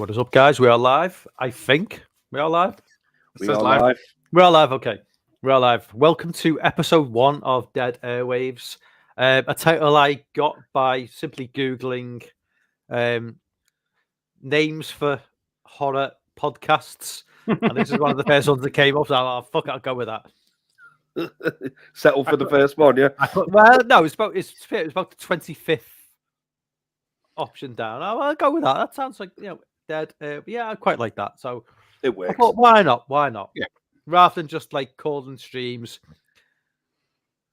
What is up, guys? We are live. I think we are live. We are live. We are live. Okay, we are live. Welcome to episode 1 of Dead Airwaves. A title I got by simply googling names for horror podcasts, and this is one of the first ones that came up. So fuck it, I'll go with that. Settle for the first one, yeah. Well, no, it's about the 25th option down. I'll go with that. That sounds like Dead. Yeah, I quite like that. So it works. Thought, why not? Why not? Yeah. Rather than just like calling streams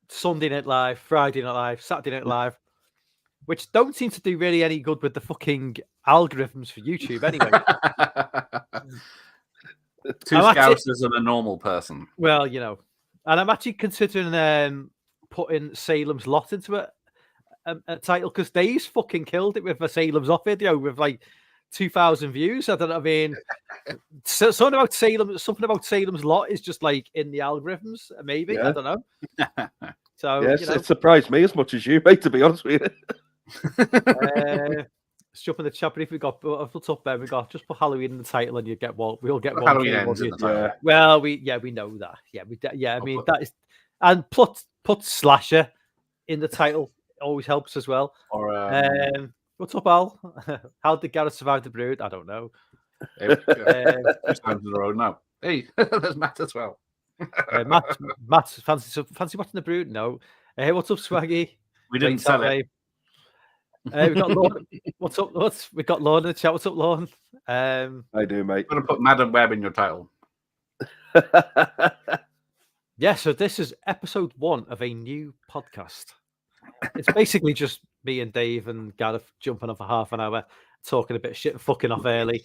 Sunday Night Live, Friday Night Live, Saturday Night Live, which don't seem to do really any good with the fucking algorithms for YouTube anyway. Two scousers and a normal person. Well, and I'm actually considering putting Salem's Lot into a title because Dave's fucking killed it with a Salem's Lot video with like 2,000 views. I don't know. I mean, something about Salem's Lot is just like in the algorithms. Maybe I don't know. So yes, it surprised me as much as you, mate. To be honest with you. Let's jump in the chat. But if we got what's up there, we got just put Halloween in the title, and you get what we'll get. One Halloween ends in the title. Yeah. Well, we know that. Yeah, I mean that is, and put slasher in the title. Always helps as well. Or what's up, Al? How did Gareth survive the brood? I don't know. Just down the road now. Hey, there's Matt as well. Matt, fancy watching the brood? No. Hey, what's up, Swaggy? We didn't sell it. We got Lorne. What's up? We got Lorne in the chat. What's up, Lorne? I do, mate. I'm gonna put Madam Web in your title. Yeah. So this is episode 1 of a new podcast. It's basically just me and Dave and Gareth jumping off for half an hour, talking a bit of shit, and fucking off early.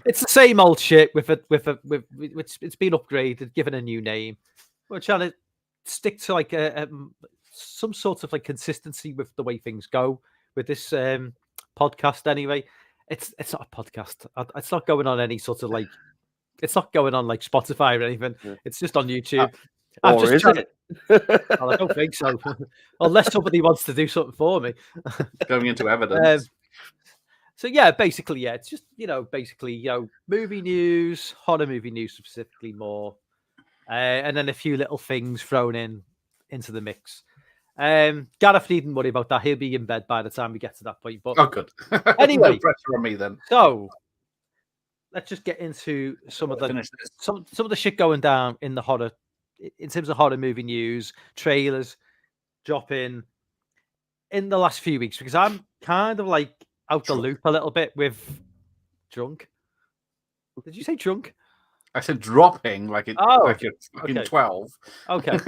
It's the same old shit with it's been upgraded, given a new name. We're trying to stick to like some sort of like consistency with the way things go with this podcast. Anyway, it's not a podcast. It's not going on any sort of like. It's not going on like Spotify or anything. It's just on YouTube. I'm just trying to. Well, I don't think so. Unless somebody wants to do something for me. Going into evidence. So yeah, basically, it's just movie news, horror movie news specifically more, and then a few little things thrown into the mix. Gareth needn't worry about that. He'll be in bed by the time we get to that point. But good. Anyway, no pressure on me then. So let's just get into some of the shit going down in the horror. In terms of horror movie news, trailers dropping in the last few weeks, because I'm kind of like out the loop a little bit with drunk. Did you say drunk? I said dropping like it's fucking 12. Okay.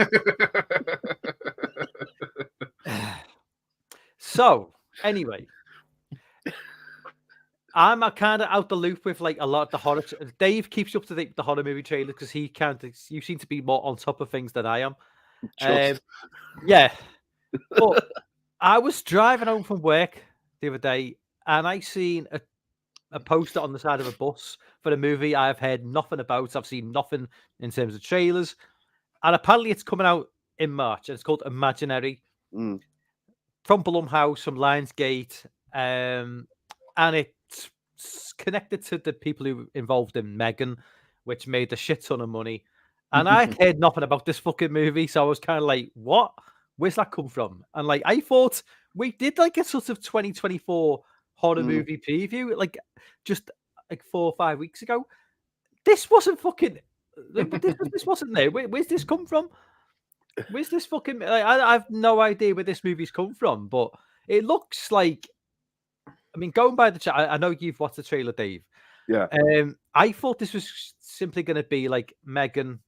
So anyway, I'm kind of out the loop with like a lot of the horror. Dave keeps up to date with the horror movie trailers because you seem to be more on top of things than I am. Yeah, but I was driving home from work the other day and I seen a poster on the side of a bus for a movie I've heard nothing about. I've seen nothing in terms of trailers, and apparently it's coming out in March and it's called Imaginary from Blumhouse, from Lionsgate, and it's connected to the people who were involved in Megan, which made a shit ton of money. And I heard nothing about this fucking movie, so I was kind of like, what? Where's that come from? And like, I thought we did like a sort of 2024 horror movie preview, like just like 4 or 5 weeks ago. This wasn't fucking. This wasn't there. Where's this come from? Where's this fucking? I have no idea where this movie's come from, but it looks like. I mean, going by the chat, I know you've watched the trailer, Dave. Yeah. I thought this was simply going to be like Megan,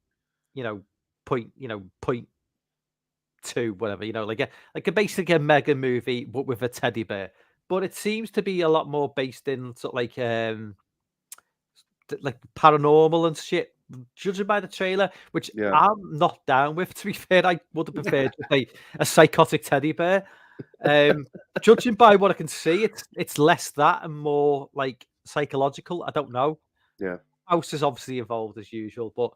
point 2, whatever, like basically a Megan movie, but with a teddy bear. But it seems to be a lot more based in sort of like paranormal and shit, judging by the trailer, which I'm not down with. To be fair, I would have preferred a psychotic teddy bear. Judging by what I can see, it's less that and more like psychological. I don't know. Yeah, House is obviously involved as usual, but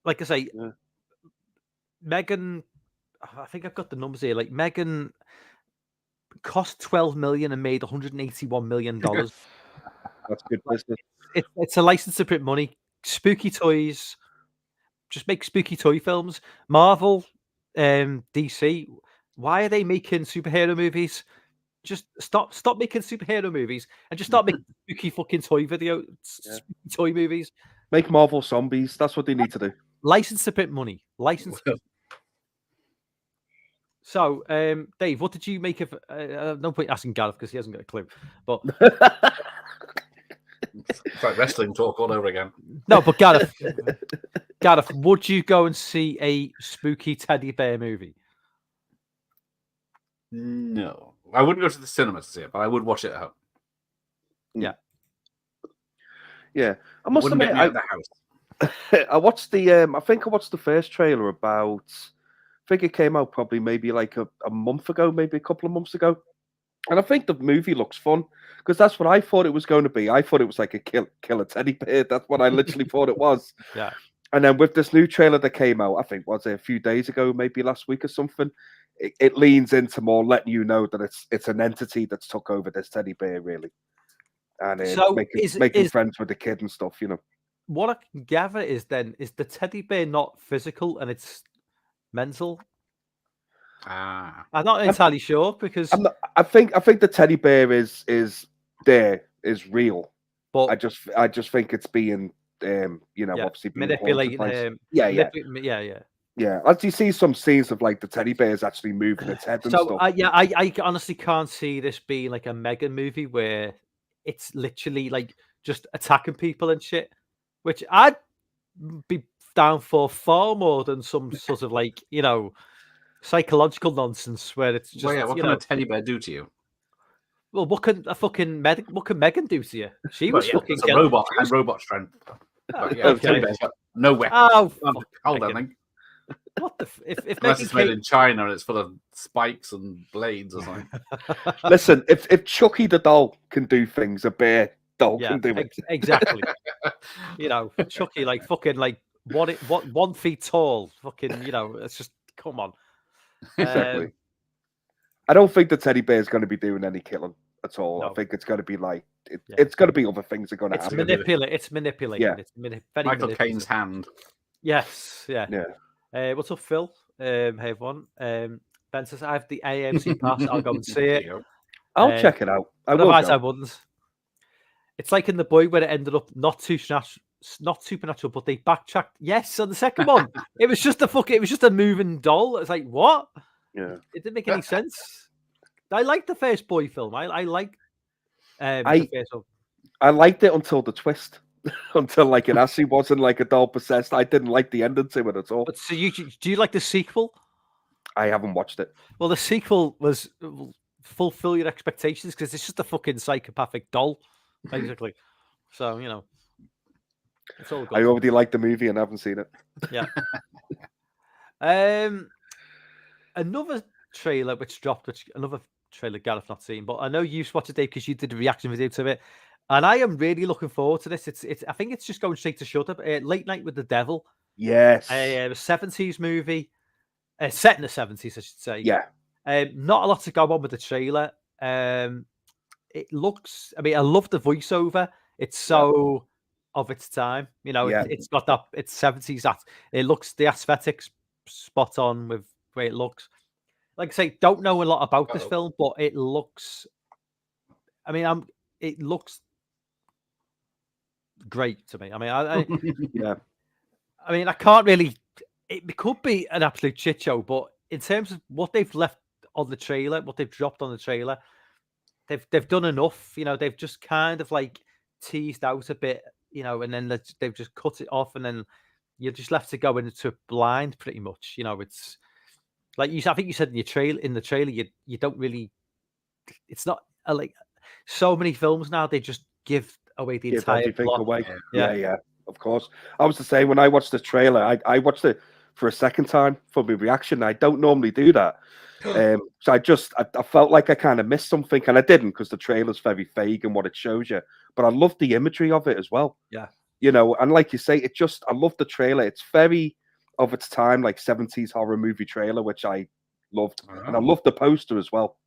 like I say, Megan. I think I've got the numbers here. Like Megan cost $12 million and made $181 million. That's good business. It's a license to print money. Spooky toys. Just make spooky toy films. Marvel, DC. Why are they making superhero movies? Just stop making superhero movies and just start making spooky fucking toy spooky toy movies. Make Marvel zombies. That's what they need to do. License to print money. License. So, Dave, what did you make of? No point asking Gareth because he hasn't got a clue. But it's like wrestling talk all over again. No, but Gareth, would you go and see a spooky teddy bear movie? No, I wouldn't go to the cinema to see it, but I would watch it at home. Yeah, yeah. I must admit, at the house. I watched the. I think I watched the first trailer about. I think it came out probably maybe like a month ago, maybe a couple of months ago. And I think the movie looks fun because that's what I thought it was going to be. I thought it was like a killer teddy bear. That's what I literally thought it was. Yeah. And then with this new trailer that came out, I think was it a few days ago, maybe last week or something. It leans into more letting you know that it's an entity that's took over this teddy bear really, and so making friends with the kid and stuff. You know. What I can gather is the teddy bear not physical and it's mental? I'm not entirely sure because I think the teddy bear is real, but I just think it's being obviously being manipulating him. Yeah. As you see some scenes of like the teddy bear is actually moving its head and stuff. I honestly can't see this being like a Megan movie where it's literally like just attacking people and shit, which I'd be down for far more than some sort of like psychological nonsense where it's just. What can a teddy bear do to you? Well, what can Megan do to you? She was fucking a robot and robot strength. Teddy bear's got no weapon. Oh, hold on. What the? If unless it's made in China and it's full of spikes and blades or something. Listen, if Chucky the doll can do things, a bear doll can do it. Exactly. Chucky like fucking like what 1 feet tall. Fucking it's just come on. Exactly. I don't think the teddy bear is going to be doing any killing at all. No. I think it's going to be like it's going to be other things are going to happen. It's manipulating. Yeah. It's very Michael Caine's hand. Yes. Yeah. What's up, Phil? Hey everyone. Ben says I have the AMC pass. I'll go and see it. I'll check it out. Otherwise, I wouldn't. It's like in The Boy where it ended up not supernatural, but they backtracked. Yes, on the second one, it was just a moving doll. It's like what? Yeah, it didn't make any sense. I liked the first Boy film. I liked the first one. I liked it until the twist. Until like it actually wasn't like a doll possessed. I didn't like the ending to it at all. But so do you like the sequel? I haven't watched it. Well, the sequel was fulfill your expectations because it's just a fucking psychopathic doll, basically. So it's all good. I already like the movie and haven't seen it. Yeah. Another trailer which dropped, another trailer Gareth not seen, but I know you watched it, Dave, because you did a reaction video to it. And I am really looking forward to this. It's. I think it's just going straight to Shudder. Late Night with the Devil. Yes. A 70s movie, set in the 70s, I should say. Yeah. Not a lot to go on with the trailer. It looks. I mean, I love the voiceover. It's so of its time. It's got that. It's 70s. That it looks. The aesthetics spot on with the way it looks. Like I say, don't know a lot about this film, but it looks. I mean, it looks great to me. I mean, I mean, I can't really. It could be an absolute shit show, but in terms of what they've left on the trailer, what they've dropped on the trailer, they've done enough. They've just kind of like teased out a bit, and then they've just cut it off, and then you're just left to go into blind, pretty much. It's like I think you said in the trailer, you don't really. It's not like so many films now. They just give away the entire plot. Away. Yeah, of course. I was the same when I watched the trailer. I watched it for a second time for my reaction. I don't normally do that. So I felt like I kind of missed something, and I didn't because the trailer's very vague in what it shows you. But I love the imagery of it as well. Yeah. And like you say, I love the trailer. It's very of its time, like 70s horror movie trailer, which I loved. And I love the poster as well,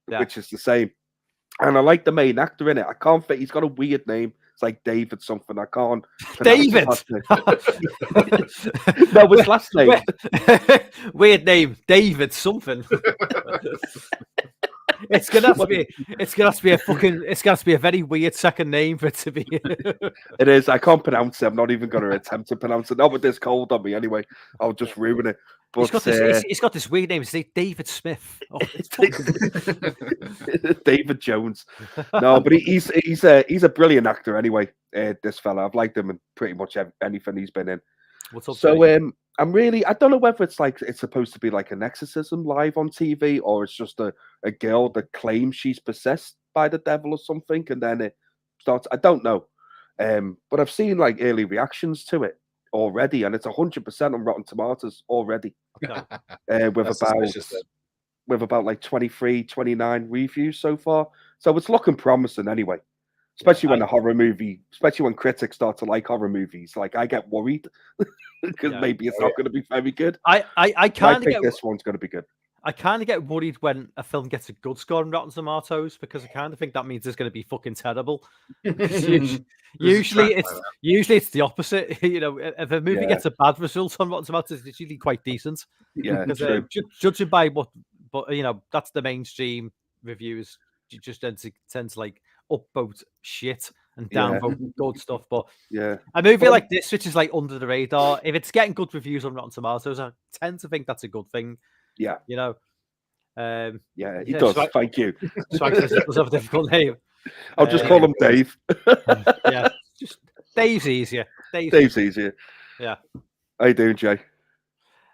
which is the same. And I like the main actor in it. I can't think. He's got a weird name. It's like David something. I can't pronounce David. his last name. No, his last name. Weird name, David something. It's gonna have to be. It's gonna have to be a fucking. It's gonna have to be a very weird second name for it to be. It is. I can't pronounce it. I'm not even going to attempt to pronounce it. Not with this cold on me, anyway. I'll just ruin it. But he's got this weird name. It's like David Smith. Oh, it's David Jones. No, but he's a brilliant actor anyway. This fella, I've liked him in pretty much anything he's been in. What's up? So I'm really. I don't know whether it's supposed to be like an exorcism live on TV, or it's just a girl that claims she's possessed by the devil or something, and then it starts. I don't know. But I've seen like early reactions to it already, and it's 100% on Rotten Tomatoes already. Okay. With about like 23, 29 reviews so far. So it's looking promising anyway. Especially when a horror movie, especially when critics start to like horror movies, like I get worried because maybe it's not going to be very good. I kind of think this one's going to be good. I kind of get worried when a film gets a good score on Rotten Tomatoes because I kind of think that means it's going to be fucking terrible. Usually it's the opposite. You know, if a movie gets a bad result on Rotten Tomatoes, it's usually quite decent. Yeah, judging by but you know, that's the mainstream reviews. You just tend to like upvote shit and downvote good stuff. But a movie like this, which is like under the radar, if it's getting good reviews on Rotten Tomatoes, I tend to think that's a good thing. Yeah, you know. He does. Thank you. Swag does have a difficult name. I'll just call him Dave. Yeah, just Dave's easier. Dave's easier. Yeah. How you doing, Jay?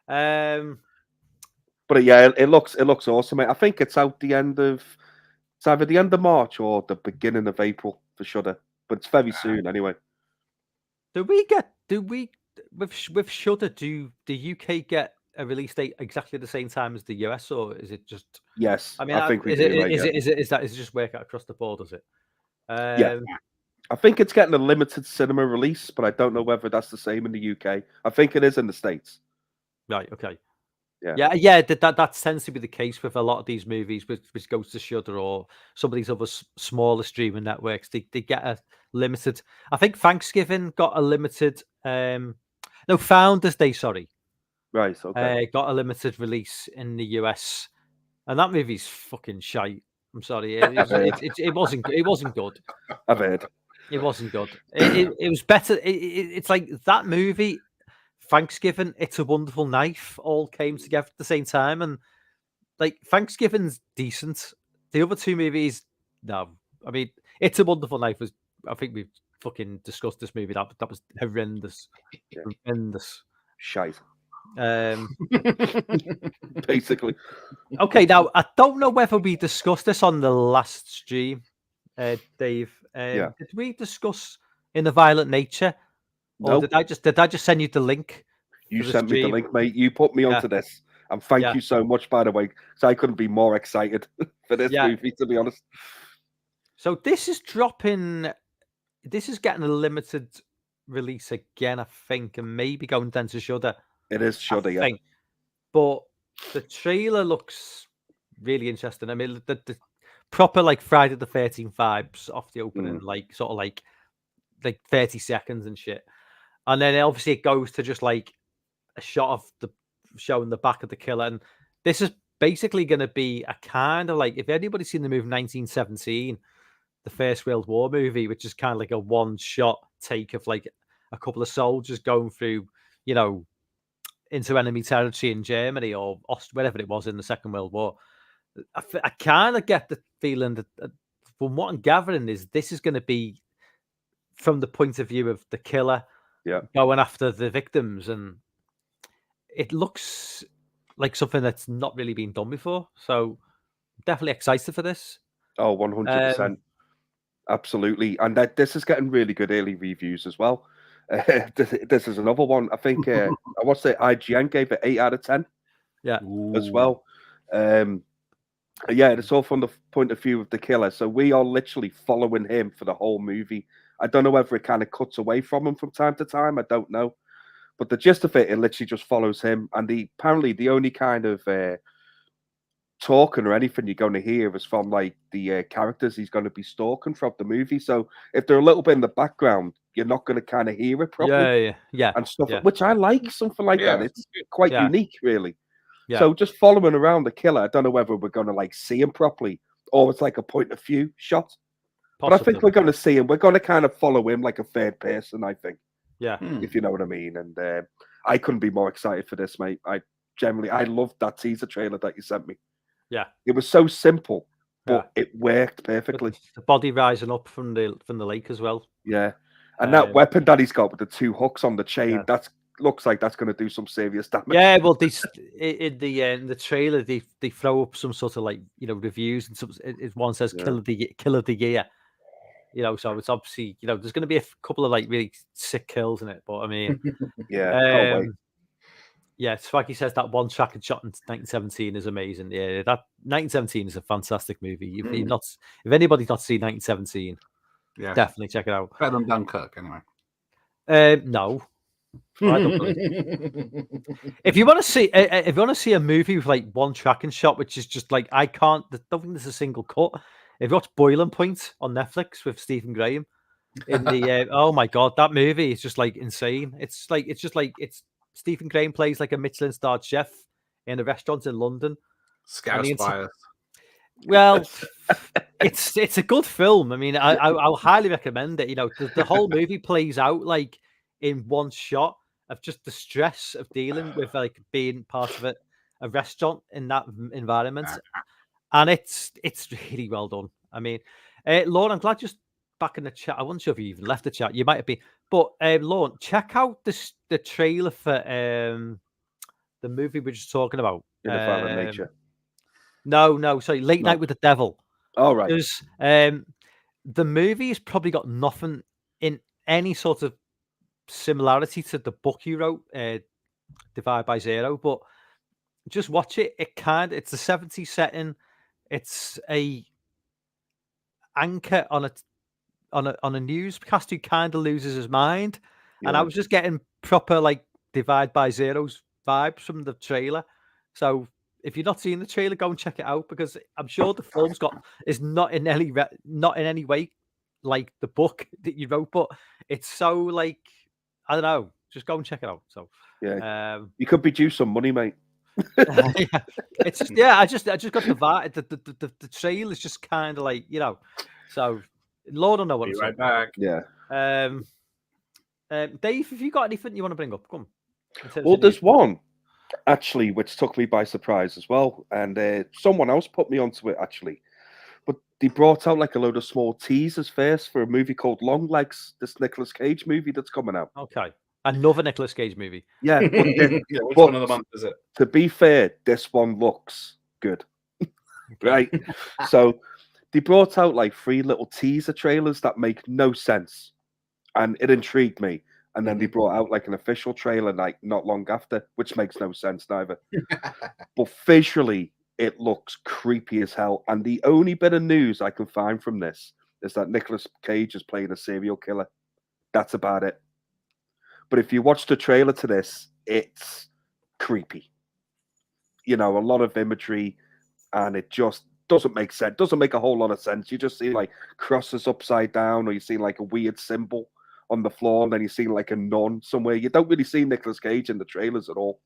But yeah, it looks awesome, mate. I think it's out it's either the end of March or the beginning of April for Shudder, but it's very soon anyway. Do we with Shudder? Do the UK get a release date exactly the same time as the US, or is it just? Yes, I mean, I think we is do. Is it just work out across the board? Is it? Yeah, I think it's getting a limited cinema release, but I don't know whether that's the same in the UK. I think it is in the States. Right. Okay. Yeah. That tends to be the case with a lot of these movies, which goes to Shudder or some of these other smaller streaming networks. They get a limited. I think Thanksgiving got a limited. No, Founders Day. Sorry. Right. Okay. Got a limited release in the US, and that movie's fucking shite. I'm sorry, it wasn't good. I've heard it wasn't good. It was better. It's like that movie, Thanksgiving, It's a Wonderful Knife, all came together at the same time, and like Thanksgiving's decent. The other two movies, no. I mean, It's a Wonderful Knife was. I think we've fucking discussed this movie. That was horrendous. Horrendous. Shite. Basically. Okay, now I don't know whether we discussed this on the last stream, Dave. Did we discuss In the Violent Nature? Or did I just send you the link? You sent me the link, mate. You put me onto this. And thank you so much, by the way. So I couldn't be more excited for this movie, to be honest. So this is dropping. This is getting a limited release again, I think, and maybe going down to Shudder. It is Shudder, yeah. But the trailer looks really interesting. I mean, the proper like Friday the 13th vibes off the opening, like sort of like 30 seconds and shit. And then obviously it goes to just like a shot of showing the back of the killer. And this is basically going to be a kind of like, if anybody's seen the movie 1917, the First World War movie, which is kind of like a one shot take of like a couple of soldiers going through, you know, into enemy territory in Germany or wherever it was in the Second World War. I kind of get the feeling that from what I'm gathering is this is going to be from the point of view of the killer going after the victims, and it looks like something that's not really been done before. So definitely excited for this. Oh, 100%. Absolutely. And this is getting really good early reviews as well. This is another one. I think I watched it. IGN gave it 8 out of 10. Yeah, as well. It's all from the point of view of the killer. So we are literally following him for the whole movie. I don't know whether it kind of cuts away from him from time to time. I don't know, but the gist of it literally just follows him. And apparently the only kind of talking or anything you're going to hear is from like the characters he's going to be stalking throughout the movie. So if they're a little bit in the background, you're not going to kind of hear it properly Yeah. and stuff, Yeah. which I like, something like that. It's quite Yeah. unique, really. Yeah. So just following around the killer, I don't know whether we're going to like see him properly or it's like a point of view shot. But I think we're going to see him. We're going to kind of follow him like a third person, I think. Yeah. If you know what I mean. And I couldn't be more excited for this, mate. I loved that teaser trailer that you sent me. Yeah. It was so simple, but it worked perfectly. The body rising up from the lake as well. Yeah. And that weapon that he's got with the 2 hooks on the chain, that looks like that's going to do some serious damage. Yeah, well, in the trailer they throw up some sort of like reviews, and one says kill of the year. So it's obviously there's going to be a couple of like really sick kills in it, but I mean, can't wait. Yeah, Swaggy says that one track and shot in 1917 is amazing. Yeah, that 1917 is a fantastic movie. If anybody's not seen 1917, definitely check it out. Better than Dunkirk, anyway. No. I don't believe. If you want to see a movie with like one tracking shot, which is just like I don't think there's a single cut. If you watch Boiling Point on Netflix with Stephen Graham, in the oh my god, that movie is just like insane. It's Stephen Graham plays like a Michelin-starred chef in a restaurant in London. Scouse bias. Well, it's a good film. I mean, I'll highly recommend it. The whole movie plays out like in one shot of just the stress of dealing with like being part of a restaurant in that environment, and it's really well done. I mean, Lauren, I'm glad you're back in the chat. I wasn't sure if you even left the chat. You might have been, but Lauren, check out the trailer for the movie we're just talking about. In the Father Nature. No, sorry, Late Night with the Devil. All right. Because the movie has probably got nothing in any sort of similarity to the book you wrote, Divide by Zero, but just watch it. It's the 70s setting. It's a anchor on a newscast who kind of loses his mind, and I was just getting proper like Divide by Zero's vibes from the trailer. So if you're not seeing the trailer, go and check it out, because I'm sure the film's is not in any way like the book that you wrote, but it's so like I don't know. Just go and check it out. So you could be due some money, mate. It's just I just got the vibe. The trailer is just kind of like So Lord, I know what. Be right back. Yeah. Dave, have you got anything you want to bring up? Come on. Well, there's one actually which took me by surprise as well, and someone else put me onto it actually. But they brought out like a load of small teasers first for a movie called Long Legs, this Nicolas Cage movie that's coming out. Okay. Another Nicolas Cage movie. Yeah. Which one of the month is it? To be fair, this one looks good. Right? So they brought out like 3 little teaser trailers that make no sense. And it intrigued me. And then they brought out like an official trailer like not long after, which makes no sense neither. But visually, it looks creepy as hell. And the only bit of news I can find from this is that Nicolas Cage is playing a serial killer. That's about it. But if you watch the trailer to this, it's creepy. A lot of imagery, and it just doesn't make sense. Doesn't make a whole lot of sense. You just see like crosses upside down, or you see like a weird symbol on the floor, and then you see like a nun somewhere. You don't really see Nicolas Cage in the trailers at all.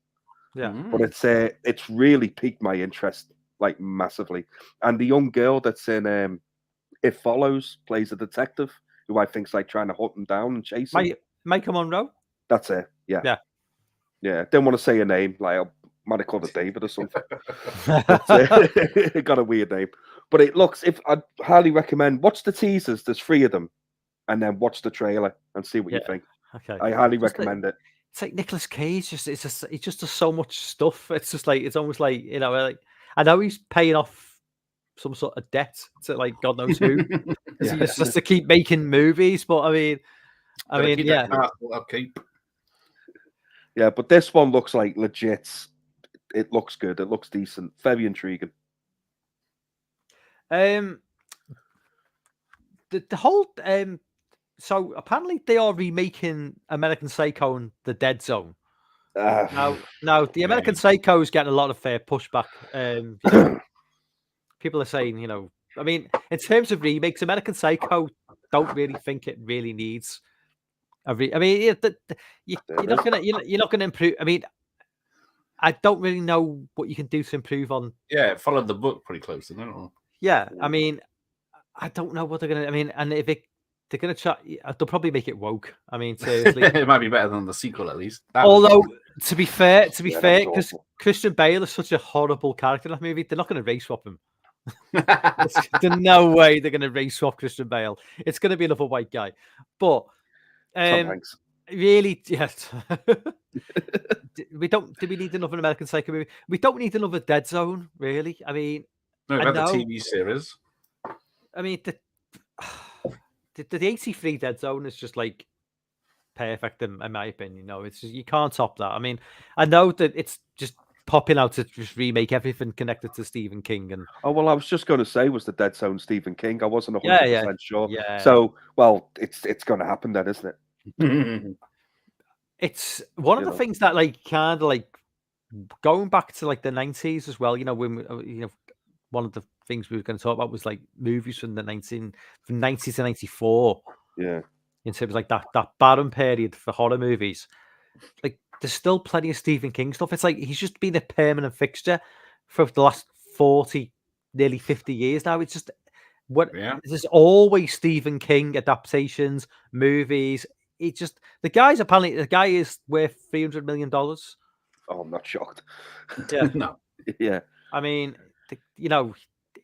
Yeah. But it's really piqued my interest like massively. And the young girl that's in It Follows plays a detective who I think's like trying to hunt him down and chase him. Micah Monroe? That's it. Yeah. Didn't want to say a name. Like I might have called it David or something. It got a weird name. But it looks. I'd highly recommend watch the teasers. There's 3 of them, and then watch the trailer and see what you think. Okay. I highly recommend it. It's like Nicolas Cage. He just does so much stuff. It's just like it's almost like like I know he's paying off some sort of debt to like God knows who. Just to keep making movies, but I mean, upkeep. Yeah, but this one looks like legit. It looks good. It looks decent. Very intriguing. The whole so apparently they are remaking American Psycho and The Dead Zone. Now the American Psycho is getting a lot of pushback. people are saying, I mean, in terms of remakes, American Psycho, don't really think it really needs I mean, you're not gonna improve. I mean, I don't really know what you can do to improve on. Yeah, it followed the book pretty close, didn't it? Yeah, I mean, I don't know what they're gonna. I mean, and if they're gonna try, they'll probably make it woke. I mean, seriously. It might be better than the sequel, at least. Although, to be fair, that was because awful. Christian Bale is such a horrible character in that movie, they're not going to race swap him. There's no way they're going to race swap Christian Bale. It's going to be another white guy. But Tom Hanks. really, yes. Do we need another American Psycho movie? We don't need another Dead Zone, really. I mean, no, about the TV series. I mean, the 83 Dead Zone is just like perfect in my opinion. It's just, you can't top that. I mean, I know that it's just popping out to just remake everything connected to Stephen King. And I was just going to say, was the Dead Zone Stephen King? I wasn't 100% sure. Yeah. So, well, it's going to happen then, isn't it? It's one of the things that kind of going back to the 90s as well. When one of the things we were going to talk about was movies from 90 to 94. Yeah. In terms of that barren period for horror movies, there's still plenty of Stephen King stuff. It's he's just been a permanent fixture for the last 40, nearly 50 years now. It's just there's always Stephen King adaptations, movies. It's just the guy is worth $300 million. Oh, I'm not shocked. Yeah, no, yeah. I mean,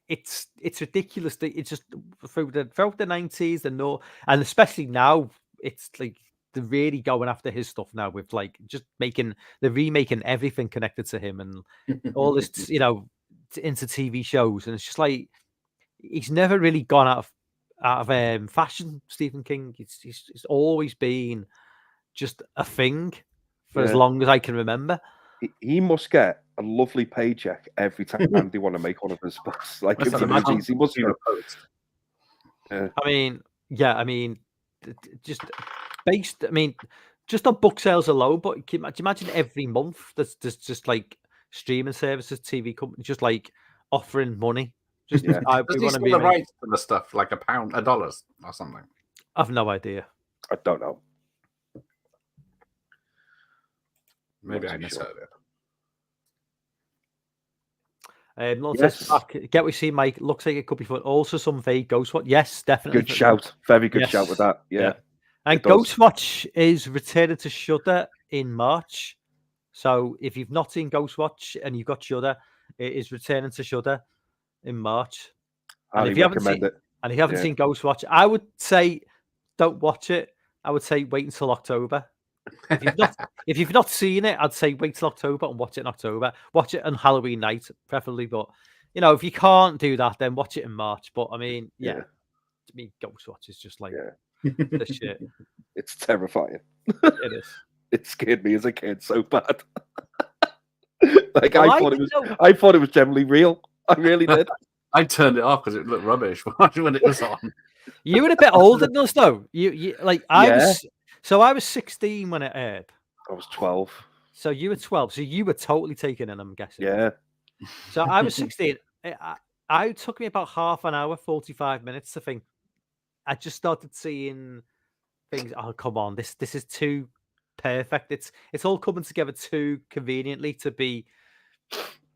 it's ridiculous that it's just throughout the 90s and especially now it's they're really going after his stuff now with just they're remaking everything connected to him and all this into TV shows, and it's just he's never really gone out of fashion. Stephen King, he's always been just a thing for as long as I can remember. He must get a lovely paycheck every time they want to make one of his books. He must be post. I mean, just based. I mean, just on book sales alone. But can you imagine every month there's just streaming services, TV companies, just offering money. Just Does he sell the rights to the stuff $1 or something? I've no idea. I don't know. Maybe I misheard it. Yes. Get what you see, Mike. Looks like it could be fun. Also, some vague Ghostwatch. Yes, definitely. Good shout. Very good shout with that. Yeah. And Ghostwatch is returning to Shudder in March. So if you've not seen Ghostwatch and you've got Shudder, it is returning to Shudder in March. And if you haven't seen Ghostwatch, I would say don't watch it. I would say wait until October. If you've not seen it, I'd say wait till October and watch it in October. Watch it on Halloween night, preferably. But if you can't do that, then watch it in March. But I mean, to me, Ghostwatch is just the shit. It's terrifying. It is. It scared me as a kid so bad. I thought it was generally real. I really did. I turned it off because it looked rubbish when it was on. You were a bit older than us, though. I was. So I was 16 when it aired. I was 12. So you were 12. So you were totally taken in, I'm guessing. Yeah. So I was 16. It took me about half an hour, 45 minutes to think. I just started seeing things. Oh, come on. This is too perfect. It's all coming together too conveniently to be.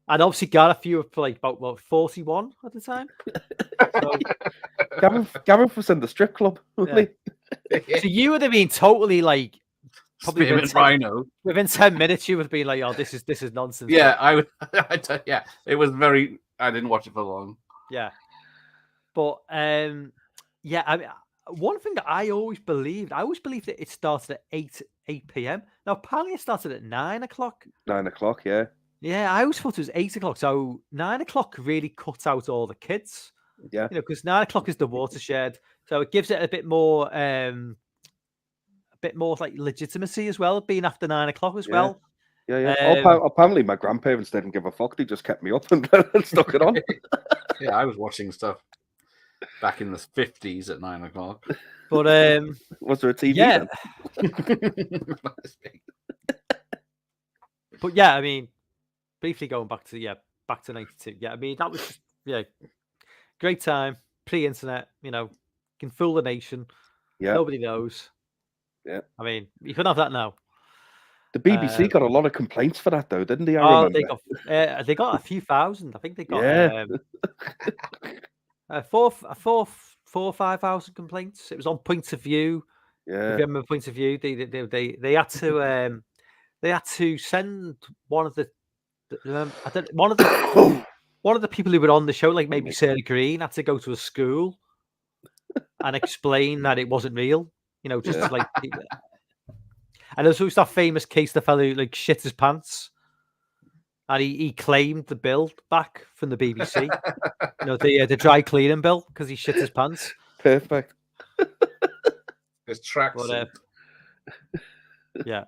I'd obviously got a few of about 41 at the time. So, Gareth was in the strip club, wasn't he? So you would have been totally probably within 10 minutes you would be like, oh, this is nonsense. Yeah, I would. Yeah, it was very. I didn't watch it for long. Yeah, but I mean, one thing that I always believed that it started at 8 p.m. Now apparently it started at 9 o'clock. 9 o'clock, yeah. Yeah, I always thought it was 8 o'clock. So 9 o'clock really cuts out all the kids. Yeah. Because 9 o'clock is the watershed. So it gives it a bit more legitimacy as well, being after 9 o'clock as well. Yeah. Apparently my grandparents didn't give a fuck. They just kept me up and stuck it on. Yeah, I was watching stuff back in the 50s at 9 o'clock. But was there a TV? Yeah. But yeah, I mean, briefly going back to 92. Yeah, I mean that was Great time, pre-internet. You can fool the nation. Yeah. Nobody knows. Yeah. I mean, you couldn't have that now. The BBC got a lot of complaints for that, though, didn't they? I remember. They got a few thousand. I think they got Yeah. 4,000-5,000 complaints. It was on Point of View. If Yeah. you remember Point of View, they had to send one of the one of the people who were on the show, like maybe Sarah Green, had to go to a school and explain that it wasn't real. Just like. And there's always that famous case, the fellow who like shit his pants, and he claimed the bill back from the BBC. The dry cleaning bill because he shit his pants. Perfect. His tracksuit. Yeah.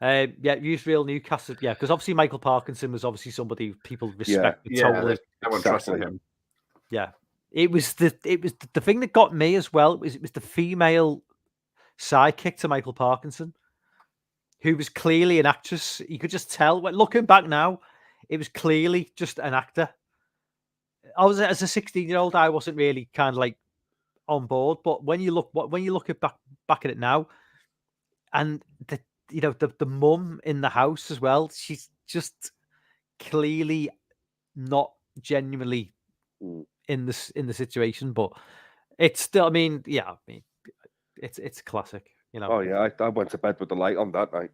Use real Newcastle. Yeah, because obviously Michael Parkinson was obviously somebody people respected totally. Everyone trusted him. Yeah, it was the thing that got me as well. It was the female sidekick to Michael Parkinson, who was clearly an actress. You could just tell. Looking back now, it was clearly just an actor. As a 16-year-old, I wasn't really kind of like on board, but when you look back at it now, and the mum in the house as well, she's just clearly not genuinely in the situation, but it's still. I mean, it's a classic. Oh yeah, I went to bed with the light on that night.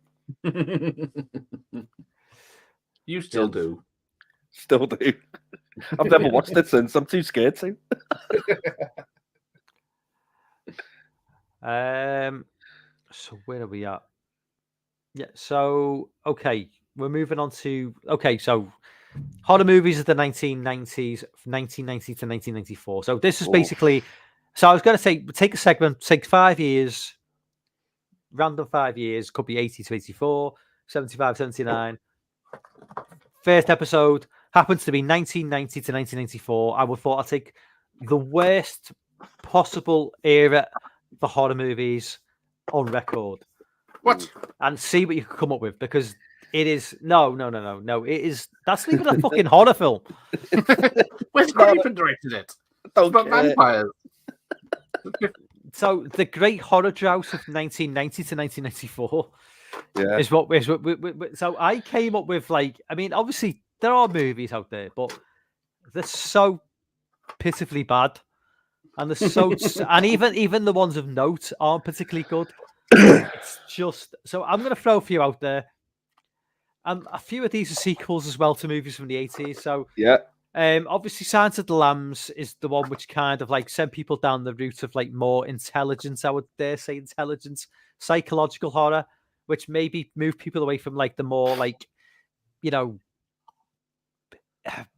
You still do. Still do. I've never watched it since. I'm too scared to. So where are we at? Yeah. So okay, we're moving on to so horror movies of the 1990s, 1990 to 1994. So this is basically. So I was going to say, take a segment, take 5 years, random 5 years, could be 80 to 84, 75, 79. First episode happens to be 1990 to 1994. I would thought I'd take the worst possible era for horror movies on record. What? And see what you can come up with, because it is no. It is that's not even a fucking horror film. Wes Craven directed it. It's about vampires. So the great horror drought of 1990 to 1994 is what. So I came up with obviously there are movies out there, but they're so pitifully bad, and they're so and even the ones of note aren't particularly good. It's just so I'm going to throw a few out there. A few of these are sequels as well to movies from the 80s. So obviously, Silence of the Lambs is the one which kind of sent people down the route of more intelligence. I would dare say intelligence, psychological horror, which maybe moved people away from the more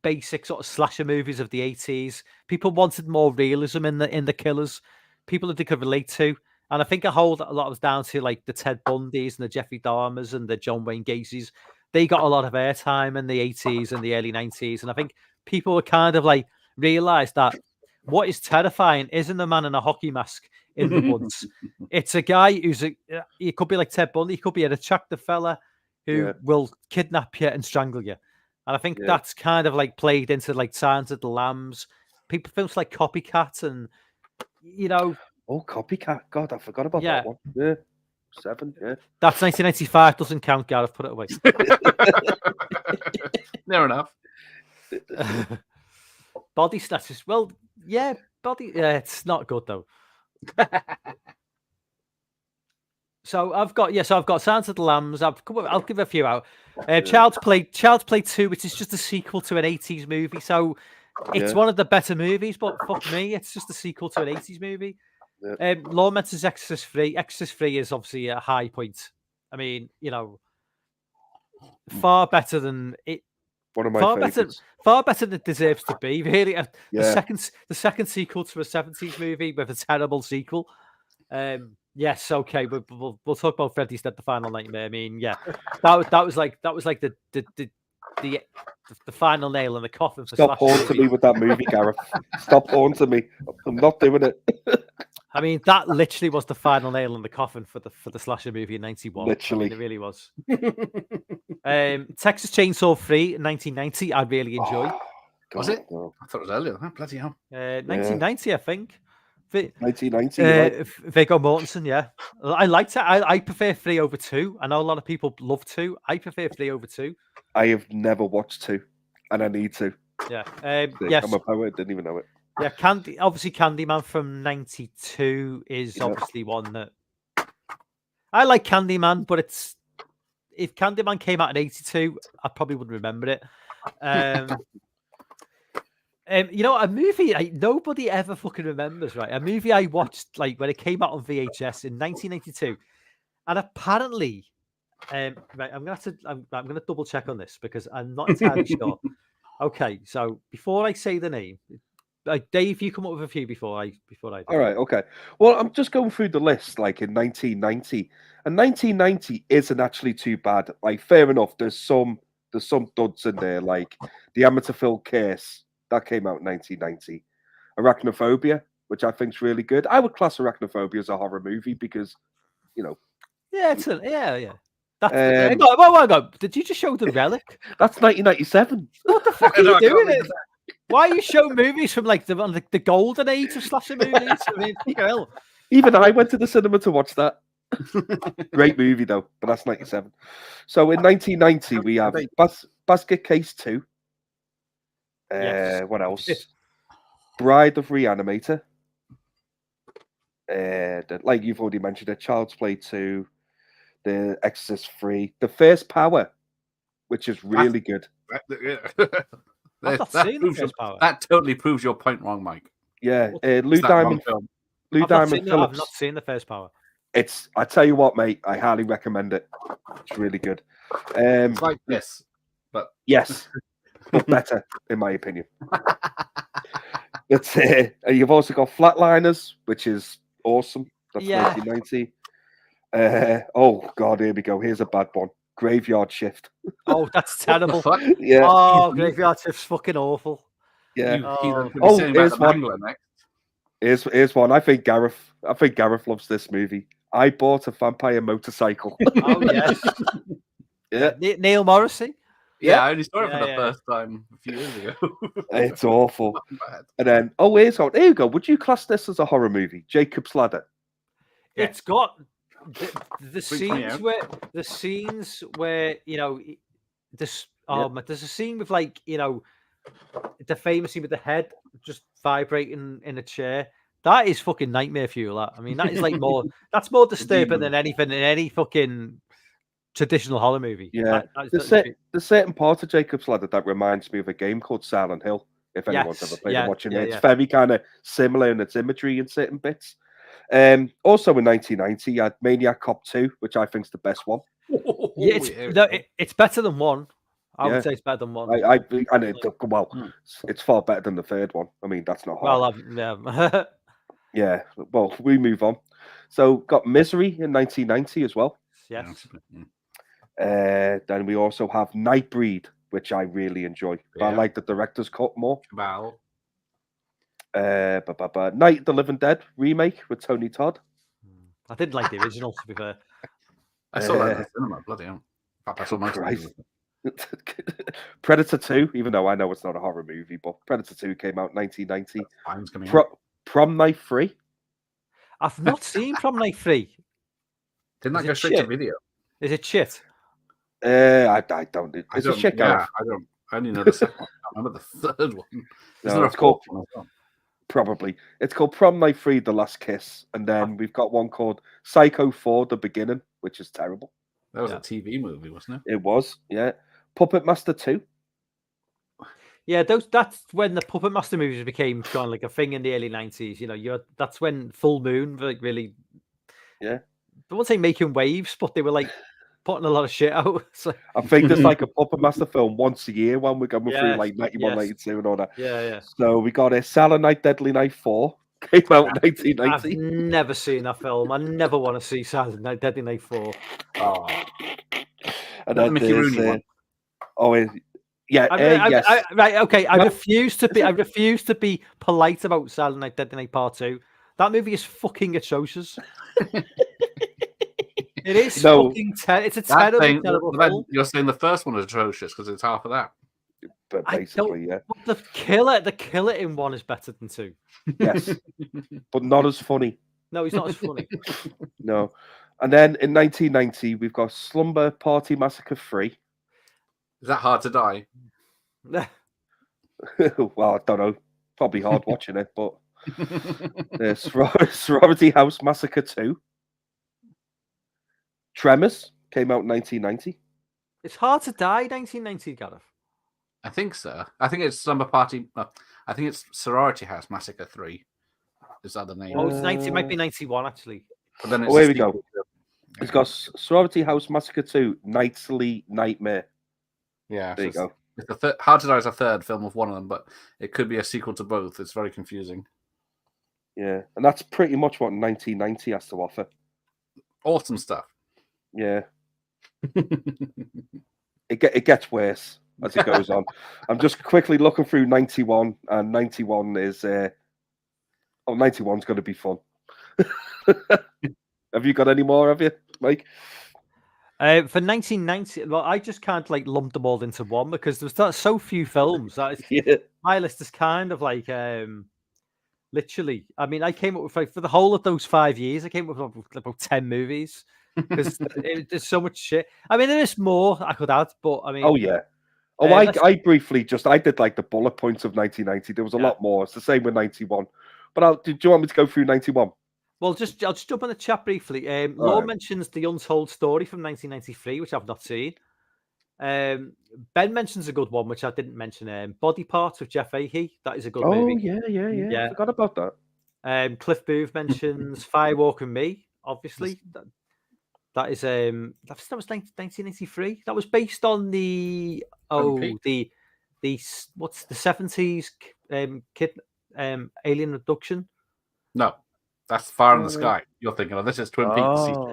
basic sort of slasher movies of the 80s. People wanted more realism in the killers, people that they could relate to. And I think a lot was down to the Ted Bundys and the Jeffrey Dahmers and the John Wayne Gacy's. They got a lot of airtime in the 80s and the early 90s. And I think people were kind of realized that what is terrifying isn't a man in a hockey mask in the woods. It's a guy he could be like Ted Bundy. He could be an attractive fella who will kidnap you and strangle you. And I think that's kind of played into Silence of the Lambs. Films like Copycat and, Oh, Copycat. God, I forgot about that one. Yeah. 7, yeah. That's 1995. Doesn't count, Gareth. Put it away. Near enough. Body Snatchers. Well, yeah, it's not good though. So I've got Silence of the Lambs. I'll give a few out. Child's Play 2, which is just a sequel to an 80s movie. So it's one of the better movies, but fuck me, it's just a sequel to an 80s movie. Lawrence's Exorcist 3. Exorcist 3 is obviously a high point. I mean, far better than it. One of my favorites. Far better than it deserves to be. Really, the second sequel to a 70s movie with a terrible sequel. Yes, okay. We'll talk about Freddy's Dead: The Final Nightmare. I mean, that was like the final nail in the coffin. Stop haunting me with that movie, Gareth. Stop haunting me. I'm not doing it. I mean, that literally was the final nail in the coffin for the slasher movie in '91. Literally, it really was. Texas Chainsaw 3 in 1990. I really enjoyed. Was it? No. I thought it was earlier. Huh? Bloody hell. 1990, I think. 1990. Right? Viggo Mortensen, yeah. I liked it. I prefer 3 over 2. I know a lot of people love 2. I prefer 3 over 2. I have never watched 2, and I need to. Yeah. Yes. I'm a poet. Didn't even know it. Yeah, Candyman from 92 is obviously one that I like. Candyman, but if Candyman came out in 82, I probably wouldn't remember it. A movie nobody ever fucking remembers, right? A movie I watched like when it came out on VHS in 1982, and apparently, right, I'm gonna double check on this because I'm not entirely sure. Okay, so before I say the name, Dave, you come up with a few before I do. All right, okay. Well, I'm just going through the list, like in 1990, and 1990 isn't actually too bad. Like, fair enough. There's some duds in there, like the Amityville Curse that came out in 1990, Arachnophobia, which I think's really good. I would class Arachnophobia as a horror movie because, yeah, yeah. That's hang on. Did you just show The Relic? That's 1997. What the fuck are you doing? Why are you showing movies from like the golden age of slasher movies? I mean, hell. Even I went to the cinema to watch that. Great movie though, but that's 97. So in 1990 we have Basket Case 2. Yes. What else? Bride of Reanimator. Like you've already mentioned, it, Child's Play 2, The Exorcist 3, The First Power, which is really good. That totally proves your point wrong, Mike. Yeah, Lou Diamond film. I've not seen The First Power. I tell you what, mate, I highly recommend it. It's really good. It's like this, but yes, but better in my opinion. That's it. You've also got Flatliners, which is awesome. That's 1990. Oh God, here we go. Here's a bad one. Graveyard Shift. Oh, that's terrible. Yeah. Oh, Graveyard Shift's fucking awful. Yeah. Here's one. Here's one. I think Gareth loves this movie. I Bought a Vampire Motorcycle. Oh yes. Yeah. Neil Morrissey. Yeah, I only saw it for the first time a few years ago. It's awful. And then, there you go. Would you class this as a horror movie? Jacob's Ladder. It's got the scenes where this. There's a scene with the famous scene with the head just vibrating in a chair. That is fucking nightmare fuel. That I mean, that is that's more disturbing than anything in any fucking traditional horror movie. Yeah, there's certain part of Jacob's Ladder that reminds me of a game called Silent Hill. If anyone's ever played watching it, it's very kind of similar in its imagery in certain bits. Also in 1990, you had Maniac Cop 2, which I think is the best one. Yeah, it's better than 1. I would say it's better than 1. It's far better than the third one. I mean, that's not hard. Well, yeah. Well, we move on. So got Misery in 1990 as well. Yes. Then we also have Nightbreed, which I really enjoy. But I like the director's cut more. Wow. Night of the Living Dead remake with Tony Todd. I didn't like the original, to be fair. I saw that in the cinema. Bloody hell! I saw most Predator 2, even though I know it's not a horror movie, but Predator 2 came out in 1990. Prom Night 3. I've not seen Prom Night 3. Didn't that go straight to video? Is it shit? I don't. It's a shit. Yeah, I don't. I only know the second one. I remember the third one. It's called probably. It's called Prom Night 3: The Last Kiss, and then we've got one called Psycho 4: The Beginning, which is terrible. That was a TV movie, wasn't it? It was, yeah. Puppet Master 2. Yeah, that's when the Puppet Master movies became kind of like a thing in the early 90s. That's when Full Moon really. Yeah. I won't say making waves, but they were like putting a lot of shit out. So. I think there's like a Puppet Master film once a year when we're going through like 91, 92 and all that. Yeah. So we got a Silent Night, Deadly Night 4. Came out in 1990. I've never seen that film. I never want to see Silent Night, Deadly Night 4. Oh. And then Mickey Rooney one. Yes. Right, okay. I refuse to be polite about Silent Night, Deadly Night Part 2. That movie is fucking atrocious. It is fucking it's a terrible film. You're saying the first one is atrocious because it's half of that. but I basically, yeah. But the killer in 1 is better than 2. Yes, but not as funny. No, he's not as funny. No. And then in 1990, we've got Slumber Party Massacre 3. Is that Hard to Die? Well, I don't know. Probably hard watching it, but Sorority House Massacre 2. Tremors came out in 1990. It's Hard to Die, 1990, Gareth. I think so. I think it's Slumber Party. I think it's Sorority House Massacre 3. Is that the name? Oh, it's 90. It might be 91 actually. But then it's Here we go. It's got Sorority House Massacre 2, Nightly Nightmare. Yeah, there you go. It's the Hard to Die is a third film of one of them, but it could be a sequel to both. It's very confusing. Yeah, and that's pretty much what 1990 has to offer. Awesome stuff. Yeah. It gets worse as it goes on. I'm just quickly looking through 91, and 91 is 91's going to be fun. Have you got any more? Have you, Mike? For 1990, well, I just can't like lump them all into one because there's so few films. My list is kind of like literally. I mean, I came up with like for the whole of those 5 years, I came up with about 10 movies because there's so much shit. I mean, there is more I could add, but I mean, oh yeah. Oh, I briefly I did like the bullet points of 1990. There was a lot more. It's the same with 91. But do you want me to go through 91? Well, I'll just jump on the chat briefly. Law mentions The Untold Story from 1993, which I've not seen. Ben mentions a good one, which I didn't mention. Body Parts with Jeff Fahey. That is a good movie. Oh, yeah. I forgot about that. Cliff Booth mentions Firewalk and Me, obviously. That was 1983. That was based on the what's the 70s kid alien abduction. No. That's Fire in the Sky. You're thinking of this is Twin Peaks.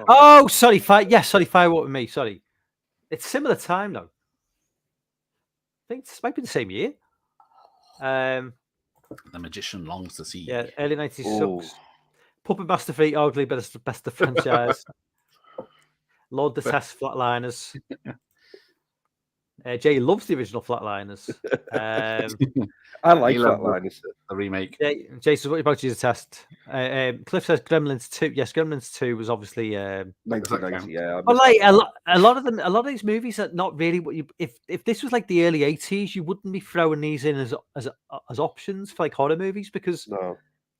Oh, sorry. Firewalk with Me. Sorry. It's similar time, though. I think this might be the same year. The Magician Longs to See. Yeah, early 90s sucks. Puppet Master 3, arguably best of the franchise. Lord detests Flatliners. Jay loves the original Flatliners. I like Flatliners. The remake. Yeah, Jason, what about you to test? Cliff says Gremlins 2. Yes, Gremlins 2 was obviously 1990. Yeah, but like a lot of these movies are not really what you. If this was like the early 80s, you wouldn't be throwing these in as options for like horror movies because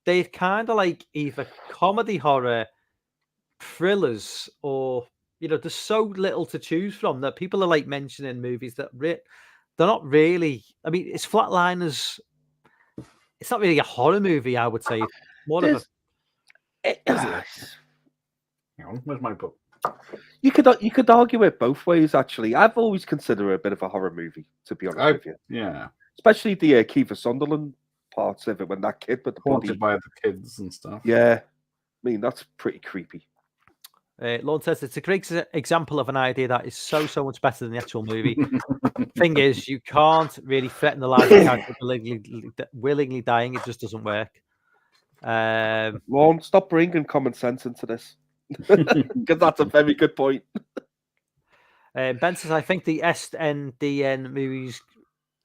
they're kind of like either comedy horror, thrillers, or there's so little to choose from that people are like mentioning movies that they're not really. I mean, it's Flatliners. It's not really a horror movie, I would say. More of a. Where's my book? You could argue it both ways. Actually, I've always considered it a bit of a horror movie, to be honest with you. Yeah, especially the Kiefer Sunderland parts of it when that kid with the haunted by the kids and stuff. Yeah, I mean that's pretty creepy. Lord says it's a great example of an idea that is so much better than the actual movie. Thing is, you can't really threaten the life of the character willingly dying. It just doesn't work. Lorne, stop bringing common sense into this, because that's a very good point. Ben says, I think the SNDN movies.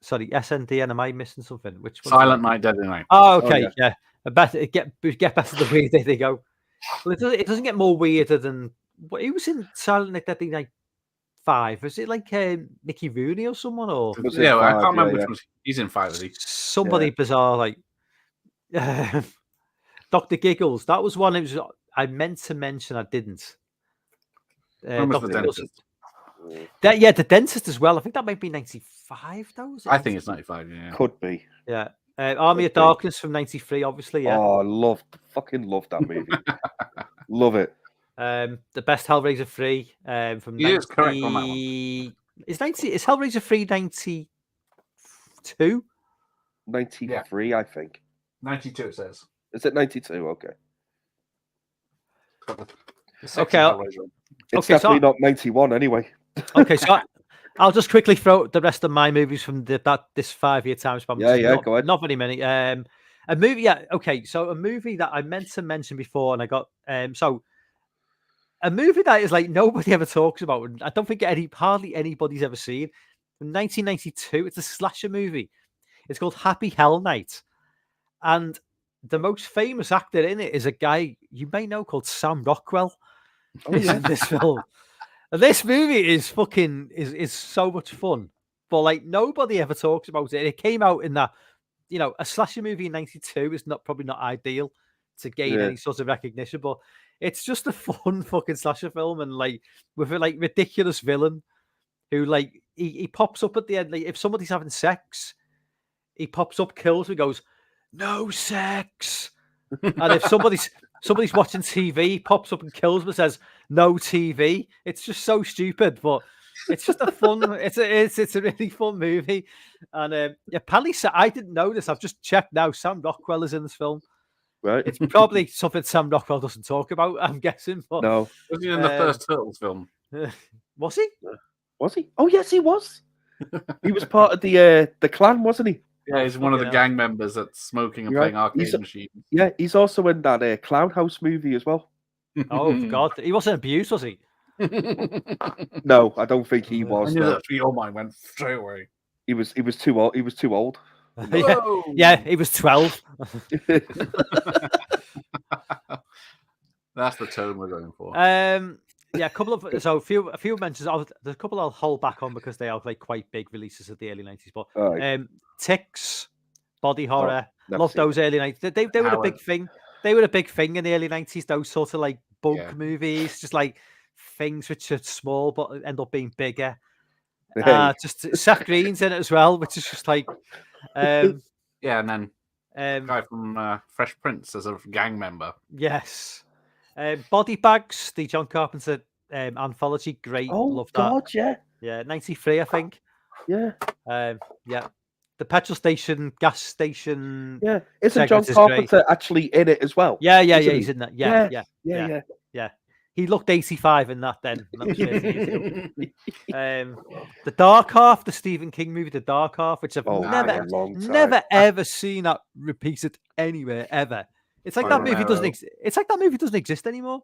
Sorry, SNDN. Am I missing something? Which one? Silent Night, Deadly Night. Oh, okay, yeah. Get better the weirder they go. Well, it doesn't get more weirder than he was in Silent Night, Deadly Night 5. Was it like Mickey Rooney or someone? Or yeah, I can't remember which one. He's in 5, is he? Somebody bizarre like Dr. Giggles. That was one. I meant to mention. I didn't. The Dentist. The Dentist as well. I think that might be 95 though. I think it's 95. Yeah, could be. Yeah. Army of Darkness from 93, obviously. Yeah. Oh, I fucking love that movie. Love it. The best Hellraiser 3 from 90. Is correct on that one. Is Hellraiser 3 92? 93, I think. 92 it says. Is it 92? Okay. Okay. It's definitely not 91 anyway. Okay, so I'll just quickly throw the rest of my movies from this 5-year time span. Yeah, go ahead. Not very many. A movie, yeah. Okay, so a movie that I meant to mention before, and I got so a movie that is like nobody ever talks about, and I don't think hardly anybody's ever seen. from 1992. It's a slasher movie. It's called Happy Hell Night. And the most famous actor in it is a guy you may know called Sam Rockwell. Oh, yeah. In this film. And this movie is fucking is so much fun. But like nobody ever talks about it. It came out in that, a slasher movie in 92 is probably not ideal to gain Yeah. any sort of recognition, but it's just a fun fucking slasher film, and like with a like ridiculous villain who like he pops up at the end. Like if somebody's having sex, he pops up, kills and goes, "No sex." And if somebody's watching TV, he pops up and kills them and says, "No TV." It's just so stupid, but it's just a fun. It's a really fun movie, and apparently I didn't know this. I've just checked now. Sam Rockwell is in this film. Right. It's probably something Sam Rockwell doesn't talk about, I'm guessing. But No. Was he in the first Turtles film? was he? Was he? Oh, yes, he was. He was part of the clan, wasn't he? Yeah, he's one of the gang members that's smoking and You're playing right. arcade machines. Yeah, he's also in that Clown House movie as well. Oh God, he wasn't abused, was he? No, I don't think he I was. knew No. that your mind went straight away. He was too old. He was too old. Yeah, he was 12. That's the tone we're going for. Yeah, a few mentions. There's a couple I'll hold back on because they are like quite big releases of the early 90s. But Right. Ticks, body horror, never love seen those early 90s. They were a big thing. They were a big thing in the early 90s. Those sort of like bug movies, just like things which are small but end up being bigger. Just Seth Green's in it as well, which is just like, yeah, and then guy from Fresh Prince as a gang member. Yes. Body Bags, the John Carpenter anthology, great. Oh, love that. God, yeah. Yeah, 93, I think. Yeah. Yeah. The petrol station, gas station. Yeah. Isn't John Carpenter actually in it as well? Yeah, he's in that. Yeah. He looked 85 in that then. That was 30 years ago. The Dark Half, the Stephen King movie, The Dark Half, which I've never ever seen that repeated anywhere ever. It's like that movie doesn't exist. It's like that movie doesn't exist anymore.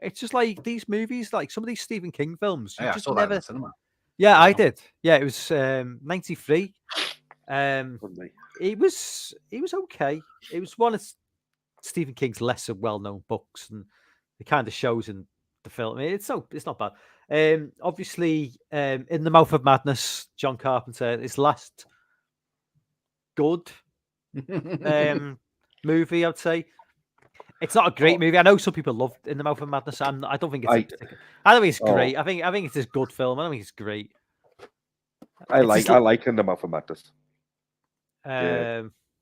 It's just like these movies, like some of these Stephen King films. Yeah, just I saw that in the cinema. Yeah, I did. Yeah, it was 93. It was okay. It was one of Stephen King's lesser well-known books, and it kind of shows in the film. It's not bad. Obviously, In the Mouth of Madness, John Carpenter, his last good movie, I'd say. It's not a great movie. I know some people love In the Mouth of Madness. I don't think it's. I don't think it's great. I think it's a good film. I don't think it's great. I like In the Mouth of Madness.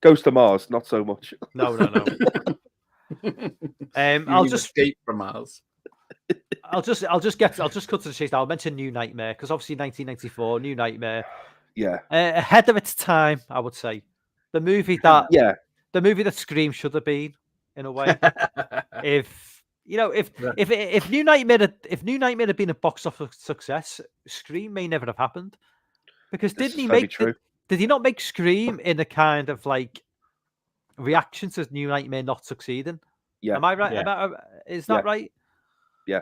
Ghost of Mars, not so much. No. I'll just escape from Mars. I'll just cut to the chase now. I'll mention New Nightmare because obviously 1994, New Nightmare. Yeah. Ahead of its time, I would say. The movie that Scream should have been, in a way. if New Nightmare had been a box office success, Scream may never have happened. Because did he not make Scream in a kind of like reaction to New Nightmare not succeeding? Yeah. Am I right? Yeah. Is that right? Yeah.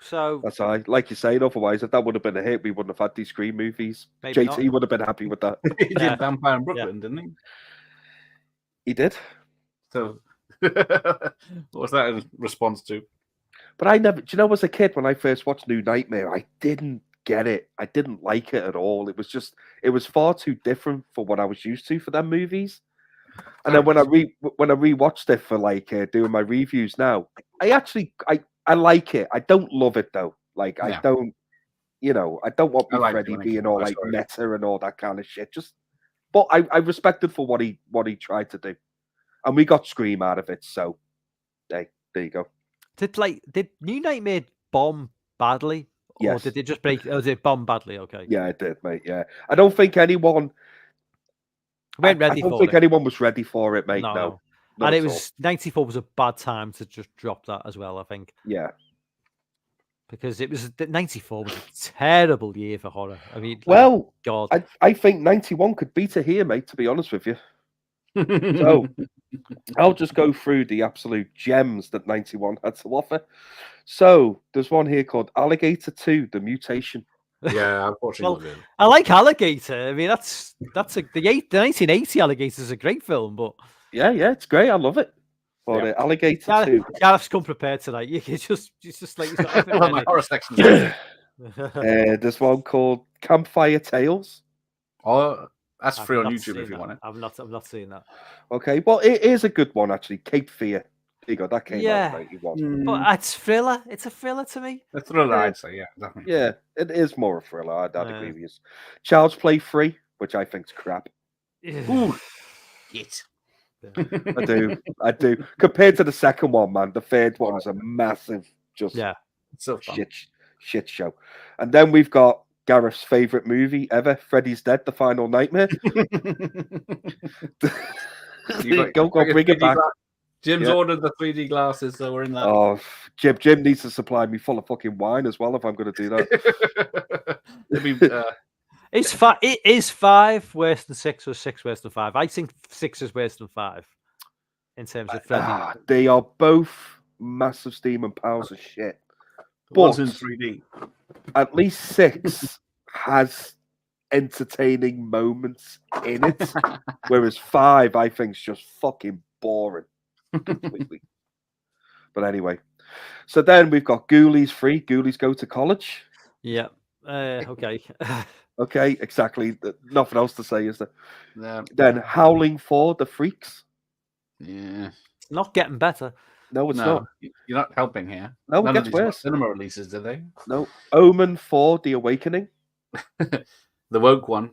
So that's right. Like you said, otherwise, if that would have been a hit, we wouldn't have had these Scream movies. Maybe JT not. would have been happy with that. He did Vampire in Brooklyn, didn't he? He did. So, what was that in response to? But I never, do you know, as a kid, when I first watched New Nightmare, I didn't get it. I didn't like it at all. It was far too different for what I was used to for them movies. And then when I rewatched it for like doing my reviews now, I like it. I don't love it though. Like I don't want Freddy being all like meta and all that kind of shit. But I respected for what he tried to do, and we got Scream out of it. So, hey, there you go. Did New Nightmare bomb badly? Yes. Or did it just break? Or did it bomb badly? Okay. Yeah, it did, mate. Yeah, I don't think anyone anyone was ready for it, mate. No. And it was 94 was a bad time to just drop that as well, I think. Yeah. Because it was 94 was a terrible year for horror. I mean, God, I think 91 could beat it here, mate. To be honest with you. So I'll just go through the absolute gems that 91 had to offer. So there's one here called Alligator 2: The Mutation. Yeah, unfortunately. Well, I like Alligator. I mean, the 1980 Alligator is a great film, but Yeah, it's great. I love it. But Alligator 2. Gareth's come prepared tonight. It's just like he's got everything Well, my ready. horror section is There's one called Campfire Tales. Oh, that's free on not YouTube seen if you that. want it. I'm not seeing that. Okay, well, it is a good one actually. Cape Fear. There you go. That came out in 91. But it's thriller. It's a thriller to me. A thriller, Yeah. I'd say, yeah, definitely. Yeah, it is more a thriller. I'd agree with you. Child's Play 3, which I think's crap. Ooh, it. I do. Compared to the second one, man, the third one was a massive, just It's so fun. shit show. And then we've got Gareth's favorite movie ever, Freddy's Dead: The Final Nightmare. Go bring it back. Jim's ordered the 3D glasses, so we're in that. Oh, Jim needs to supply me full of fucking wine as well if I'm going to do that. It is 5 worse than 6 or 6 worse than 5. I think 6 is worse than 5 in terms of Freddy. They are both massive steam and piles of shit. One's in 3D. At least 6 has entertaining moments in it, whereas 5 I think is just fucking boring completely. But anyway, so then we've got Ghoulies 3. Ghoulies Go to College. Yeah. Okay. Okay, exactly. Nothing else to say, is there? Yeah. Then Howling 4, The Freaks. Yeah. It's not getting better. No, it's not. You're not helping here. No, None it of gets these worse. cinema releases, do they? No. Omen 4, The Awakening. The woke one.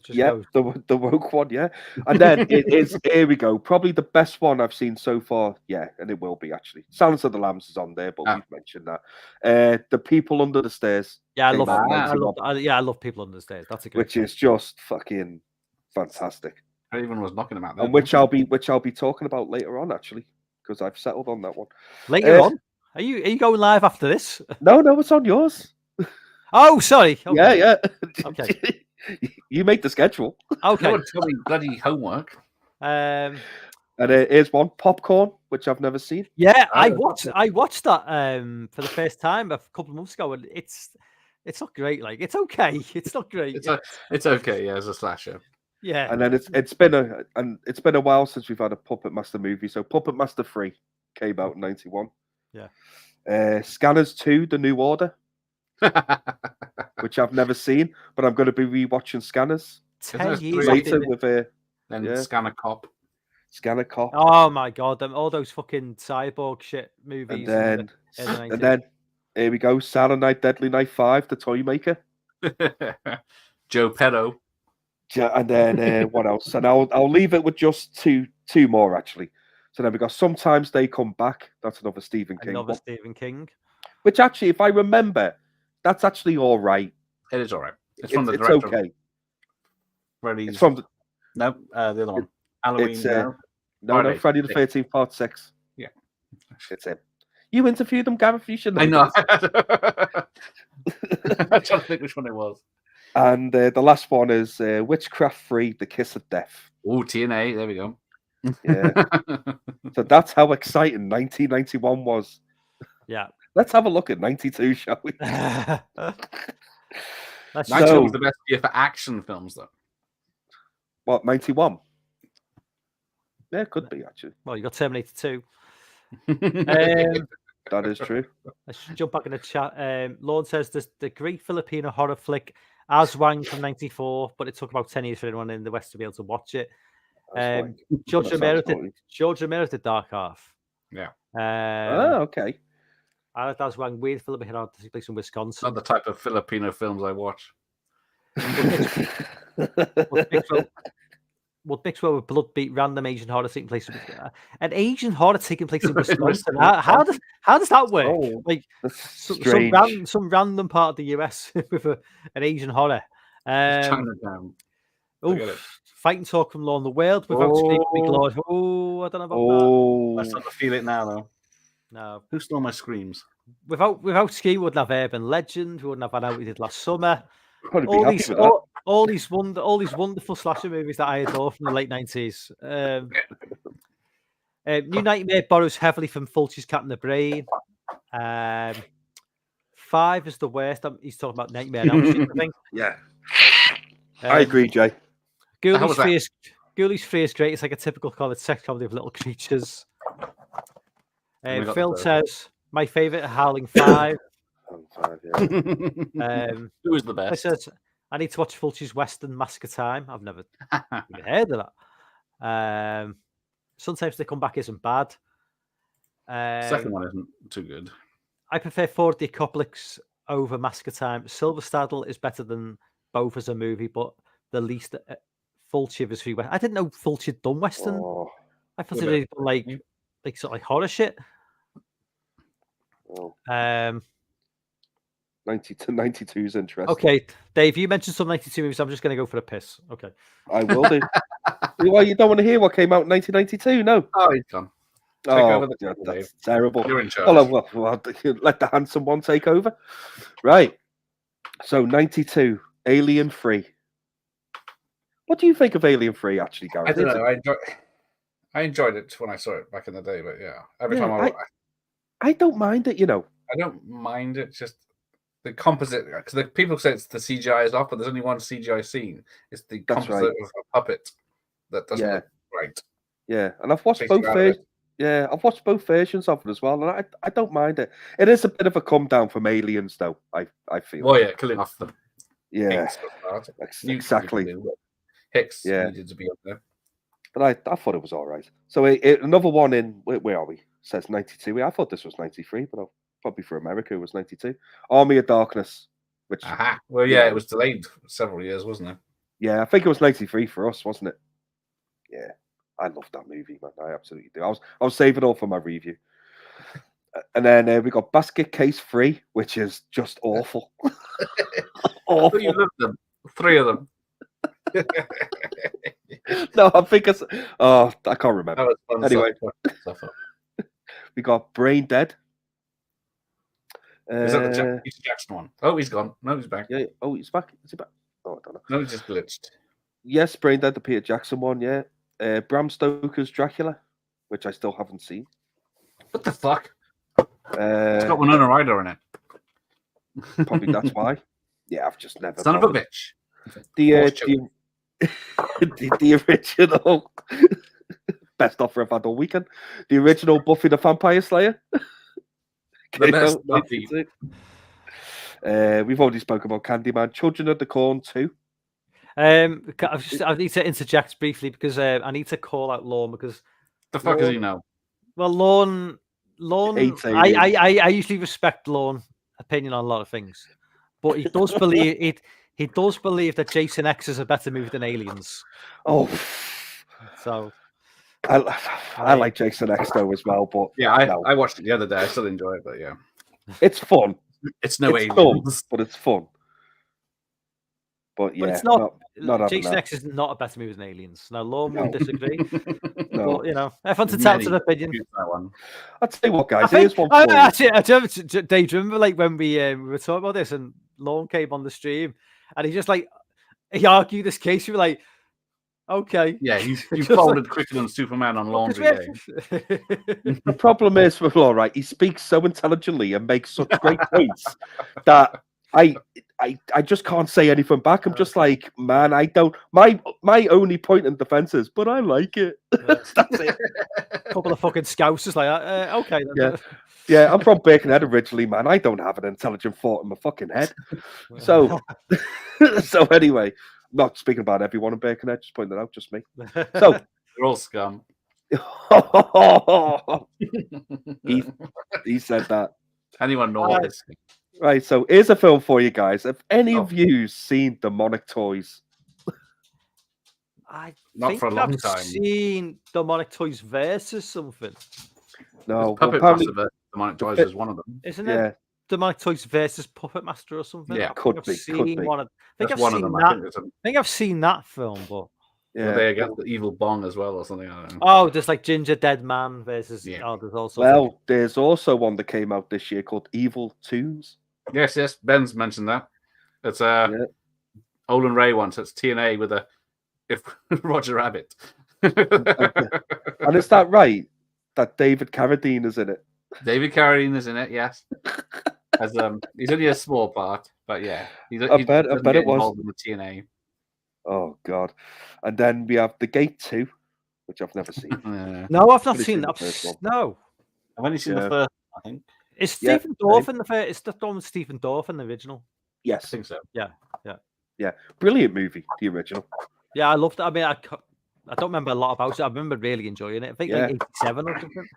The woke one, yeah. And then it is, here we go, probably the best one I've seen so far. Yeah, and it will be actually. Silence of the Lambs is on there, but we've mentioned that. The People Under the Stairs. Yeah, I love People Under the Stairs. That's a great which is just fucking fantastic. Everyone was knocking about that. And which I'll be talking about later on, actually, because I've settled on that one. Later on? Are you going live after this? No, it's on yours. Oh, sorry. Okay. Yeah. Okay. You make the schedule. Okay. You tell me bloody homework. And here's one, Popcorn, which I've never seen. Yeah, I watched that for the first time a couple of months ago, and it's not great. Like, it's okay. It's not great. It's okay. Yeah, as a slasher. Yeah. And then it's been a while since we've had a Puppet Master movie. So Puppet Master 3 came out in 91. Yeah. Scanners 2, The New Order. Which I've never seen, but I'm going to be rewatching Scanners 10 years later with Scanner Cop. Scanner Cop. Oh my god, all those fucking cyborg shit movies. And then here we go, Saturday Night Deadly Night 5, The Toy Maker. Joe Petto. And then what else? And I'll leave it with just two more actually. So then we got Sometimes They Come Back. That's another Stephen King. Which actually, if I remember, that's actually all right. It is all right. It's from the director. It's okay. It's from the... No, the other one. Halloween. No, Friday the 13th, Part 6. Yeah. It's him. You interviewed him, Gareth. You should know. I know. I'm trying to think which one it was. And the last one is Witchcraft 3, The Kiss of Death. Oh, TNA. There we go. Yeah. So that's how exciting 1991 was. Yeah. Let's have a look at 92, shall we? 92 was the best year for action films, though. What, 91? Yeah, it could be, actually. Well, you got Terminator 2. That is true. Let's jump back in the chat. Lord says the great Filipino horror flick Aswang from 94, but it took about 10 years for anyone in the West to be able to watch it. George Romero did Dark Half. Yeah. Okay. I like Aswang, weird Filipino place in Wisconsin. Not the type of Filipino films I watch. What mixed well with blood-beat random Asian horror taking place an Asian horror taking place in Wisconsin. How does that work? Oh, like some random part of the US with an Asian horror. Chinatown. Fighting talk from Law in the World without screaming Lord. Oh, I don't know about that. Let's not feel it now though. No. Who stole my screams? Without Ski, we wouldn't have Urban Legend. We wouldn't have had Out We Did Last Summer. All these wonderful slasher movies that I adore from the late 90s. New Nightmare borrows heavily from Fulci's Cat in the Brain. 5 is the worst. He's talking about Nightmare on Elm Street, I think. Yeah. I agree, Jay. How was that? Ghoulies 3 is great. It's like a typical college sex comedy of little creatures. We got Phil the third. says, my favourite, Howling 5. Who is the I best? says, I need to watch Fulci's Western Massacre Time. I've never even heard of that. Sometimes They Come Back isn't bad. Second one isn't too good. I prefer 4D Couplix over Massacre Time. Silver Saddle is better than both as a movie, but the least Fulci of his three. I didn't know Fulci had done Western. Oh, I thought it was like sort of like horror shit. oh. 92 is interesting. Okay, Dave, you mentioned some 92 movies. I'm just going to go for a piss. Okay. I will do. Why, you don't want to hear what came out in 1992? No. Oh, he's gone. Take over the table, that's Dave. terrible. You're in charge. Well, let the handsome one take over. Right. So 92, Alien 3. What do you think of Alien 3, actually, Gareth? I don't know. I enjoyed it when I saw it back in the day, but yeah, every time I don't mind it, you know. I don't mind it. Just the composite, because the people say it's the CGI is off, but there's only one CGI scene. It's the composite of a puppet that doesn't look right. Yeah, and I've watched both versions. Yeah, I've watched both versions of it as well, and I don't mind it. It is a bit of a come down from Aliens, though. I feel. Well, yeah, killing off the Hicks exactly. Hicks needed to be up there, but I thought it was all right. So another one in where are we? It says 92. I thought this was 93, but probably for America it was 92. Army of Darkness, which well, yeah, it was delayed several years, wasn't it? Yeah, I think it was 93 for us, wasn't it? Yeah. I love that movie, man. I absolutely do. I was saving it all for my review. And then we got Basket Case 3, which is just awful. Awful. You loved them. 3 of them. No, I think it's... Oh, I can't remember. Anyway, we got Brain Dead. Is that the Peter Jackson one? Oh, he's gone. No, he's back. Yeah. Oh, he's back. Is he back? Oh, I don't know. No, he just glitched. Yes, Brain Dead, the Peter Jackson one, yeah. Bram Stoker's Dracula, which I still haven't seen. What the fuck? It's got Winona Ryder in it. Probably that's why. Yeah, I've just never. Son of a bitch. The original best offer I've had all weekend. The original Buffy the Vampire Slayer. The best Buffy. We've already spoken about Candyman. Children of the Corn 2. I need to interject briefly because I need to call out Lorne because the fuck is he now? Well, Lorne. I usually respect Lorne's opinion on a lot of things, but he does believe He does believe that Jason X is a better movie than Aliens. Oh, so I like Jason X though as well, but yeah, I watched it the other day. I still enjoy it, but yeah, it's fun. It's Aliens, fun, but it's fun. But yeah, but it's not Jason X is not a better movie than Aliens. Now, Lorne would disagree. No. But, you know, everyone's entitled to an opinion. I'd say what, guys? Here's one for you. Dave, do you remember like when we were talking about this and Lorne came on the stream and he argued this case. You were like, okay. Yeah, you folded quicker than Superman on Laundry Day. The problem is with Lorne, right? He speaks so intelligently and makes such great points that I just can't say anything back. I'm just like, man, I don't. My only point in defense is, but I like it. That's it. A couple of fucking scouts is like, okay. Then. Yeah. I'm from Birkenhead originally, man. I don't have an intelligent thought in my fucking head. So anyway, not speaking about everyone in Birkenhead, just pointing that out, just me. So they're all scum. he said that. Anyone know this? Right, so here's a film for you guys. Have any of you seen Demonic Toys? I Not think for a long I've time. seen Demonic Toys versus something. No, Puppet Master Demonic Toys is one of them. Isn't it? Demonic Toys versus Puppet Master or something? Yeah, could be. I think I've one seen of them. that. I think I've seen that film, but yeah, they against the evil Bong as well or something. I don't know. Oh, there's like Ginger Dead Man versus. Yeah. Oh, there's also. Well, there's also one that came out this year called Evil Toons. Yes. Ben's mentioned that. It's Olin Ray once. It's TNA with Roger Rabbit. And is that right? That David Carradine is in it. David Carradine is in it. Yes. As he's only a small part, but yeah, I bet it was. involved in the TNA. Oh God! And then we have The Gate 2, which I've never seen. No, I've not Only seen the that. first one. No, I've only seen the Yeah. first, I think. is Yeah, Stephen Dorff in the first? It's the one with Stephen Dorff in the original. I Yes. think so. Yeah. Brilliant movie, the original. Yeah, I loved it. I mean, I don't remember a lot about it. I remember really enjoying it. I think like 87 or something.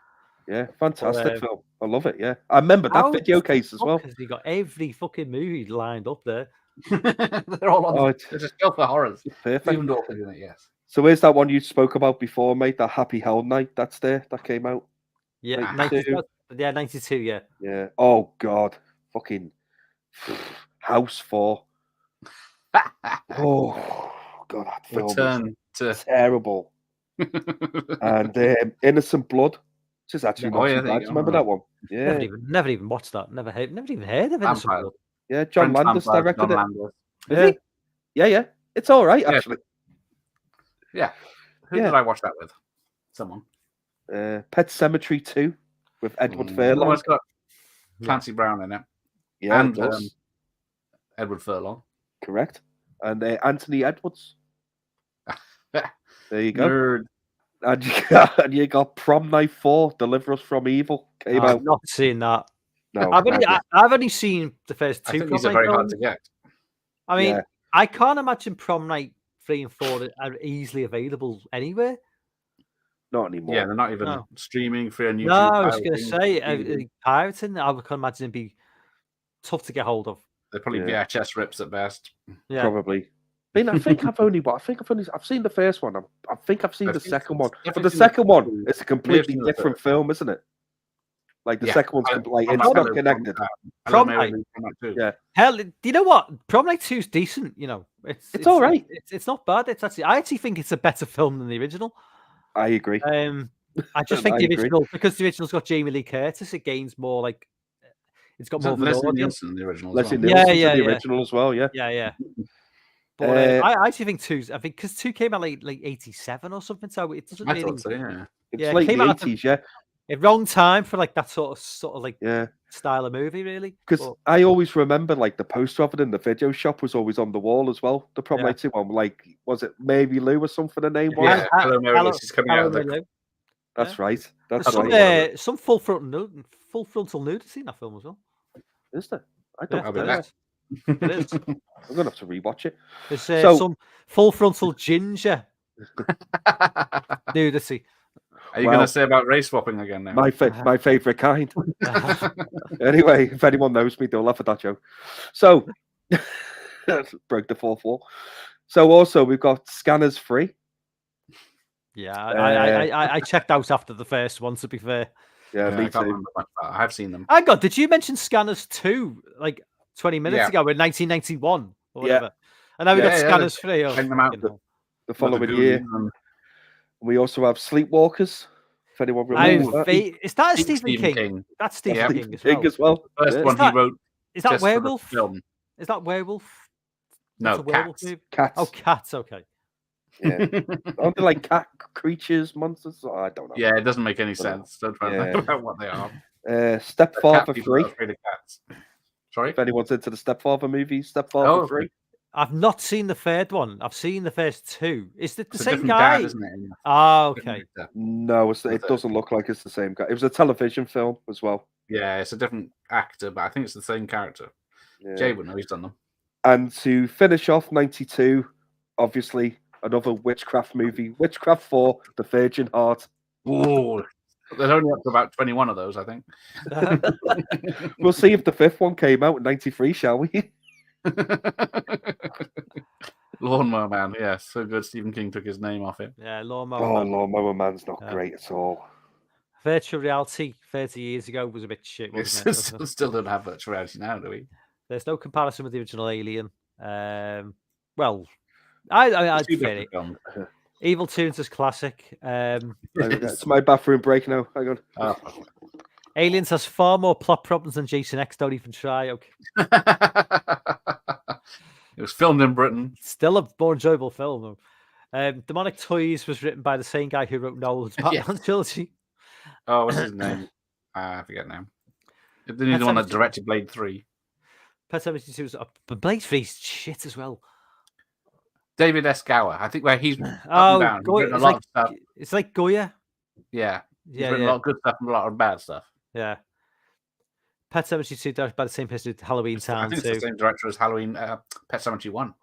Yeah, fantastic film. I love it. Yeah, I remember that video case as well. Because he got every fucking movie lined up there. They're all on. They're just built for horrors. Perfect. Stephen Dorff is in it, yes. So where's that one you spoke about before, mate? That Happy Hell Night. That's there. That came out. Yeah, 92. 92. Yeah. Yeah. Oh God, fucking House 4. Oh God, that film Return to terrible. And Innocent Blood, which is actually not too bad. Remember that one? Yeah. Never even watched that. Never even heard of Innocent Blood. Yeah, John Landis directed it. Yeah. Yeah. It's all right, actually. Yeah. Who did I watch that with? Someone. Pet Sematary 2 with Edward Furlong. Oh, it's got Clancy Brown in it. Yeah, and Edward Furlong. Correct. And Anthony Edwards. There you go. Nerd. And you got Prom Night 4, Deliver Us from Evil. Came out. I've not seen that. No, I've only seen the first two. I think these are very hard to get. I mean, I can't imagine Prom Night 3 and 4 are easily available anywhere. Not anymore. Yeah, they're not even streaming for a YouTube. No, I was going to say pirating. I can imagine it'd be tough to get hold of. They're probably VHS rips at best. Yeah, probably. I mean, I've seen the first one. I think I've seen the second one, but the second one is a completely different film, isn't it? Like the second one's like it's not connected. Prom Night, yeah. Hell, do you know what? Prom Night 2 is decent. You know, it's all right. It's not bad. I actually think it's a better film than the original. I agree. I just think the original, because the original's got Jamie Lee Curtis, it gains more like it's got more of an Leslie audience. Nielsen, the original. Leslie Nielsen's in the original as well. Yeah. Yeah. But I actually think 2's. I think because 2 came out like 87 or something, so it doesn't really. I thought so, yeah. It's like the 80s, yeah. Wrong time for like that sort of like style of movie, really. Because I always remember like the poster of it in the video shop was always on the wall as well. The Prom Night 2 one, like was it Mary Lou or something? The name was. Yeah, Hello Mary Lou. She's coming out of the. That's right. That's right. Some full frontal nudity in that film as well. Is there? I don't know. It is. I'm gonna have to rewatch it. There's some full frontal ginger nudity. Are you going to say about race swapping again now? My favorite kind. Anyway, if anyone knows me, they'll laugh at that joke. So, broke the fourth wall. So also we've got Scanners 3. Yeah, I checked out after the first one. To be fair, yeah, me too. I have seen them. I got. Did you mention Scanners 2 like 20 minutes ago in 1991 or whatever? And now we got Scanners 3. Hang them out the following year. We also have Sleepwalkers. If anyone remembers that. Is that Stephen King? That's Stephen King as well. First one he wrote. Is that Werewolf? Film. Is that Werewolf? No, Cats. Cats. Oh, Cats. Okay. Yeah. Aren't they like cat creatures, monsters? Oh, I don't know. Yeah, it doesn't make any sense. Don't try to think about what they are. Stepfather 3. Sorry? If anyone's into the Stepfather movies, Stepfather 3. I've not seen the third one. I've seen the first two. Is it the same guy? Dad, isn't it? Oh, okay. No, it doesn't look like it's the same guy. It was a television film as well. Yeah, it's a different actor, but I think it's the same character. Yeah. Jay would know, he's done them. And to finish off 92, obviously, another witchcraft movie, Witchcraft 4, The Virgin Heart. Oh, there's only up to about 21 of those, I think. We'll see if the fifth one came out in 93, shall we? Lawnmower Man, yeah, so good. Stephen King took his name off it. Yeah, Lawnmower Man. Lawnmower Man's not great at all. Virtual reality 30 years ago was a bit shit, wasn't it? Still don't have virtual reality now, do we? There's no comparison with the original Alien. Well, I'd say it. Evil Toons is classic. It's my bathroom break now. Hang on. Oh. Aliens has far more plot problems than Jason X. Don't even try. Okay. It was filmed in Britain. Still a more enjoyable film. Demonic Toys was written by the same guy who wrote Nolan's Batman trilogy. Oh, what's his name? I forget now. Then he's the one that directed Blade 3. Pet Sematary 2 is up, but Blade 3 is shit as well. David S. Gower, I think, where he's up Oh, and down. He's written a lot of stuff. It's like Goya. Yeah. He's written a lot of good stuff and a lot of bad stuff. Yeah. Pet Sematary 2 directed by the same person who did Halloween Town. I think it's the same director as Halloween Pet Sematary 1.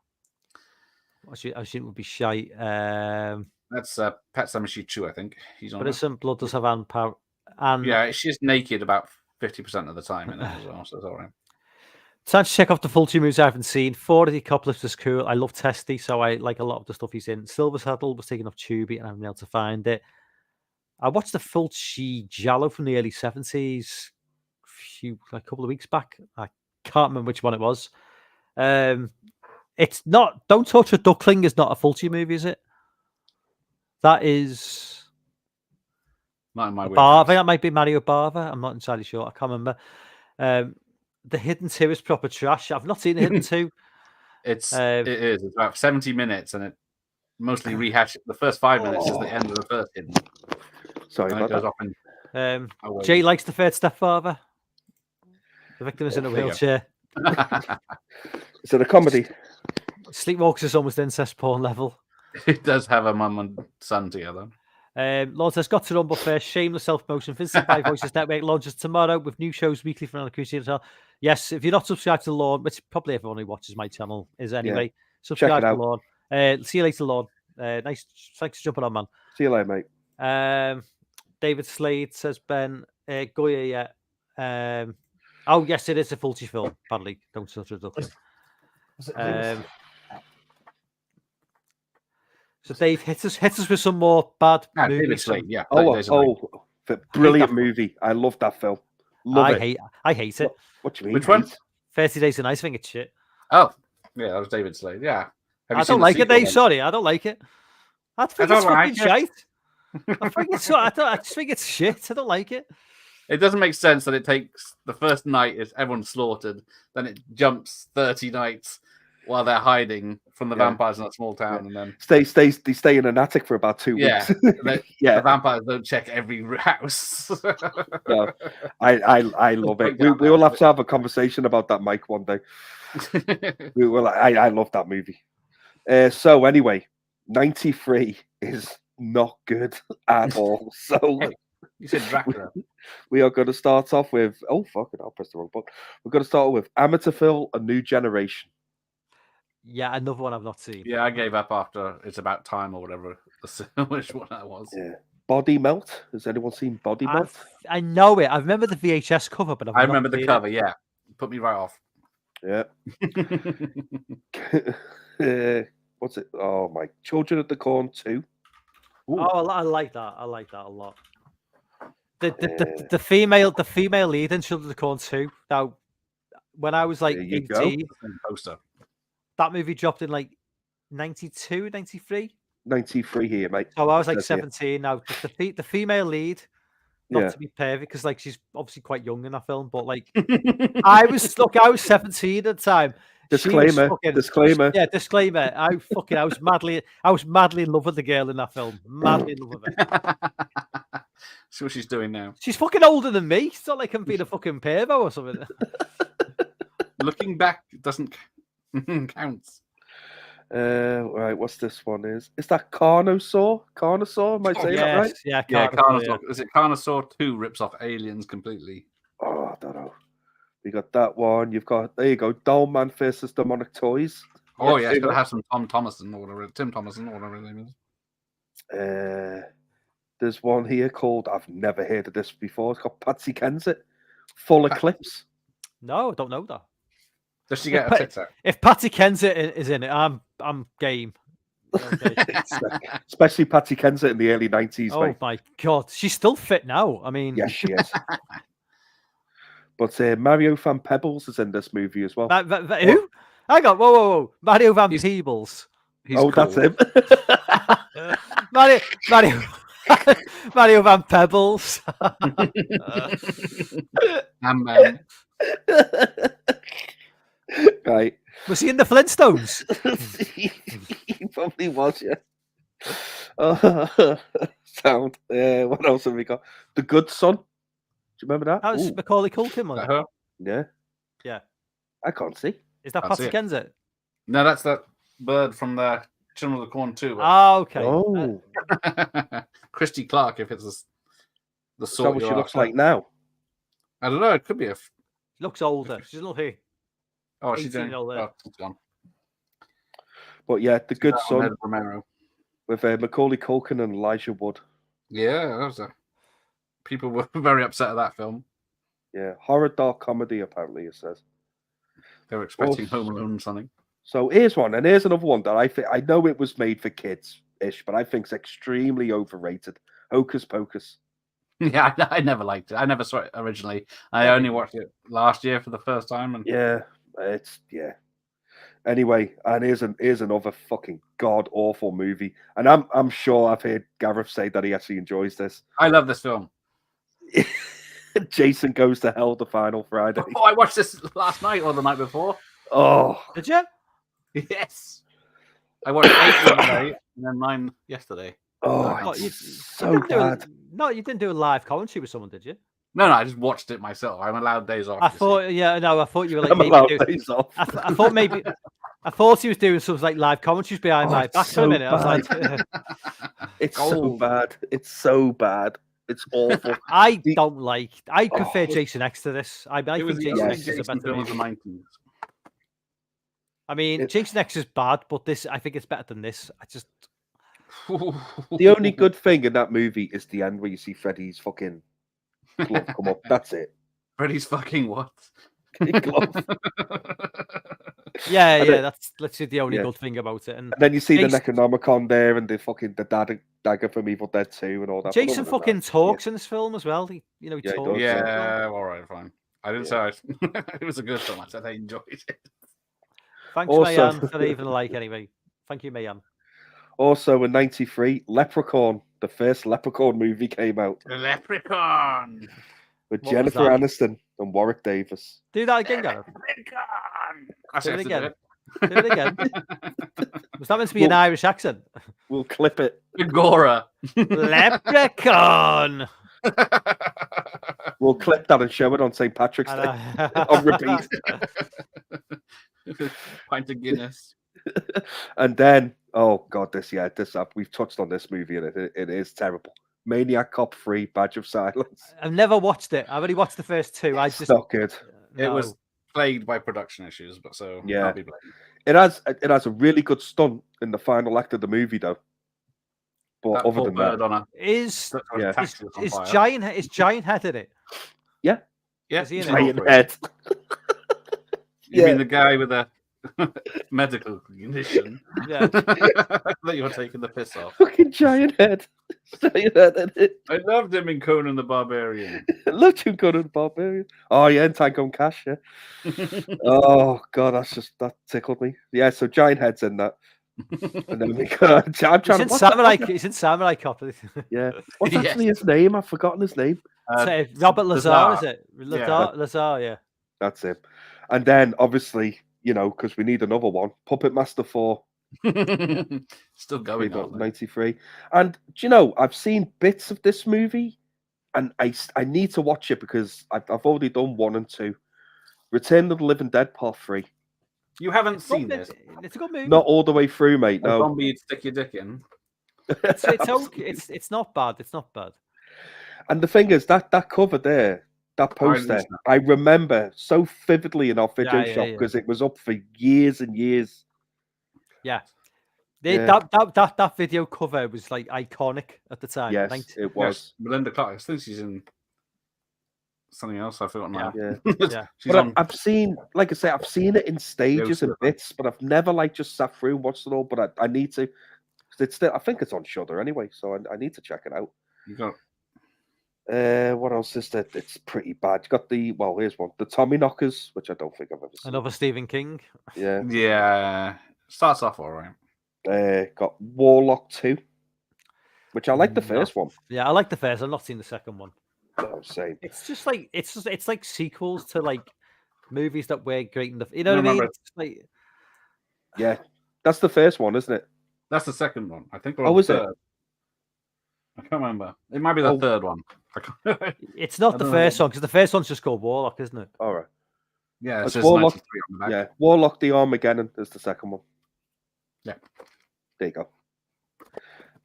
I think it would be shite. That's Pet Sematary 2, I think. He's on. But it's some blood does have Anne Power. And yeah, she's naked about 50% of the time in it as well, so it's all right. Time to check off the full 2 movies I haven't seen. 4 of the Coplifts is cool. I love Testy, so I like a lot of the stuff he's in. Silver Saddle was taken off Tubi, and I haven't been able to find it. I watched the Fulci Giallo from the early 70s a couple of weeks back. I can't remember which one it was. It's not. Don't Touch a Duckling is not a Fulci movie, is it? That is. Not in my way. I think that might be Mario Bava. I'm not entirely sure. I can't remember. The Hidden 2 is proper trash. I've not seen The Hidden 2. It is. It's about 70 minutes, and it mostly rehashes. The first 5 minutes is the end of the first Hidden. Sorry about that. Jay likes The Third Stepfather. The victim is in a wheelchair. Is it a comedy? Sleepwalkers is almost incest porn level. It does have a mum and son together. Lord has got to rumble first. Shameless self-promotion. Vincent by Voices Network launches tomorrow with new shows weekly from Anna Cruise as well. Yes, if you're not subscribed to Lorne, which probably everyone who watches my channel is anyway, subscribe to Lorne. See you later, Lorne. Nice, thanks for jumping on, man. See you later, mate. David Slade says Ben Goya. Oh yes, it is a Fulci film. Badly, don't touch a duckling. So Dave, hit us with some more bad movies. David Slade, yeah. Brilliant movie. I love that film. I hate it. What do you mean? Which one? 30 Days of Night. I think it's shit. Oh, yeah, that was David Slade. Yeah. I don't like it, Dave. Sorry, I don't like it. I think it's fucking shite. I just think it's shit. I don't like it. It doesn't make sense that it takes the first night is everyone's slaughtered, then it jumps 30 nights while they're hiding from the vampires in that small town, and then they stay in an attic for about 2 weeks. The vampires don't check every house. No, I love it. We will have to have a conversation about that, Mike, one day. We will. I love that movie. So anyway, 93 is not good at all. So you said Dracula. We are going to start off with I'll press the wrong button. We're going to start with Amityville: A New Generation. Yeah, another one I've not seen. Yeah, I gave up after It's About Time or whatever. Which one that was? Yeah. Body Melt. Has anyone seen Body Melt? I know it. I remember the VHS cover, but I remember the cover. Yeah, put me right off. Yeah. What's it? Oh my! Children of the Corn 2. Ooh. Oh, I like that. I like that a lot. The female lead in Children of the Corn 2. Now, when I was like 18, poster. That movie dropped in like 92, 93? 93 here, mate. So I was like 17. Now, the female lead, not to be perfect, because like she's obviously quite young in that film, but like I was 17 at the time. Disclaimer. Yeah, disclaimer. I was madly in love with the girl in that film. Madly in love with her. See what she's doing now. She's fucking older than me. It's not like I'm being a fucking pervo or something. Looking back doesn't counts. Right, what's this one? Is that Carnosaur? Carnosaur? Am I saying that right? Yeah, Carnosaur. Is it Carnosaur 2 rips off Aliens completely? Oh, I don't know. You got that one. You've got, there you go, Dollman versus Demonic Toys. Oh, yeah, it's got to have some Tim Thomason or whatever his name is. There's one here called, I've never heard of this before. It's called Patsy Kensit. Full Eclipse. No, I don't know that. Does she get a tic tac? If Patty Kensit is in it, I'm game. Especially Patty Kensit in the early 90s. Oh mate. My god, she's still fit now. I mean, yes, she is. But Mario Van Peebles is in this movie as well. Who? Hang on, whoa. Mario Van Peebles. Cool. That's him. Mario Van Pebbles. Right. Was he in the Flintstones? He probably was, yeah. Sound. What else have we got? The Good Son. Do you remember that? That was Ooh, Macaulay Culkin, wasn't it? yeah. Yeah. I can't see. Is that That's Patsy it. Kensit? No, that's that bird from the Children of the Corn 2. Oh, okay. Oh, Christy Clark, if it's the is that sort what you're she looks after. like now? I don't know. It could be a. She looks older. She's not here. Oh, she's 18 doing. years old, Oh, she's gone. But yeah, The Good Son Ned Romero. with Macaulay Culkin and Elijah Wood. Yeah, that was a. People were very upset at that film. Yeah, horror dark comedy. Apparently, it says. They were expecting Home Alone or something. So here's one, and here's another one that I think I know it was made for kids-ish, but I think it's extremely overrated. Hocus Pocus. Yeah, I never liked it. I never saw it originally. I only watched it last year for the first time. And Yeah, it's Anyway, and here's another fucking god awful movie, and I'm sure I've heard Gareth say that he actually enjoys this. I love this film. Jason Goes to Hell, the final Friday. Oh, I watched this last night or the night before. Oh, Did you? Yes. I watched 8 the other day and then 9 yesterday. What, it's so bad. No, you didn't do a live commentary with someone, did you? No, I just watched it myself. I'm allowed days off. I thought, yeah, no, I thought you were like I'm maybe allowed doing, days off. I thought maybe, I thought he was doing some like live commentaries behind my back for a minute. I was like, It's so bad. It's so bad. It's awful. I prefer Jason X to this. I think Jason X is a Jason better film of the movie. 90s. I mean, Jason X is bad, but this, I think it's better than this. The only good thing in that movie is the end where you see Freddy's fucking glove come up. That's it. Freddy's fucking what? Glove. Yeah, that's literally the only good thing about it. And then you see Jason, the Necronomicon there and the dagger from Evil Dead 2 and all that. Jason fucking talks in this film as well. He talks. Yeah, all right, fine. I didn't say it was a good film. I said I enjoyed it. Thanks, Mayan, for leaving a like anyway. Thank you, Mayan. Also in '93, Leprechaun, the first Leprechaun movie came out. Leprechaun! With Jennifer Aniston and Warwick Davis. Do that again, Gareth. Do it again. Do it again. Was that meant to be an Irish accent? We'll clip it. Agora. Leprechaun. We'll clip that and show it on St. Patrick's Day on repeat. Pint of Guinness. And then, oh god, we've touched on this movie and it is terrible. Maniac Cop 3, Badge of Silence. I've never watched it. I've only watched the first two. It's not good. It was plagued by production issues, but so yeah, can't be blamed. It has a really good stunt in the final act of the movie though. But that other than that, is Giant Head in it? Yeah, Is he in Giant Head. You mean the guy with a medical condition? Yeah, that you're taking the piss off. Fucking Giant Head. I loved him in Conan the Barbarian. I loved him Conan the Barbarian. Oh yeah, and Tango and Cash. Yeah. Oh god, that tickled me. Yeah, so Giant Head's in that. And then we got, he's in Samurai Cop. Yeah. What's actually his name? I've forgotten his name. Robert Lazar, is it? Lazar, yeah. That's him. And then obviously, because we need another one, Puppet Master 4. Still going on. 93. And do you know, I've seen bits of this movie and I need to watch it because I've already done 1 and 2. Return of the Living Dead Part 3. You haven't seen this? It's a good movie. Not all the way through, mate. No. Zombie, you'd stick your dick in. It's okay. It's not bad. It's not bad. And the thing is, that cover there, that poster, I remember so vividly in our video shop because it was up for years and years. Yeah. That video cover was like iconic at the time. Yes, it was. Yes. Melinda Clark, I think she's in something else. I forgot now. Yeah. But I've seen, like I say, I've seen it in stages and bits, but I've never just sat through and watched it all. But I need to. It's still, I think it's on Shudder anyway, so I need to check it out. You got. What else is there? It's pretty bad. You got here's one. The Tommy Knockers, which I don't think I've ever seen. Another Stephen King. Yeah. Yeah. Starts off all right. Got Warlock 2, which I like the first one. Yeah, I like the first. I've not seen the second one. No, same. It's just like it's like sequels to like movies that were great in the. You know what I mean? It's like... Yeah, that's the first one, isn't it? That's the second one, I think. Oh, is it? I can't remember. It might be the third one. It's not the first one because the first one's just called Warlock, isn't it? All right. Yeah, it It's says Warlock. 93 on the back. Yeah, Warlock the Armageddon is the second one. Yeah. There you go.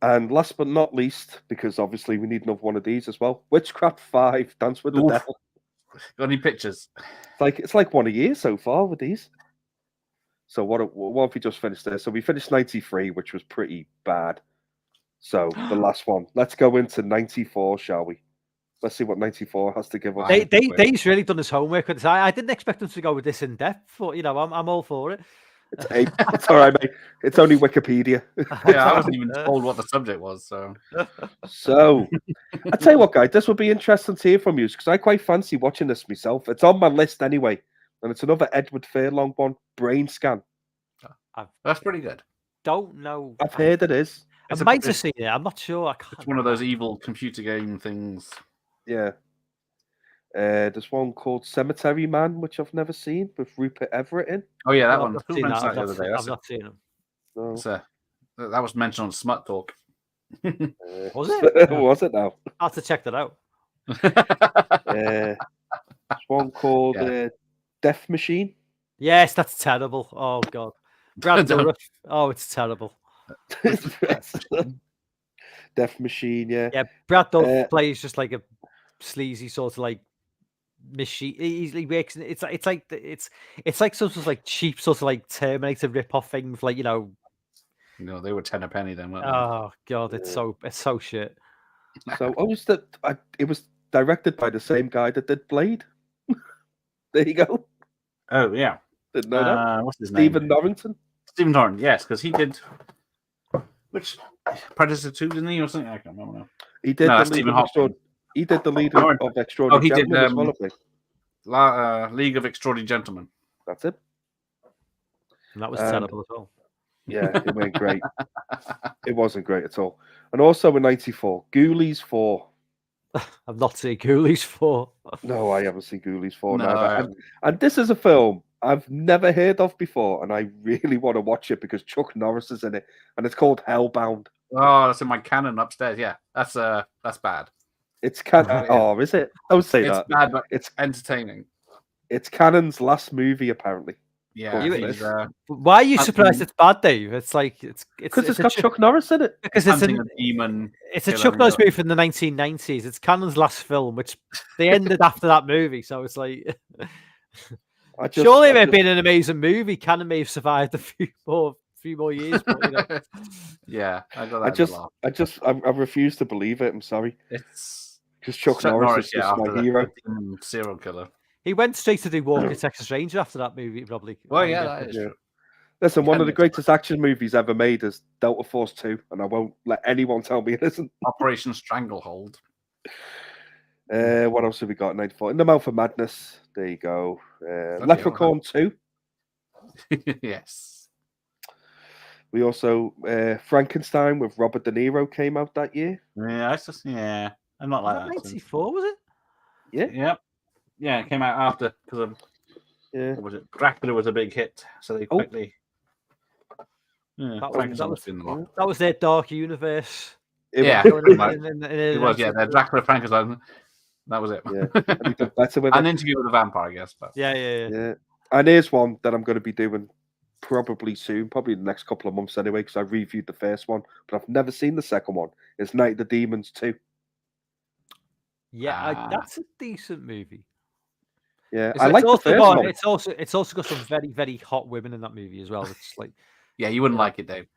And last but not least, because obviously we need another one of these as well, Witchcraft 5, Dance with the Devil. Got any pictures? It's like one a year so far with these. So what have we just finished there? So we finished 93, which was pretty bad. So the last one. Let's go into 94, shall we? Let's see what 94 has to give us. Dave's really done his homework with this. I didn't expect him to go with this in depth, but I'm all for it. It's all right, mate. It's only Wikipedia. Yeah, I wasn't even told what the subject was. So I tell you what, guys, this would be interesting to hear from you because I quite fancy watching this myself. It's on my list anyway, and it's another Edward Furlong one, Brain Scan. That's pretty good. Don't know. I've heard it is. I might have seen it. I'm not sure. It's one of those evil computer game things. Yeah. There's one called Cemetery Man, which I've never seen, with Rupert Everett in. Oh yeah, that one. Who mentioned that the other day? I've not seen him. No. That was mentioned on Smut Talk. Was it? Was it now? I have to check that out. There's one called Death Machine. Yes, that's terrible. Oh god, Brad Dourif. Oh, it's terrible. Death Machine, yeah. Yeah, Brad Dourif plays just like a sleazy sort of like machine. He works. It's like sort of like cheap sort of like Terminator rip-off thing with like No, they were 10 a penny then, weren't they? Oh god, it's so shit. So it was directed by the same guy that did Blade. There you go. Oh yeah. Didn't know that. What's his Stephen name? Norrington. Stephen Norrington, yes, because he did Predator 2, didn't he, or something? I can't remember now. He did he did the lead of Extraordinary Gentlemen as well, I think. League of Extraordinary Gentlemen. That's it. And that was terrible as well. Yeah, it went great. It wasn't great at all. And also in 94, Ghoulies 4. I've not seen Ghoulies 4. No, I haven't seen Ghoulies 4 neither. And this is a film I've never heard of before, and I really want to watch it because Chuck Norris is in it, and it's called Hellbound. Oh, that's in my canon upstairs. Yeah, that's bad. It's canon. Oh, is it? Don't say that. It's bad, but it's entertaining. It's Cannon's last movie, apparently. Yeah. Why are you surprised it's bad, Dave? It's like it's got Chuck Norris in it. Because it's a demon. It's a Chuck Norris movie from the 1990s. It's Cannon's last film, which they ended after that movie. So it's like, surely it may have been an amazing movie. Cannon may have survived a few more years. But, Yeah, I refuse to believe it. I'm sorry. It's because Chuck Norris is just my hero. Serial killer. He went straight to do Walker Texas Ranger after that movie, probably. Well, yeah, that is true. Listen, one of the greatest action movies ever made is Delta Force 2, and I won't let anyone tell me it isn't. Operation Stranglehold. What else have we got in 94? In the Mouth of Madness. There you go. Leprechaun 2. Yes. We also Frankenstein with Robert De Niro came out that year. Yeah, I'm not like that. 94, was it? Yeah. Yeah, it came out after because of what was it? Dracula was a big hit, so they quickly. Yeah, that was their dark universe. It was. Yeah, their Dracula Frankenstein. That was it. Yeah, better with an interview with a vampire, I guess. But yeah. And here's one that I'm going to be doing probably soon, probably in the next couple of months anyway, because I reviewed the first one, but I've never seen the second one. It's Night of the Demons 2. Yeah, that's a decent movie. Yeah, I like the first one. It's also got some very, very hot women in that movie as well. It's like, yeah, you wouldn't like it, Dave.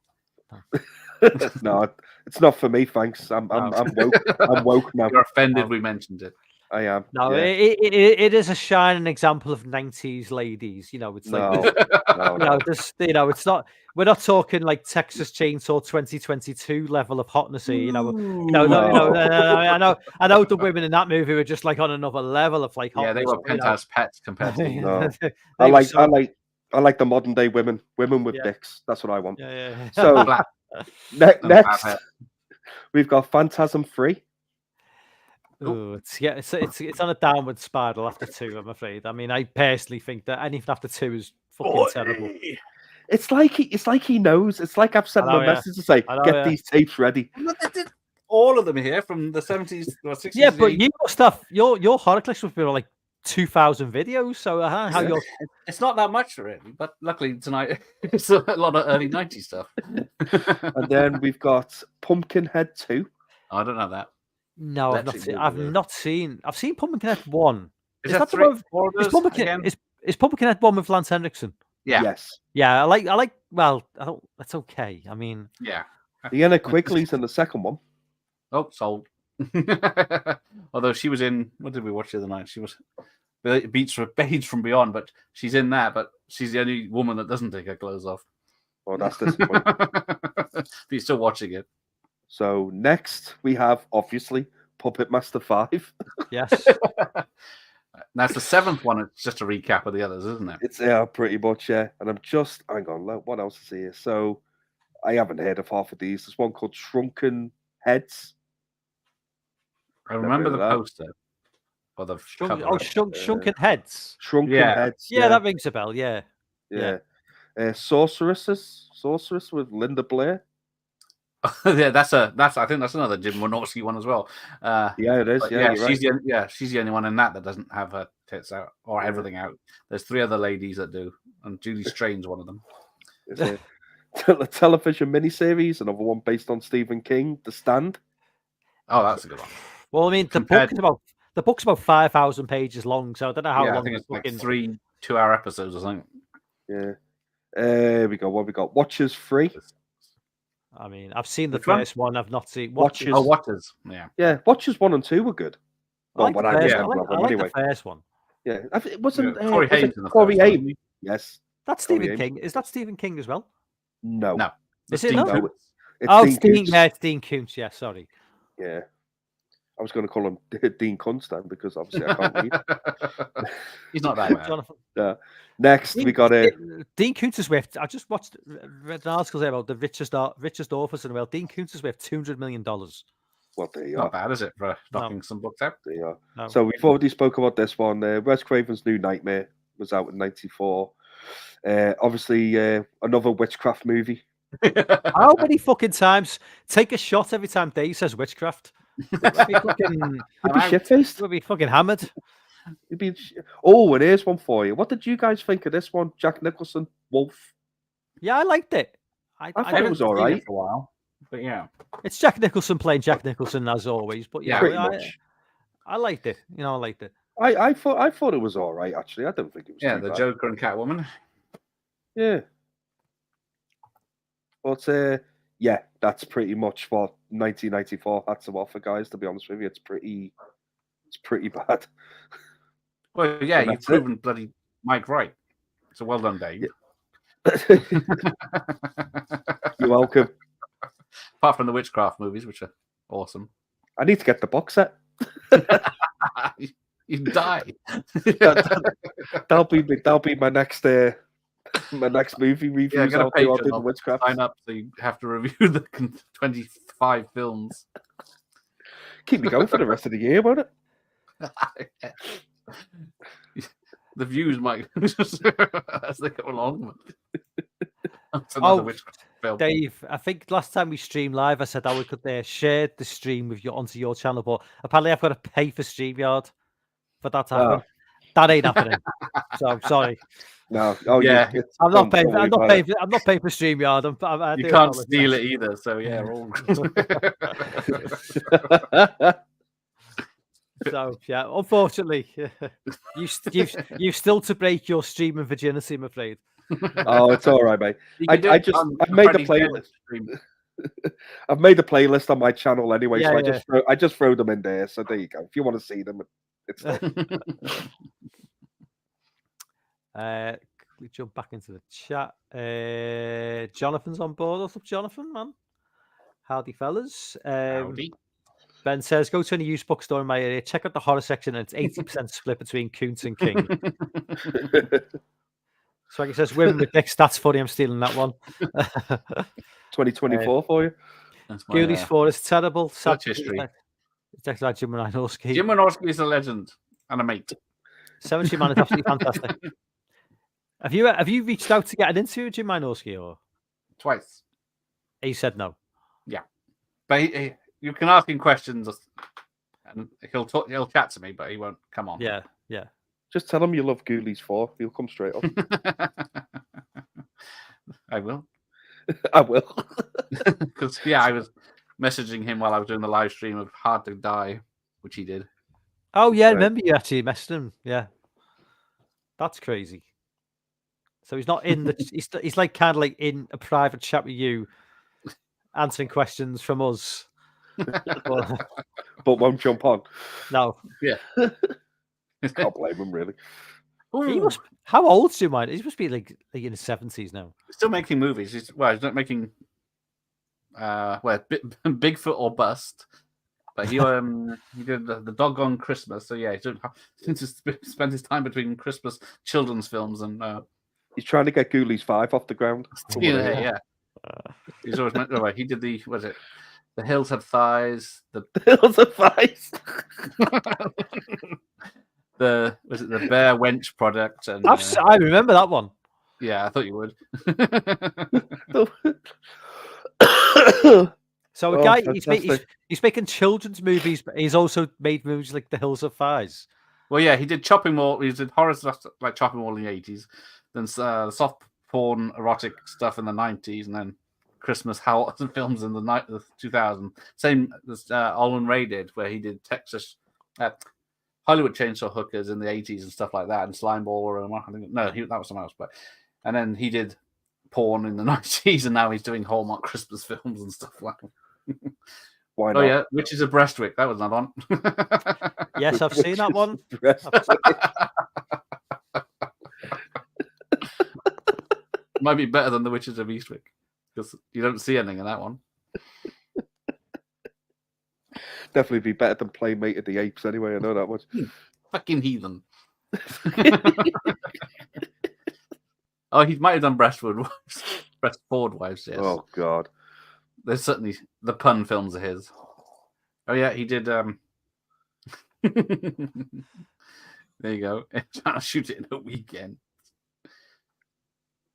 No, it's not for me. Thanks. I'm woke. I'm woke now. You're offended we mentioned it. I am. No, it is a shining example of 90s ladies. It's like no. It's not. We're not talking like Texas Chainsaw 2022 level of hotness here. I know the women in that movie were just like on another level of like hotness. Yeah, they were penthouse pets compared to no. I like the modern day women with dicks. That's what I want. Yeah. So next we've got Phantasm 3. Oh, it's on a downward spiral after 2. I'm afraid. I mean, I personally think that anything after 2 is fucking terrible. It's like he knows. It's like I've sent him a message to say, get these tapes ready. all of them here from the 70s or 60s. Yeah, but you got stuff. Your horror collection was like 2,000 videos. So how Yeah. you're It's not that much really, but luckily tonight it's a lot of early 90s stuff. And then we've got Pumpkinhead 2. I don't know that. no, I've not Electric seen. Boogaloo. I've not seen. I've seen Pumpkinhead 1. Is that that the three? one? Four of Is those Pumpkinhead again? is Pumpkinhead 1 with Lance Henriksen? Yeah. Yes. Yeah, I like. Well, I don't. That's okay. I mean, Yeah. Deanna Quigley's in the second one. Oh, sold. Although she was in, what did we watch the other night? She was Beats from Beyond, but she's in that. But she's the only woman that doesn't take her clothes off. Oh, that's disappointing. But you're still watching it. So next we have obviously Puppet Master 5. yes. That's the seventh one. It's just a recap of the others, isn't it? It's pretty much, yeah. And I'm just hang on, what else is here? So I haven't heard of half of these. There's one called Shrunken Heads. I remember the Never heard of poster. Or the cover. Shrunken Heads. Shrunken Yeah. Heads. Yeah, that rings a bell. Yeah. yeah. Sorceress with Linda Blair. Yeah, that's I think that's another Jim Wynorski one as well. Yeah, it is. But Yeah, she's she's the only one in that doesn't have her tits out or everything out. There's three other ladies that do, and Julie Strain's one of them. It's a television miniseries, another one based on Stephen King, The Stand. Oh, that's a good one. Well, I mean, the book's about 5,000 pages long, so I don't know how long. I think it's like 3 2-hour episodes or something. Yeah. Here we go. What we got? Watchers 3. I mean, I've seen the Which one? first one. I've not seen Watchers. Oh, Watchers. Yeah. Yeah, Watchers 1 and 2 were good. I like, Well, the, I first, remember I like, of them I like anyway. the first one. Yeah, it wasn't Corey was Haim it in the Corey first one, Haim. wasn't he? Yes. That's Corey Stephen Haim. King. Is that Stephen King as well? No. No. Is it Dean not? No, Koontz. it's Dean Dean. Koontz. Yeah, it's Dean Koontz. Yeah, sorry. Yeah. I was going to call him Dean Koontz then because obviously I can't read. He's not that bad. Jonathan. Next, we got Dean Koontz is worth. I just read an article there about the richest authors in the world. Dean Koontz is worth $200 million. Well, there you Not are. bad, is it, for knocking some books out? There you are. No. So we've already spoke about this one. Wes Craven's New Nightmare was out in '94. Obviously, another witchcraft movie. How many fucking times take a shot every time Dave says witchcraft? We'll be fucking, You'd be shit-faced. we'll be fucking hammered. You'd be... Oh, and here's one for you. What did you guys think of this one? Jack Nicholson, Wolf. Yeah, I liked it. I thought it was all right. For a while, but yeah. It's Jack Nicholson playing Jack Nicholson as always, but yeah, Pretty much. I liked it. You know, I liked it. I thought it was all right, actually. I don't think it was Yeah, too the bad. Joker and Catwoman. Yeah. But yeah, that's pretty much what 1994 had to offer, guys. To be honest with you, it's pretty bad. Well, yeah, And you've that's proven bloody Mike right. So well done, Dave. You're welcome. Apart from the witchcraft movies, which are awesome. I need to get the box set. You die. That'll be my next movie reviews. get a I'll do the Patreon, witchcraft. sign up so you have to review the 25 films. Keep me going for the rest of the year, won't it? The views might as they go along. That's another witchcraft film. Dave, I think last time we streamed live, I said we could share the stream with you onto your channel, but apparently I've got to pay for StreamYard for that to happen. That ain't happening. So I'm sorry. No. Oh Yeah. I'm not paying. I'm not paying for StreamYard. I You do can't apologize. steal it either. So yeah, we're all So yeah, unfortunately, you've still to break your streaming virginity, I'm afraid. Oh, it's all right, mate. I've made the playlist. I've made a playlist on my channel anyway, Yeah, so I just throw them in there. So there you go. If you want to see them, it's there. We jump back into the chat. Jonathan's on board. What's up, Jonathan, man? Howdy, fellas. Howdy. Ben says, go to any used bookstore in my area, check out the horror section, and it's 80% split between Koontz and King. So he says, women with dicks, that's funny, I'm stealing that one. 2024 for you. Ghoulies 4 is terrible. Such history. It's actually like Jim Wynorski. Jim Wynorski is a legend and a mate. Cemetery Man is absolutely fantastic. Have you reached out to get an interview with Jim Wynorski, or Twice. he said no? Yeah. But You can ask him questions, and he'll talk. He'll chat to me, but he won't come on. Yeah. Just tell him you love Ghoulies 4. He'll come straight up. I will. I will. Because I was messaging him while I was doing the live stream of Hard to Die, which he did. Oh yeah, I Right. remember you actually messaged him. Yeah, that's crazy. So he's not in the. He's like kind of like in a private chat with you, answering questions from us. But won't jump on. no, Can't blame him, really. he must. How old's you, man? He must be like in his 70s now. Still making movies. He's not making Bigfoot or Bust. But he did the Doggone Christmas. So yeah, he spent his time between Christmas children's films and He's trying to get Ghoulies 5 off the ground. yeah. He's always meant. Right, he did the The Hills Have Thighs. The Hills of Vice. the Bear Wench product. And I remember that one. yeah, I thought you would. So a guy, he's making children's movies, but he's also made movies like The Hills of Thighs. Well, yeah, he did Chopping Mall. He did horror stuff like Chopping Mall in the 80s, then soft porn, erotic stuff in the 90s, and then Christmas films in the 2000s. Same as Olin Ray did, where he did Texas Hollywood Chainsaw Hookers in the 80s and stuff like that, and Slimeball. That was someone else. And then he did porn in the 90s, and now he's doing Hallmark Christmas films and stuff like that. Why not? Oh yeah, Witches of Breastwick. That was not on. Yes, I've seen that one. Might be better than the Witches of Eastwick because you don't see anything in that one. Definitely be better than Playmate of the Apes anyway. I know that much. Fucking heathen. Oh, he might have done Breastford Wives. Yes. Oh God. There's certainly the pun films are his. Oh yeah, he did. There you go. Trying to shoot it in a weekend.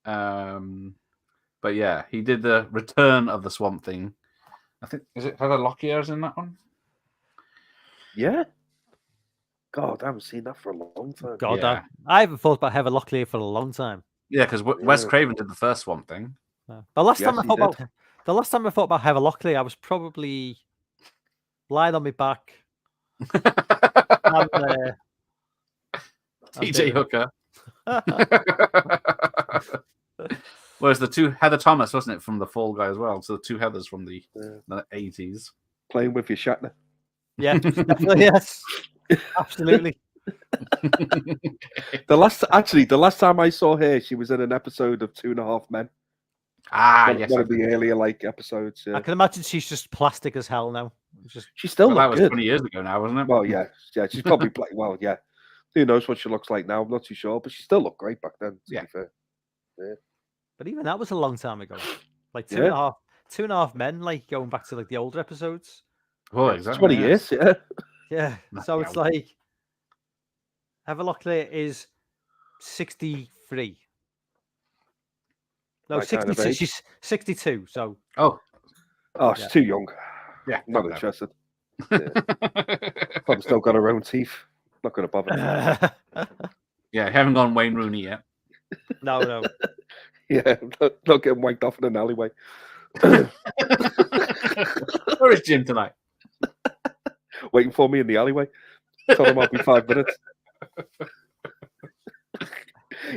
But yeah, he did the Return of the Swamp Thing. I think is it Heather Lockyer's in that one? Yeah. God, I haven't seen that for a long time. God, Yeah. I haven't thought about Heather Locklear for a long time. Yeah, because Wes Craven did the first Swamp Thing. The last time I he thought did. about Heather Locklear, I was probably lying on my back. And, TJ Hooker. Whereas the two Heather Thomas, wasn't it, from the Fall Guy as well? So the two Heathers from the 80s. Playing with your Shatner. Yeah, definitely, yes. Absolutely. The last time I saw her, she was in an episode of 2.5 Men. Yes. One of the earlier episodes. I can imagine she's just plastic as hell now. She still that looks was good. 20 years ago now, wasn't it? Well, yeah, she's probably yeah. Who knows what she looks like now? I'm not too sure, but she still looked great back then. To be fair. Yeah. But even that was a long time ago. Like two and a half men, like going back to like the older episodes. Oh, exactly. 20 years, yeah. Yeah. So it's like Heather Locklear is 63. No, My kind of 62. age. She's 62. So She's too young. Yeah, Not interested. Yeah. Probably still got her own teeth. Not going to bother. Yeah, haven't gone Wayne Rooney yet. No. Yeah, not getting wanked off in an alleyway. Where is Jim tonight? Waiting for me in the alleyway. Told him I'll be 5 minutes.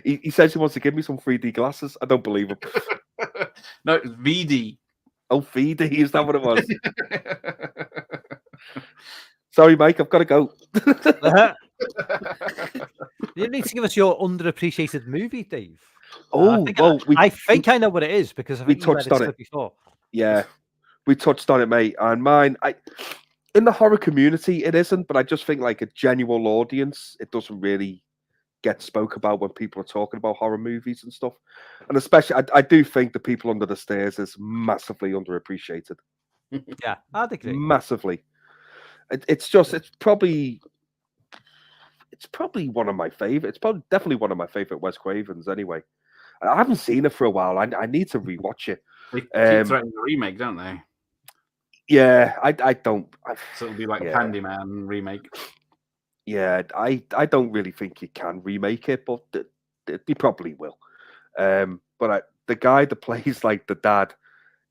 He says he wants to give me some 3D glasses. I don't believe him. No, it's VD. Oh, 3D, is that what it was? Sorry, Mike, I've got to go. You need to give us your underappreciated movie, Dave. Oh, I think I know what it is because I think we touched on it before. Yeah, we touched on it, mate. And mine, in the horror community, it isn't, but I just think like a genuine audience, it doesn't really get spoke about when people are talking about horror movies and stuff. And especially, I do think The People Under the Stairs is massively underappreciated. Yeah, I'd agree. Massively. It's probably one of my favorite. It's probably definitely one of my favorite Wes Cravens. Anyway, I haven't seen it for a while. I need to rewatch it. They keep threatening a remake, don't they? Yeah, I don't. So it'll be like Yeah. Candyman remake. Yeah, I don't really think you can remake it, but they probably will. But the guy that plays like the dad,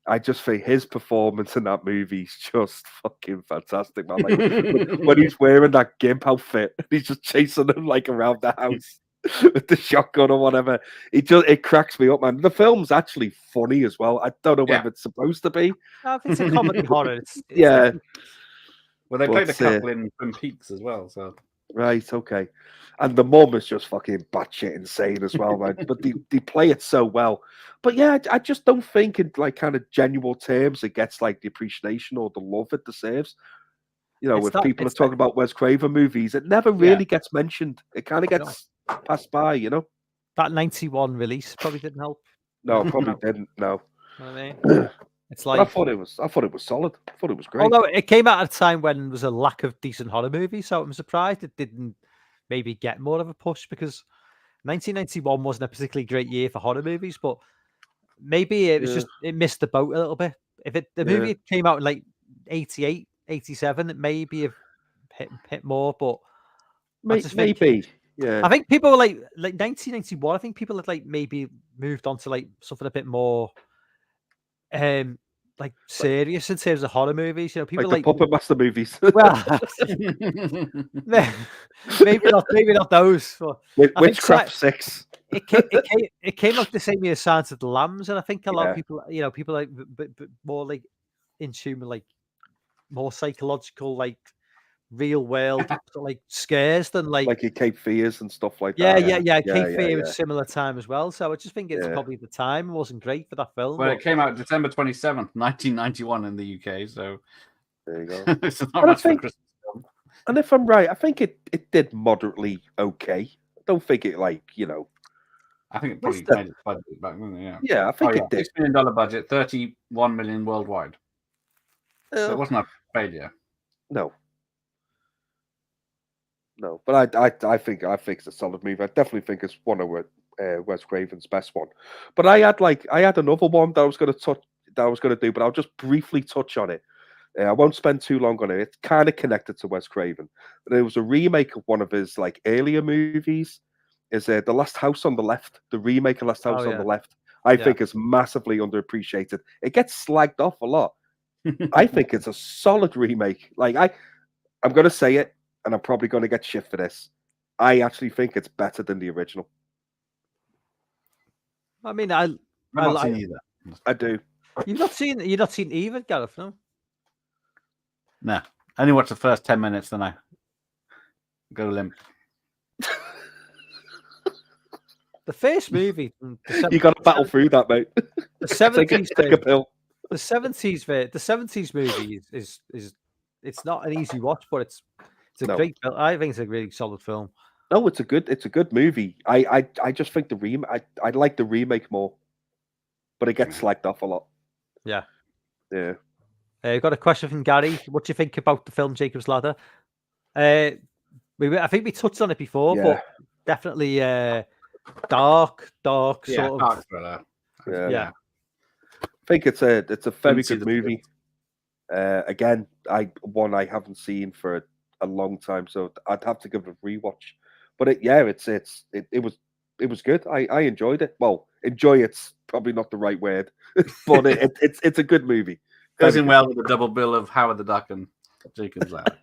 I just think his performance in that movie is just fucking fantastic, man. Like when he's wearing that gimp outfit, and he's just chasing him like around the house with the shotgun or whatever. It cracks me up, man. The film's actually funny as well. I don't know Yeah. whether it's supposed to be. No, if it's a comedy horror, it's Yeah, Well, they played a but, couple in Twin Peaks as well, so right, okay. And the mum is just fucking batshit insane as well, man. But they play it so well. But yeah, I just don't think in like kind of genuine terms it gets like the appreciation or the love it deserves. You know, It's if not. people are It's not. talking about Wes Craven movies, it never Yeah. really gets mentioned. It kind of No. gets passed by, you know? That 91 release probably didn't help. No, probably didn't. No. You know what I mean? It's But I like, thought it was solid. I thought it was great. although it came out at a time when there was a lack of decent horror movies, so I'm surprised it didn't maybe get more of a push, because 1991 wasn't a particularly great year for horror movies, but maybe it was Yeah. just it missed the boat a little bit. If the Yeah. movie came out in like 88, 87, it maybe have hit more, but I just think Maybe. Yeah. I think people were like 1991. I think people had like maybe moved on to like something a bit more like serious in terms of horror movies. You know, people Like the Puppet Master movies. well, maybe not those. But I think Witchcraft 6. it came out the same year as Silence of the Lambs, and I think a lot Yeah. of people, you know, people like more like in tune with like more psychological, like real world sort of, like scares than like Like your Cape Fears and stuff like yeah, that. Cape Fear was similar time as well. So I just think it's Yeah. probably the time wasn't great for that film. well, But it came out December 27th, 1991 in the UK, so There you go. it's not But I much for think- Christmas film. And if I'm right, I think it did moderately okay. I don't think it like, you know. I think it probably What's that? made its budget back then, yeah. Yeah, I think Oh, yeah. it did. $6 million budget, 31 million worldwide. So it wasn't a failure. No. No, but I think it's a solid movie. I definitely think it's one of Wes Craven's best one. But I had another one that I was going to do, but I'll just briefly touch on it. I won't spend too long on it. It's kind of connected to Wes Craven, but it was a remake of one of his like earlier movies. Is The Last House on the Left? The remake of Last House on the Left. I think is massively underappreciated. It gets slagged off a lot. I think it's a solid remake. Like I'm going to say it, and I'm probably going to get shit for this. I actually think it's better than the original. I mean, I've not seen either. I do. you've not seen either, Gareth, no? No, I only watched the first 10 minutes, then I go limp. The first movie, You got to battle through that, mate. the 70s, Take a pill. the 70s movie is it's not an easy watch, but it's a great film. I think it's a really solid film. No, it's a good movie. I just think I like the remake more, but it gets slagged off a lot. Yeah. Yeah. We've got a question from Gary. What do you think about the film Jacob's Ladder? I think we touched on it before, but definitely dark sort of. Dark thriller. Yeah. I think it's a very Didn't see good the movie. Again, I haven't seen for a long time, so I'd have to give it a rewatch. But it was good. I enjoyed it. Well, enjoy it's probably not the right word, but it's a good movie. Goes in well with the double bill of Howard the Duck and Jacob's Ladder.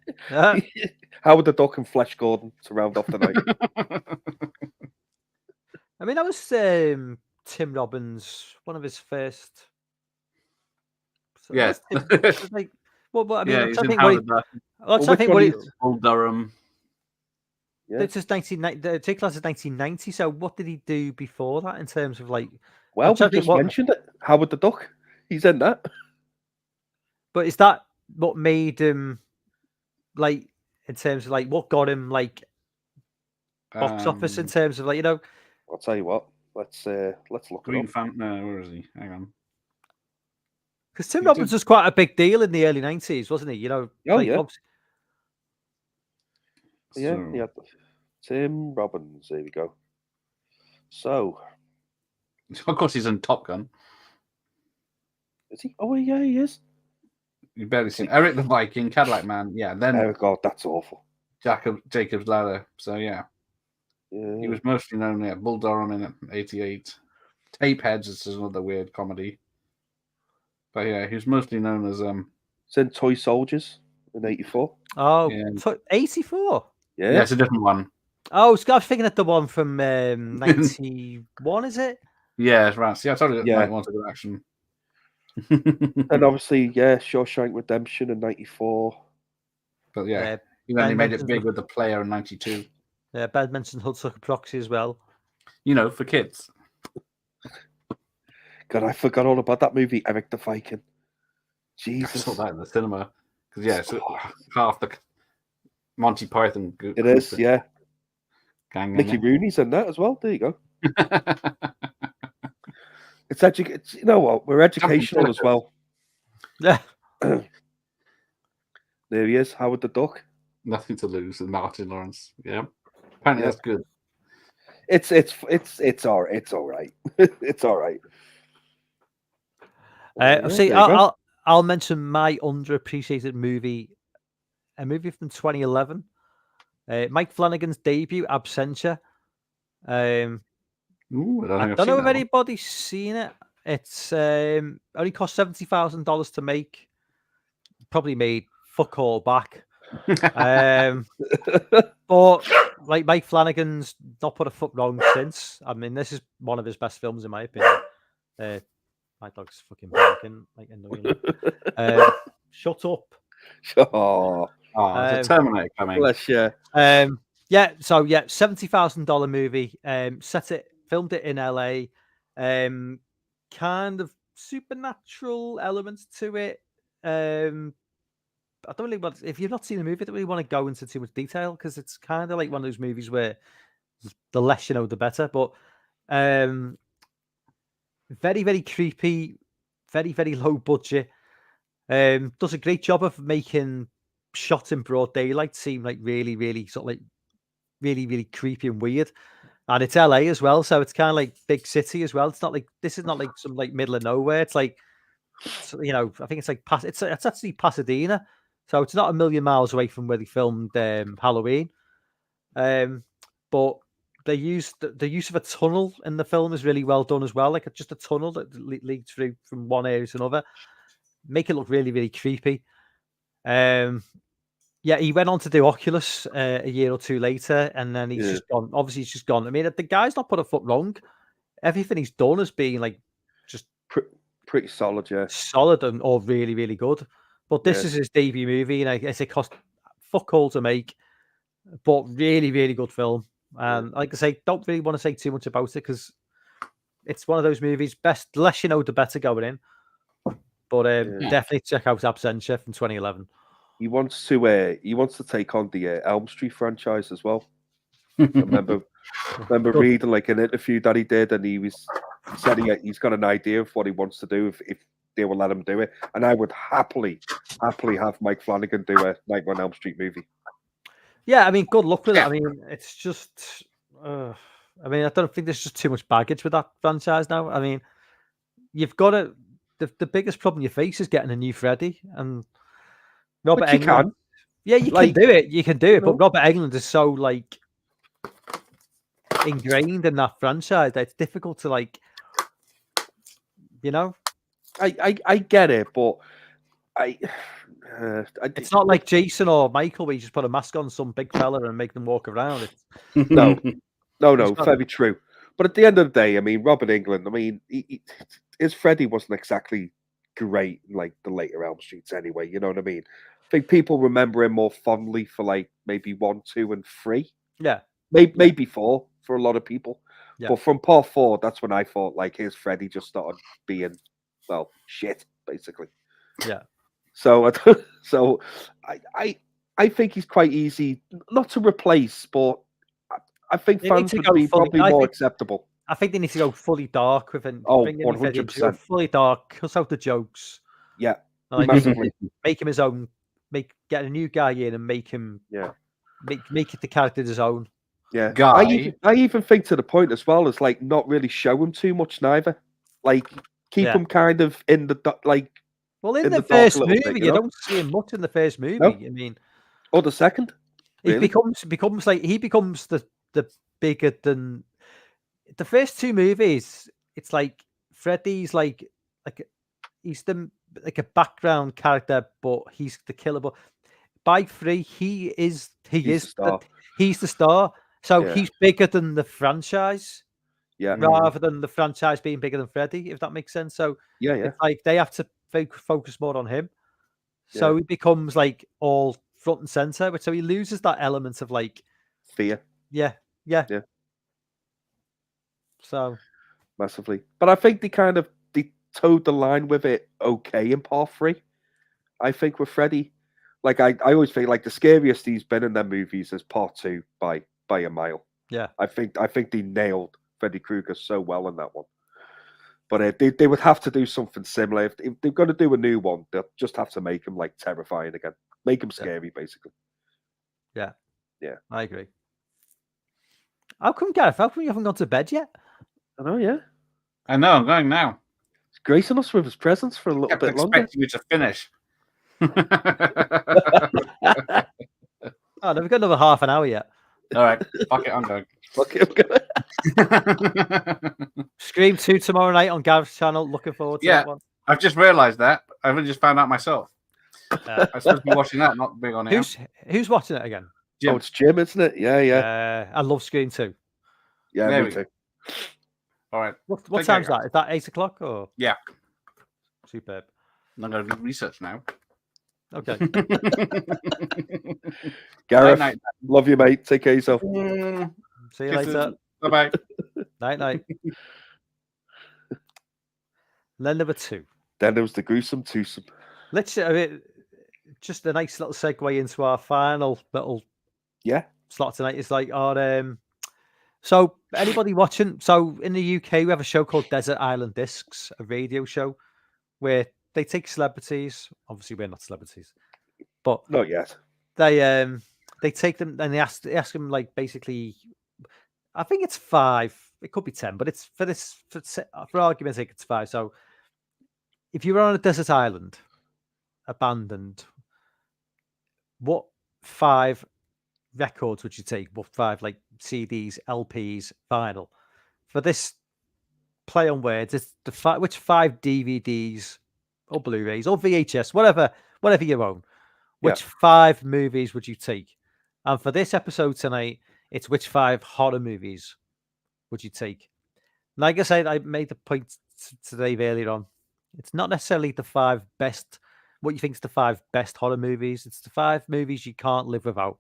Howard the Duck and Flash Gordon to round off the night. I mean, that was Tim Robbins, one of his first. Yes. Like, well, I mean, Yeah, I'm he's trying to in think Howard the Duck. I'm trying to think what he. Bull Durham. Yeah. This is 1990. Jake Class is 1990. So what did he do before that in terms of like? Well, we just mentioned it. Howard the Duck. He's in that. But is that what made him like in terms of like what got him like box office in terms of like, you know? I'll tell you what. Let's look Green it up. Fan. No, where is he? Hang on. Because Tim Robbins was quite a big deal in the early 90s, wasn't he? You know. Oh like, yeah. Yeah. Tim Robbins. There we go. So, of course, he's in Top Gun. is he? Oh yeah, he is. You've barely seen Eric the Viking, Cadillac Man. Yeah, then Oh God, that's awful. Jacob's Ladder. So yeah, he was mostly known. Yeah, Bull Durham in '88. Tapeheads is another weird comedy. But yeah, he was mostly known as It's in Toy Soldiers in '84. Oh, Yeah. 84. Yeah, it's a different one. Oh, I was thinking of the one from 91, is it? Yeah, it's right. See, I told you that Yeah. 91's a good action. And obviously, yeah, Shawshank Redemption in '94. But yeah, Yeah, he only Ben made it mentioned big with the Player in '92. Yeah, Ben mentioned Hudsucker Proxy as well. You know, for kids. God, I forgot all about that movie, Eric the Viking. Jesus. I saw that in the cinema. Because, yeah, it's half the Monty Python. It is, yeah. Gang Mickey Rooney's in that as well. There you go. It's you know what? We're educational as well. Yeah. There he is, Howard the Duck. Nothing to lose with Martin Lawrence. Yeah. Apparently that's good. It's all right. It's all right. It's all right. See, I'll mention my underappreciated movie, a movie from 2011. Mike Flanagan's debut, Absentia. Ooh, I don't know if anybody's seen it. It's only cost $70,000 to make. Probably made fuck all back. But like Mike Flanagan's not put a foot wrong since. I mean, this is one of his best films in my opinion. My dog's fucking barking like annoying. Shut up. Oh, it's a Terminator coming. Bless you. Yeah, so yeah, $70,000 movie. Filmed it in LA. Kind of supernatural elements to it. I don't really want. If you've not seen the movie, I don't really want to go into too much detail because it's kind of like one of those movies where the less you know, the better. But very, very creepy, very, very low budget. Does a great job of making shots in broad daylight seem like really, really sort of like really, really creepy and weird. And it's LA as well, so it's kind of like big city as well. It's not like this is not like some like middle of nowhere. It's like I think it's like it's actually Pasadena, so it's not a million miles away from where they filmed Halloween. But they used the use of a tunnel in the film is really well done as well, like just a tunnel that leads through from one area to another, make it look really, really creepy. Yeah, he went on to do Oculus a year or two later, and then he's just gone. Obviously, he's just gone. I mean, the guy's not put a foot wrong. Everything he's done has been like just pretty solid, yeah, solid or really, really good. But this is his debut movie, and I guess it cost fuck all to make, but really, really good film. And like I say, don't really want to say too much about it because it's one of those movies. The less you know, the better going in. But definitely check out Absentia from 2011. He wants to take on the Elm Street franchise as well. I remember reading like an interview that he did, and he said he's got an idea of what he wants to do if they will let him do it. And I would happily have Mike Flanagan do a Nightmare on Elm Street movie. Yeah, I mean, good luck with it. I mean, it's just, I mean, I don't think there's just too much baggage with that franchise now. I mean, you've got to. The biggest problem you face is getting a new Freddy, and Robert Englund. Yeah, you can do it. You can do it, but Robert Englund is so like ingrained in that franchise that it's difficult to like, I get it, but it's not like Jason or Michael where you just put a mask on some big fella and make them walk around. No, very true. But at the end of the day, I mean, Robert Englund, I mean, his Freddy wasn't exactly great like the later Elm Streets anyway, you know what I mean? I think people remember him more fondly for like maybe 1, 2, and 3. Yeah. Maybe 4 for a lot of people. Yeah. But from part 4, that's when I thought like his Freddy just started being, well, shit, basically. Yeah. So I think he's quite easy not to replace, but I think fans would be probably more acceptable. I think they need to go fully dark with him. Oh, 100%. Fully dark, cut out the jokes. Yeah. Like, massively. Make him his own. Get a new guy in and make him. Yeah. Make it the character his own. Yeah. I even think to the point as well as like not really show him too much neither. Like keep him kind of in the like. Well, in in the the dark first a little movie, bit, you don't see him much in the first movie. No. I mean, Or the second. he Really? becomes like he becomes the bigger than the first two movies. It's like Freddy's like he's the like a background character, but he's the killer. But by three, he's the star. he's the star. So Yeah. he's bigger than the franchise, Yeah. rather than the franchise being bigger than Freddy, if that makes sense. So Yeah. it's like they have to focus more on him. So Yeah. he becomes like all front and center, but so he loses that element of like Fear. yeah. Yeah. So Massively. But I think they towed the line with it okay in part 3. I think with Freddy. Like I always think like the scariest he's been in their movies is part 2 by a mile. yeah, I think they nailed Freddy Krueger so well in that one. But they would have to do something similar. If they're going to do a new one, they'll just have to make him like terrifying again. Make him scary, basically. yeah, Yeah. I agree. How come, Gareth? How come you haven't gone to bed yet? I know, yeah. I know, I'm going now. He's gracing us with his presence for a little Kept bit longer. expecting you to finish. Oh, no, we've got another half an hour yet. All right, fuck it, I'm going. Okay, okay. Scream 2 tomorrow night on Gareth's channel. Looking forward to that one. I've just realised that. I've only just found out myself. I'm supposed to be watching that, not being on here. Who's watching it again? Jim. Oh, it's Jim, isn't it? Yeah. I love Scream 2. Yeah, There me we too. All right. What time's that? Is that 8 o'clock or? Yeah. Superb. I'm going to do research now. Okay. Gareth, Night. love you, mate. Take care of yourself. See you later. Bye-bye. Night. Then number 2. Then there was the gruesome twosome. Just a nice little segue into our final little slot tonight. Is like our so anybody watching? So in the UK, we have a show called Desert Island Discs, a radio show where they take celebrities. Obviously, we're not celebrities, but Not yet. they take them and they ask them like basically. I think it's 5. It could be 10, but it's for argument's sake, it's 5. So if you were on a desert island, abandoned, what 5 records would you take? What 5 like CDs, LPs, vinyl? For this play on words, it's which 5 DVDs or Blu-rays or VHS, whatever you own. Which 5 movies would you take? And for this episode tonight, it's which 5 horror movies would you take? Like I said, I made the point to Dave earlier on. It's not necessarily the 5 best. What you think is the 5 best horror movies? It's the 5 movies you can't live without.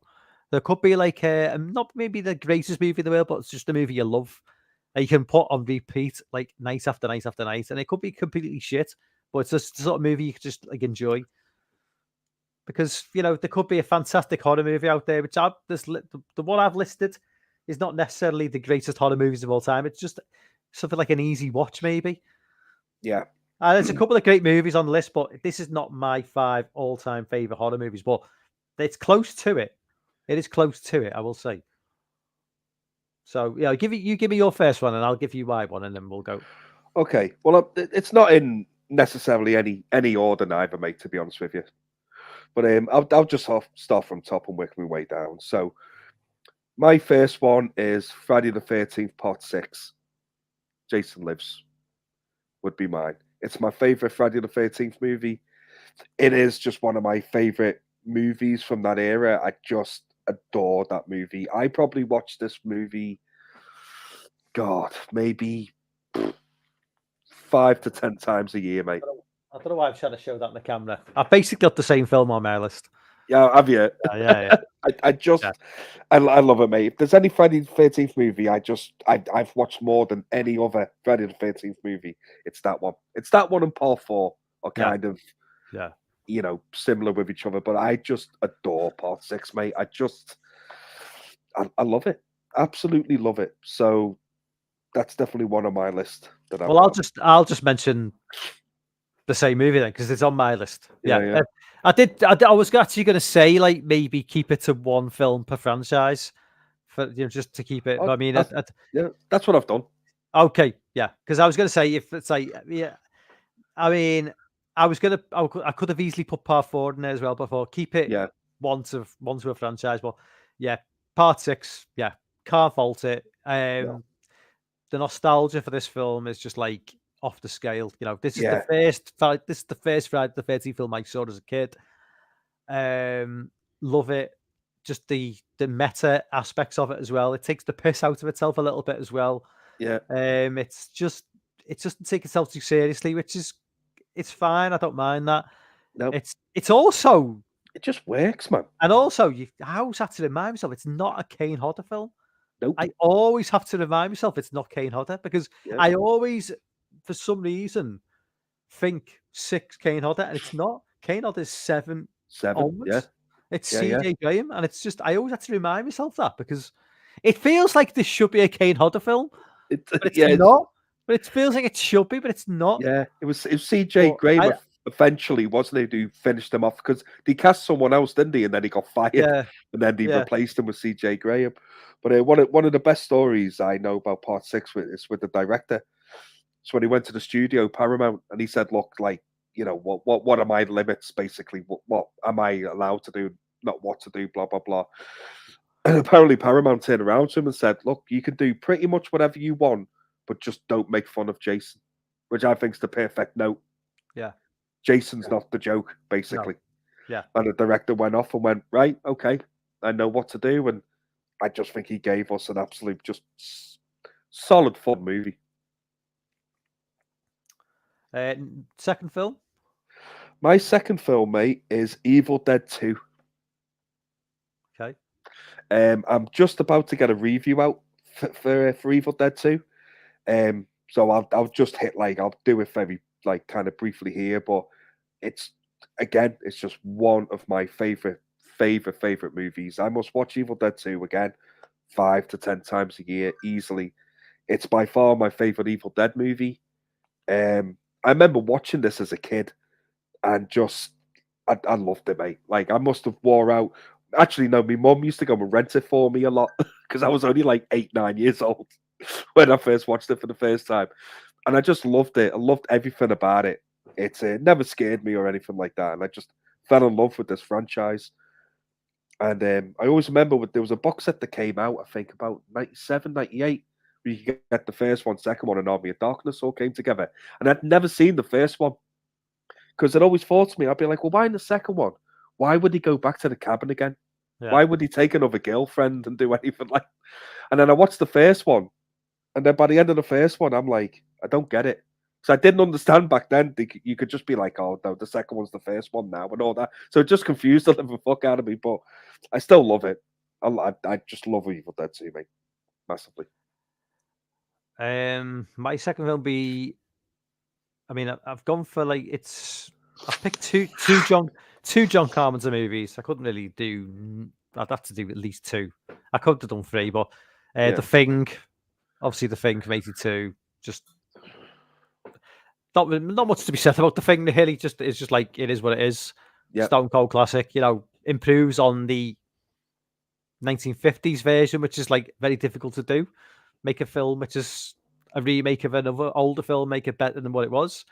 There could be like not maybe the greatest movie in the world, but it's just a movie you love and you can put on repeat like night after night after night, and it could be completely shit, but it's just the sort of movie you could just like enjoy. Because there could be a fantastic horror movie out there, which the one I've listed is not necessarily the greatest horror movies of all time. It's just something like an easy watch, maybe. Yeah. There's a couple of great movies on the list, but this is not my 5 all-time favorite horror movies. But it's close to it. It is close to it, I will say. So give me your first one, and I'll give you my one, and then we'll go. Okay. Well, it's not in necessarily any order neither, mate. To be honest with you, but I'll just start from top and work my way down. So my first one is Friday the 13th, Part 6. Jason Lives would be mine. It's my favorite Friday the 13th movie. It is just one of my favorite movies from that era. I just adore that movie. I probably watched this movie, God, maybe 5 to 10 times a year, mate. I don't know why I'm trying to show that on the camera. I've basically got the same film on my list. Yeah, have you? Yeah. I love it, mate. If there's any Friday the 13th movie, I've watched more than any other Friday the 13th movie. It's that one. It's that one and Part 4 are kind of, similar with each other. But I just adore Part 6, mate. I I love it. Absolutely love it. So that's definitely one on my list. I'll just mention the same movie then, because it's on my list. Yeah. I was actually going to say like maybe keep it to 1 film per franchise, for just to keep it. Oh, I mean, that's what I've done. Okay, yeah, because I was going to say if it's like I mean, I could have easily put part 4 in there as well before. Keep it Yeah. one to a franchise, but yeah, part 6, yeah, can't fault it. No. The nostalgia for this film is just like off the scale. You know, this is Yeah. the first Friday the 13th film I saw as a kid. Love it. Just the meta aspects of it as well. It takes the piss out of itself a little bit as well. Yeah. It doesn't take itself too seriously, which is it's fine. I don't mind that. No. It's also It just works, man. and also I always have to remind myself it's not a Kane Hodder film. Nope. I always have to remind myself it's not Kane Hodder because I always, for some reason, think 6 Kane Hodder and it's not. Kane Hodder's 7 onwards. Yeah. It's Yeah, CJ Graham, and it's just I always have to remind myself that because it feels like this should be a Kane Hodder film, but it's not. But it feels like it should be, but it's not. Yeah, it was CJ Graham eventually, wasn't it, who finished him off because they cast someone else, didn't he? And then he got fired, and then they replaced him with CJ Graham. But one of the best stories I know about Part 6 is with the director. So when he went to the studio, Paramount, and he said, "Look, like, you know, what are my limits? Basically, what am I allowed to do? Not what to do? Blah blah blah." And apparently, Paramount turned around to him and said, "Look, you can do pretty much whatever you want, but just don't make fun of Jason," which I think is the perfect note. Yeah, Jason's not the joke, basically. No. Yeah, and the director went off and went, "Right, okay, I know what to do," and I just think he gave us an absolute just solid fun movie. Second film. My second film, mate, is Evil Dead 2. Okay. I'm just about to get a review out for Evil Dead 2. So I'll just I'll do it very kind of briefly here, but it's just one of my favorite movies. I must watch Evil Dead 2 again 5 to 10 times a year easily. It's by far my favorite Evil Dead movie. I remember watching this as a kid and just I loved it, mate. Like I must have wore out. Actually, no, my mum used to go and rent it for me a lot because I was only like 8, 9 years old when I first watched it for the first time. And I just loved it. I loved everything about it. It never scared me or anything like that. And I just fell in love with this franchise. And I always remember there was a box set that came out, I think about 97, 98, where you could get the first one, second one, and Army of Darkness all came together. And I'd never seen the first one because it always thought to me, I'd be like, well, why in the second one? Why would he go back to the cabin again? Yeah. Why would he take another girlfriend and do anything like? And then I watched the first one, and then by the end of the first one, I'm like, I don't get it. So I didn't understand back then. You could just be like, oh, no, the second one's the first one now and all that. So it just confused the living fuck out of me. But I still love it. I just love Evil Dead 2, mate. Massively. My second film be. I mean, I've gone for I've picked two John Carpenter movies. I couldn't really do. I'd have to do at least 2. I could have done 3, but The Thing, obviously The Thing from '82, just not much to be said about The Thing. Really, it's just like it is what it is. Yep. Stone Cold classic. You know, improves on the 1950s version, which is like very difficult to do. Make a film which is a remake of another older film, make it better than what it was.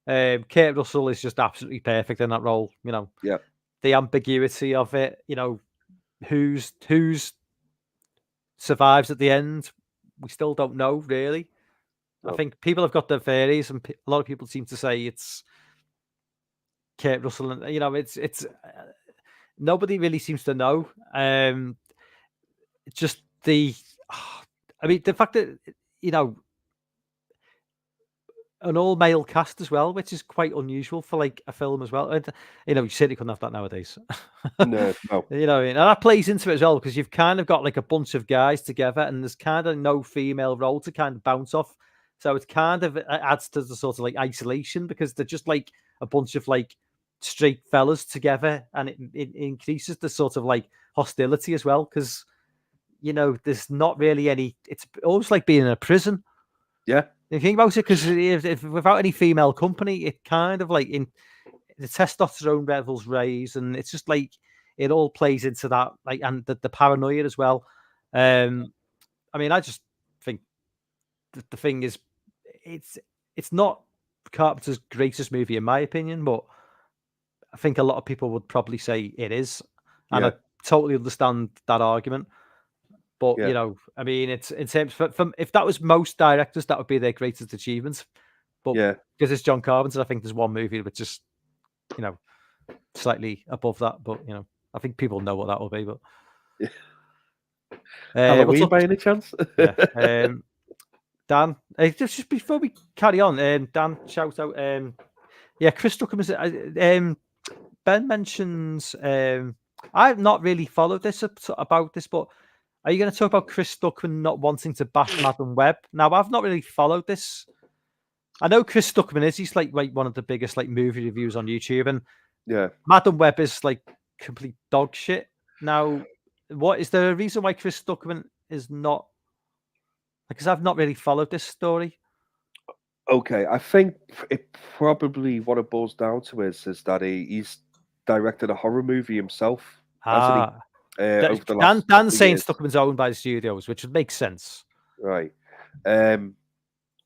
Kurt Russell is just absolutely perfect in that role. You know, the ambiguity of it. You know, who's survives at the end, we still don't know really. I think people have got their theories, and a lot of people seem to say it's Kurt Russell, and you know, it's nobody really seems to know. Just the fact that you know. An all-male cast as well, which is quite unusual for like a film as well. And, you know, you certainly couldn't have that nowadays. No. You know, and that plays into it as well because you've kind of got like a bunch of guys together, and there's kind of no female role to kind of bounce off. So it kind of adds to the sort of like isolation because they're just like a bunch of like straight fellas together, and it increases the sort of like hostility as well because you know there's not really any. It's almost like being in a prison. Yeah. You think about it, because if without any female company, it kind of like in the testosterone levels raise, and it's just like it all plays into that, like, and the paranoia as well. I mean, I just think the thing is, it's not Carpenter's greatest movie, in my opinion, but I think a lot of people would probably say it is, and I totally understand that argument. But you know, I mean, it's in terms from if that was most directors, that would be their greatest achievements. But because it's John Carpenter, I think there's one movie which just, you know, slightly above that. But you know, I think people know what that will be. But Halloween, by any chance? Dan, just before we carry on, Dan, shout out. Chris Duckham. Ben mentions. I've not really followed this about this, but are you going to talk about Chris Stuckman not wanting to bash Madam Web? Now, I've not really followed this. I know Chris Stuckman is. He's like one of the biggest like movie reviews on YouTube, and Madam Web is like complete dog shit. Now, what is there a reason why Chris Stuckman is not? Because I've not really followed this story. Okay, I think it probably what it boils down to is that he's directed a horror movie himself, hasn't he? Over the last Dan's saying Stuckman's owned by the studios, which would make sense, right?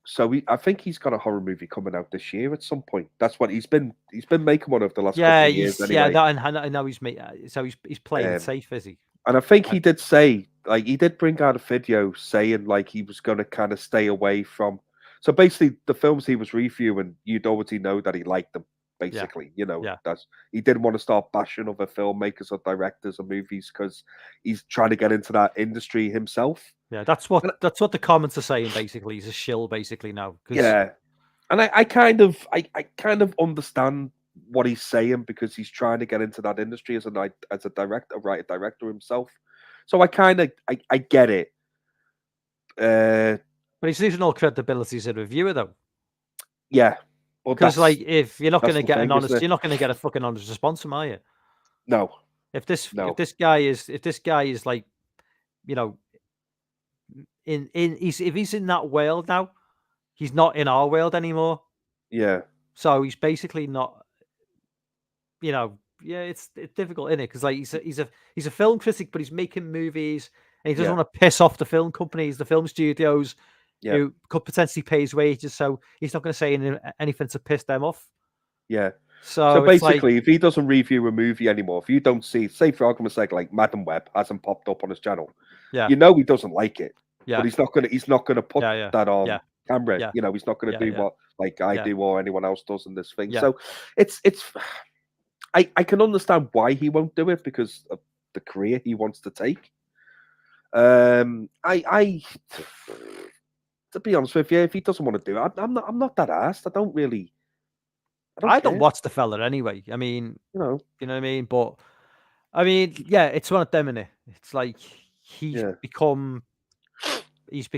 So I think he's got a horror movie coming out this year at some point. That's what he's been making one over the last couple of years. Anyway. I know he's so he's playing safe, is he? And I think he did say, like, he did bring out a video saying like he was going to kind of stay away from. So basically, the films he was reviewing, you'd already know that he liked them. Basically, you know, that's he didn't want to start bashing other filmmakers or directors or movies because he's trying to get into that industry himself. Yeah, that's what the comments are saying. Basically, he's a shill. Basically now. Yeah, and I kind of understand what he's saying because he's trying to get into that industry as a director, writer director himself. So I get it. But he's losing all credibility as a reviewer, though. Yeah. Because like, if you're not going to get an honest, you're not going to get a fucking honest response from, are you? No. If this guy is like, you know, if he's in that world now, he's not in our world anymore. Yeah. So he's basically not, you know, it's difficult, isn't it? Because like he's a film critic, but he's making movies, and he doesn't want to piss off the film companies, the film studios. Who could potentially pay his wages, so he's not going to say anything to piss them off. Yeah. So basically, if he doesn't review a movie anymore, if you don't see, say for argument's sake, like Madam Web hasn't popped up on his channel, you know he doesn't like it. But he's not gonna put that on camera. You know, he's not gonna do what like I do or anyone else does in this thing. So it's I can understand why he won't do it because of the career he wants to take. To be honest with you, if he doesn't want to do it, I'm not that arsed. I don't watch the fella anyway. I mean, you know what I mean? But I mean, it's one of them, innit? It's like he's become he's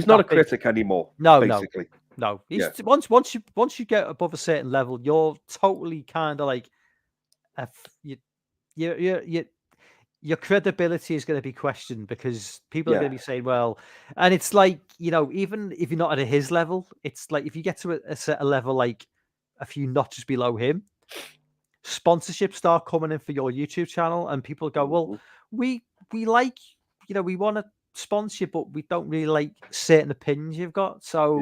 not a critic anymore. No, basically. No. He's once you get above a certain level, you're totally kind of like your credibility is going to be questioned because people are going to be saying, well, and it's like, you know, even if you're not at his level, it's like if you get to a certain level, like a few notches below him, sponsorships start coming in for your YouTube channel, and people go, well, we like, you know, we want to sponsor you, but we don't really like certain opinions you've got. So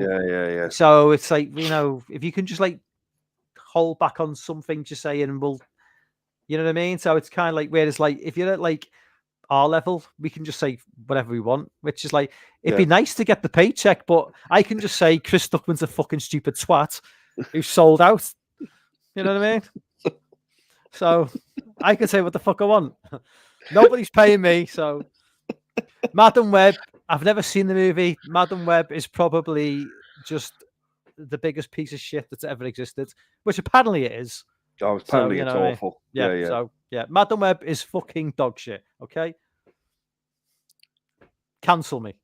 So it's like, you know, if you can just like hold back on some things you're saying, and we'll. You know what I mean? So it's kind of like, whereas like if you're at like our level, we can just say whatever we want, which is like, it'd be nice to get the paycheck, but I can just say Chris Stuckman's a fucking stupid twat who sold out. You know what I mean? So I can say what the fuck I want. Nobody's paying me. So Madam Web, I've never seen the movie. Madam Web is probably just the biggest piece of shit that's ever existed, which apparently it is. Oh, apparently it's awful. Yeah. So Madam Web is fucking dog shit. Okay, cancel me.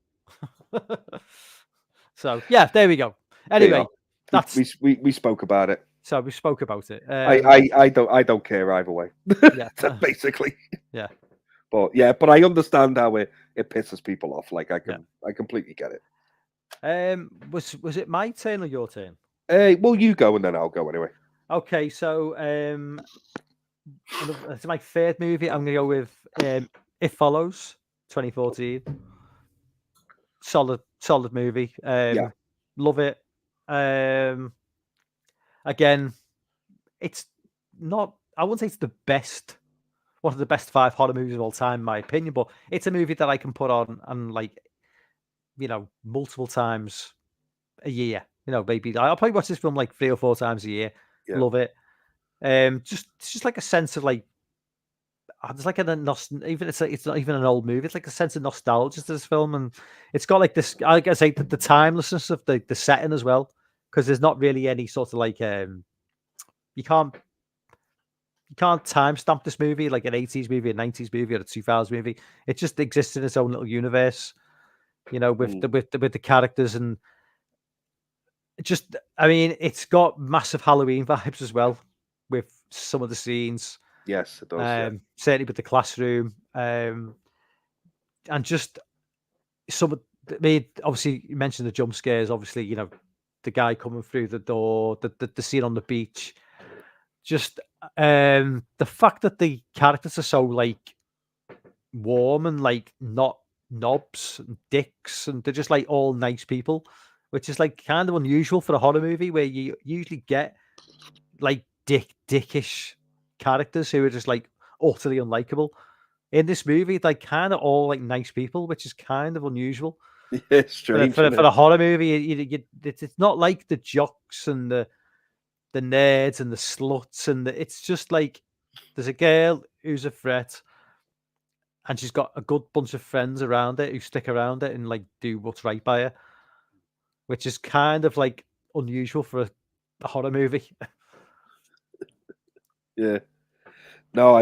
So there we go. Anyway, that's we spoke about it. So we spoke about it. I don't care either way. Basically. Yeah. But I understand how it pisses people off. Like I completely get it. Was it my turn or your turn? Well, you go and then I'll go anyway. Okay, so it's my third movie. I'm gonna go with It Follows, 2014. Solid movie. Love it. again, it's not. I wouldn't say it's the best. One of the best 5 horror movies of all time, in my opinion. But it's a movie that I can put on and like, multiple times a year. Maybe I'll probably watch this film like 3 or 4 times a year. Yeah. Love it. It's just like a sense of like, there's like even it's not even an old movie. It's like a sense of nostalgia to this film, and it's got like this. I guess like the timelessness of the setting as well, because there's not really any sort of like you can't timestamp this movie like an 80s movie, a 90s movie, or a 2000s movie. It just exists in its own little universe, with the characters, and just, I mean, it's got massive Halloween vibes as well with some of the scenes. Yes, it does. Certainly with the classroom, and just some of. I mean, obviously, you mentioned the jump scares. Obviously, the guy coming through the door, the scene on the beach. Just the fact that the characters are so like warm and like not knobs and dicks, and they're just like all nice people, which is like kind of unusual for a horror movie where you usually get like dickish characters who are just like utterly unlikable. In this movie, like kind of all like nice people, which is kind of unusual. Yeah. It's strange For a horror movie. It's not like the jocks and the nerds and the sluts, and it's just like there's a girl who's a threat, and she's got a good bunch of friends around it who stick around it and like do what's right by her, which is kind of like unusual for a horror movie. Yeah. No, I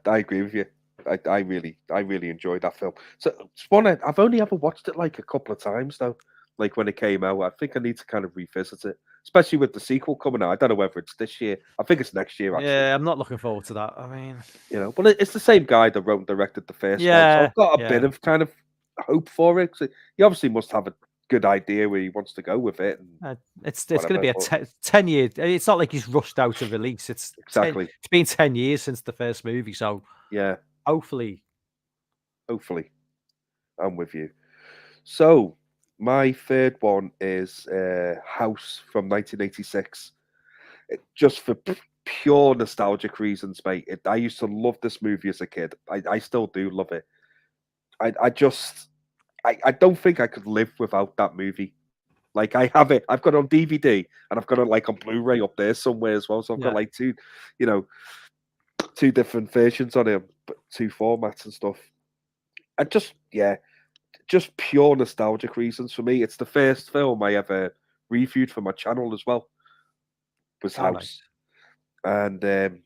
agree with you. I really enjoyed that film. So it's one I've only ever watched it like a couple of times though. Like when it came out, I think I need to kind of revisit it, especially with the sequel coming out. I don't know whether it's this year. I think it's next year actually. Yeah, I'm not looking forward to that. I mean, But it's the same guy that wrote and directed the first one, so I've got a bit of kind of hope for it. So he obviously must have a good idea where he wants to go with it. And it's going to be a 10-year. It's not like he's rushed out a release. It's exactly. It's been 10 years since the first movie, so yeah, hopefully, I'm with you. So my third one is House from 1986. Just for pure nostalgic reasons, mate. I used to love this movie as a kid. I still do love it. I don't think I could live without that movie. Like I have it, I've got it on DVD and I've got it like on Blu-ray up there somewhere as well. So I've got like two different versions on it, but 2 formats and stuff. And just pure nostalgic reasons for me. It's the first film I ever reviewed for my channel as well. Was House. Nice. And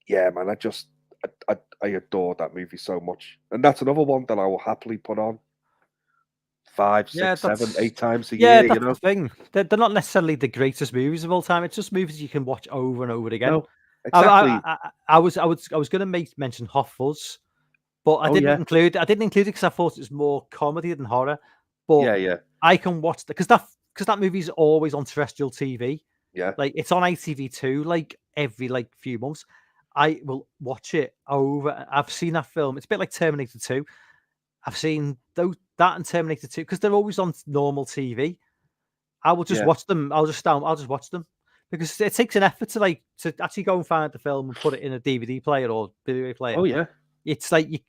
yeah, man, I adore that movie so much. And that's another one that I will happily put on 5, 6, 7, 8 times a year. That's the thing. They're not necessarily the greatest movies of all time. It's just movies you can watch over and over again. No, exactly. I was going to mention Hot Fuzz, but I didn't include it because I thought it was more comedy than horror. But yeah, I can watch that because that movie is always on terrestrial TV. Yeah, like it's on ITV2 like every like few months. I will watch it over. I've seen that film. It's a bit like Terminator 2. I've seen that and Terminator 2 because they're always on normal TV. I will just watch them. I'll just watch them because it takes an effort to actually go and find the film and put it in a DVD player or Blu-ray player. Oh yeah, it's like you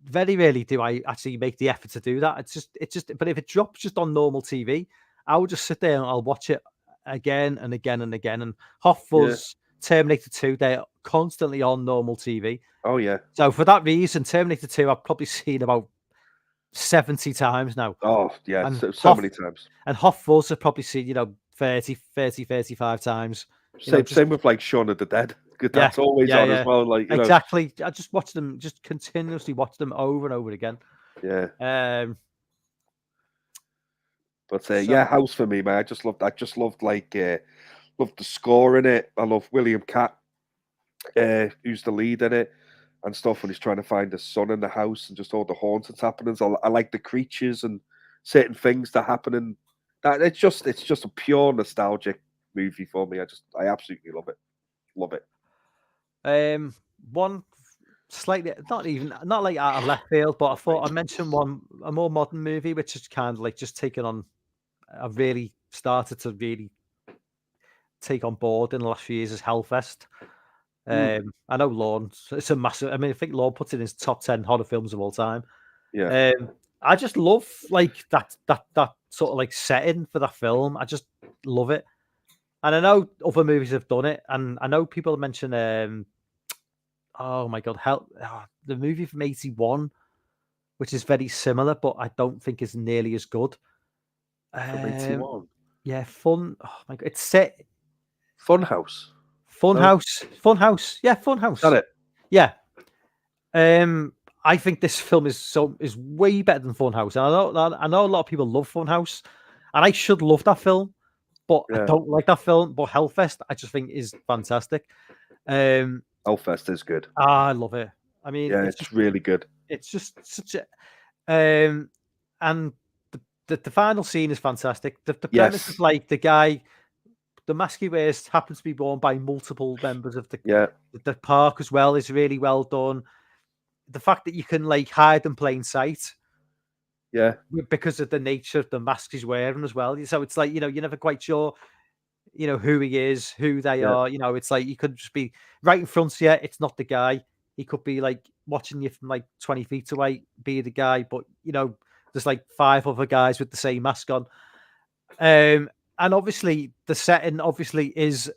very rarely do I actually make the effort to do that. It's just. But if it drops just on normal TV, I will just sit there and I'll watch it again and again and again. And Hot Fuzz, Terminator 2, they're constantly on normal TV. Oh yeah. So for that reason, Terminator 2, I've probably seen about 70 times now. Oh yeah, so many times. And Hot Fuzz I've probably seen 30, 35 times. Same with like Shaun of the Dead. That's always on as well. Like exactly. I just watch them, just continuously watch them over and over again. Yeah. But House for me, man. I just loved loved the score in it. I love William Catt, who's the lead in it and stuff, when he's trying to find his son in the house and just all the haunted happenings. I like the creatures and certain things that happen in that. It's just a pure nostalgic movie for me. I absolutely love it. Love it. One slightly not like out of left field, but I thought I'd mention a more modern movie, which is kind of like just taken on. I've really started to really take on board in the last few years is Hellfest. I know Lorne, it's a massive. I mean, I think Lorne puts it in his top 10 horror films of all time. Yeah. I just love like that sort of like setting for that film. I just love it. And I know other movies have done it, and I know people mention oh my god, the movie from '81, which is very similar, but I don't think is nearly as good. From 81. Yeah, fun. Oh my god, it's set Funhouse. Funhouse. Yeah, Funhouse. Is that it? Yeah. I think this film is way better than Funhouse. And I know a lot of people love Funhouse, and I should love that film, but I don't like that film. But Hellfest, I just think is fantastic. Hellfest is good. I love it. I mean, yeah, it's really good. It's just such a and the final scene is fantastic. The premise is like the guy, the mask he wears happens to be worn by multiple members of the park as well, is really well done. The fact that you can like hide in plain sight, because of the nature of the mask he's wearing as well. So it's like, you're never quite sure, who he is, who they are. It's like you could just be right in front of you. It's not the guy. He could be like watching you from like 20 feet away, be the guy, but there's like 5 other guys with the same mask on. And obviously the setting is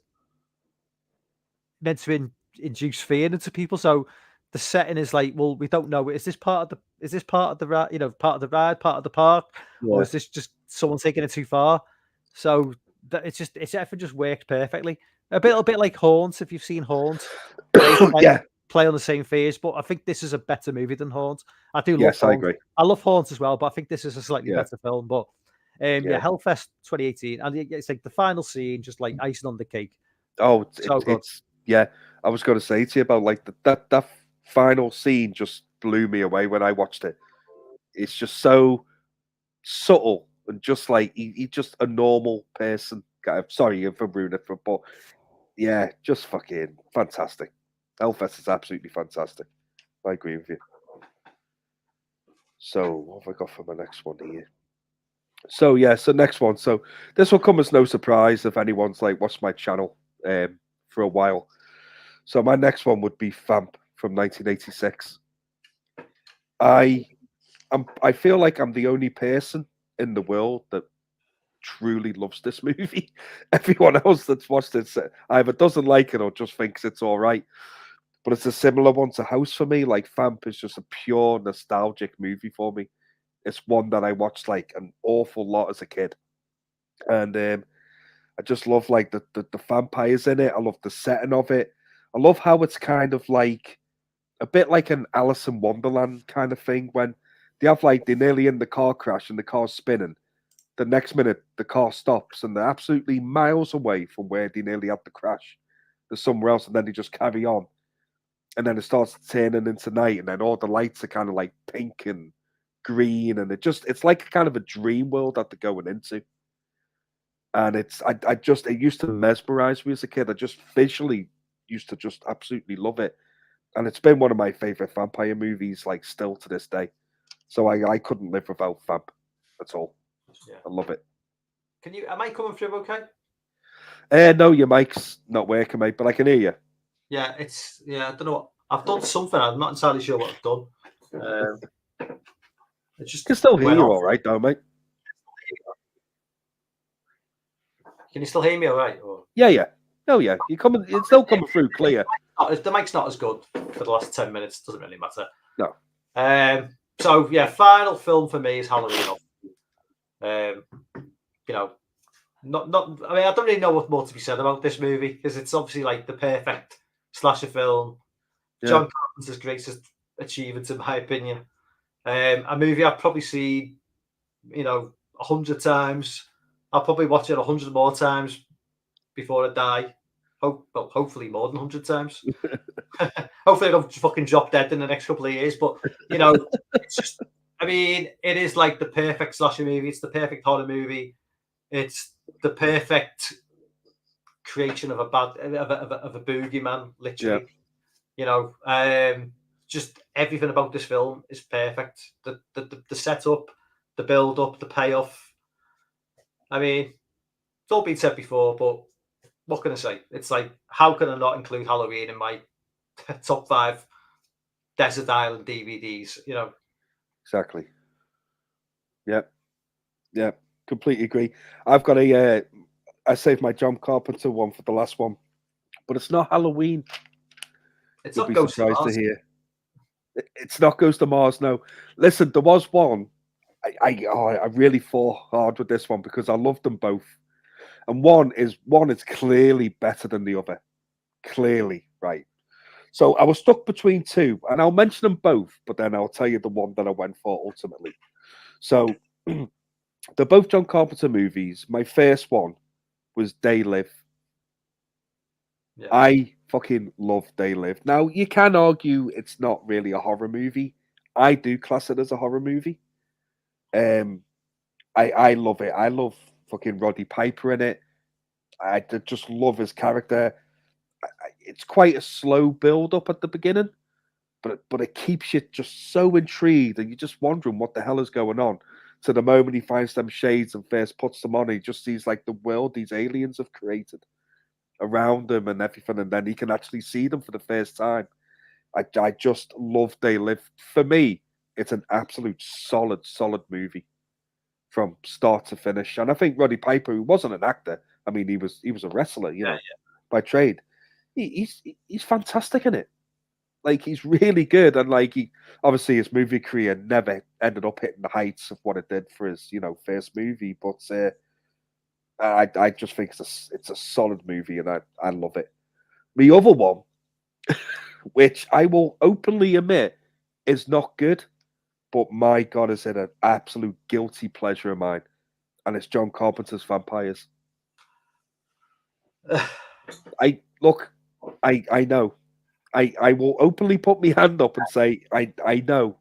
meant to induce fear into people. So the setting is like, well, we don't know. Is this part of the ride, part of the ride, part of the park, or is this just someone taking it too far? So everything just works perfectly. A bit like Haunt, if you've seen Haunt. Play on the same phase, but I think this is a better movie than Haunt. I do love Haunt. I agree. I love Haunt as well, but I think this is a slightly better film. But Hellfest 2018, and it's like the final scene, just like icing on the cake. Oh, it's I was going to say to you about like that final scene just blew me away when I watched it. It's just so subtle and just like he's just a normal person. Sorry for ruining it, but yeah, just fucking fantastic. Hellfest is absolutely fantastic. I agree with you. So what have I got for my next one here? So next one. So this will come as no surprise if anyone's like watched my channel for a while. So my next one would be Vamp from 1986. I feel like I'm the only person in the world that truly loves this movie. Everyone else that's watched it either doesn't like it or just thinks it's all right. But it's a similar one to House for me. Like Vamp is just a pure nostalgic movie for me. It's one that I watched like an awful lot as a kid, and I just love like the vampires in it. I love the setting of it. I love how it's kind of like a bit like an Alice in Wonderland kind of thing when they're nearly in the car crash and the car's spinning. The next minute the car stops and they're absolutely miles away from where they nearly had the crash. There's somewhere else, and then they just carry on. And then it starts turning into night, and then all the lights are kind of like pink and green, and it's like kind of a dream world that they're going into. And it used to mesmerize me as a kid. I just visually used to just absolutely love it. And it's been one of my favorite vampire movies, like still to this day. So I couldn't live without Vamp at all. Yeah. I love it. Am I coming through okay? No, your mic's not working, mate, but I can hear you. Yeah, I don't know what I've done. Something I'm not entirely sure what I've done. It's just can still hear you all right, though, mate. Can you still hear me all right? Or? Yeah. Oh yeah, it's still coming through clear. The mic's not as good for the last 10 minutes. Doesn't really matter. No. So yeah, final film for me is Halloween. Not. I mean, I don't really know what more to be said about this movie because it's obviously like the perfect slasher film. Yeah. John Carpenter's greatest achievement, in my opinion. A movie I've probably seen, 100 times. I'll probably watch it 100 more times before I die. Hopefully more than 100 times. Hopefully I don't fucking drop dead in the next couple of years. But, it's just, I mean, it is like the perfect slasher movie. It's the perfect horror movie. It's the perfect creation of a boogeyman, literally. Yeah. Just everything about this film is perfect. The setup, the build up, the payoff. I mean, it's all been said before, but what can I say? It's like, how can I not include Halloween in my top 5 Desert Island DVDs? You know, Exactly. Yep. Yeah. Completely agree. I've got a. I saved my John Carpenter one for the last one, but it's not Halloween. it's You'll not be Ghost of surprised to Mars. hear. It's not Ghost of Mars. No. Listen, there was one. I really fought hard with this one because I love them both, and one is clearly better than the other. Clearly, right. So I was stuck between two, and I'll mention them both, but then I'll tell you the one that I went for ultimately. So they're both John Carpenter movies. My first one was They Live. Yeah. I fucking love They Live. Now, you can argue it's not really a horror movie. I do class it as a horror movie. I love it. I love fucking Roddy Piper in it. Just love his character. It's quite a slow build up at the beginning, but it keeps you just so intrigued, and you're just wondering what the hell is going on. To the moment he finds them shades and first puts them on, he just sees like the world these aliens have created around him and everything, and then he can actually see them for the first time. I just love They Live. For me, it's an absolute solid movie from start to finish. And I think Roddy Piper, who wasn't an actor, I mean, he was a wrestler, by trade. He's fantastic in it. Like, he's really good, and like, he obviously his movie career never ended up hitting the heights of what it did for his first movie. But I just think it's a solid movie, and I love it. The other one, which I will openly admit is not good, but my God, is it an absolute guilty pleasure of mine, and it's John Carpenter's Vampires. I look, I know. I will openly put my hand up and say I know,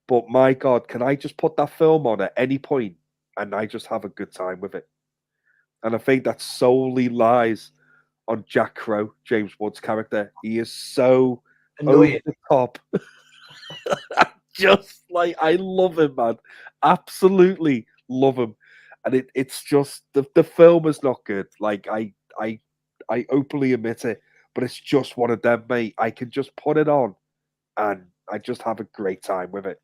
but my God, can I just put that film on at any point and I just have a good time with it? And I think that solely lies on Jack Crow, James Wood's character. He is so Annoying. over the top. Just like, I love him, man. Absolutely love him. And it's just the film is not good. Like, I openly admit it, but it's just one of them, mate. I can just put it on and I just have a great time with it.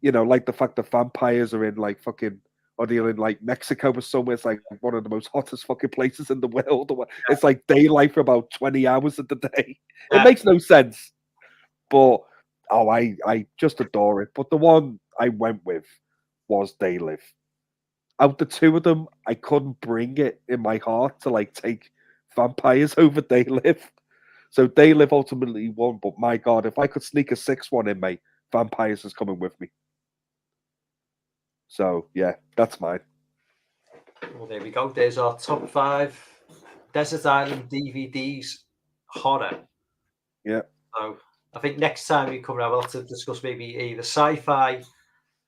Like the fact that vampires are in like fucking, or they're in like Mexico or somewhere. It's like one of the most hottest fucking places in the world. It's like daylight for about 20 hours of the day. It makes no sense. But I just adore it. But the one I went with was They Live. Out the two of them, I couldn't bring it in my heart to like take vampires over They Live. So They Live ultimately won. But my God, if I could sneak a sixth one in, mate, Vampires is coming with me. So yeah, that's mine. Well, there we go. There's our top 5 Desert Island DVDs horror. Yeah. So I think next time we come around, we'll have to discuss maybe either sci-fi,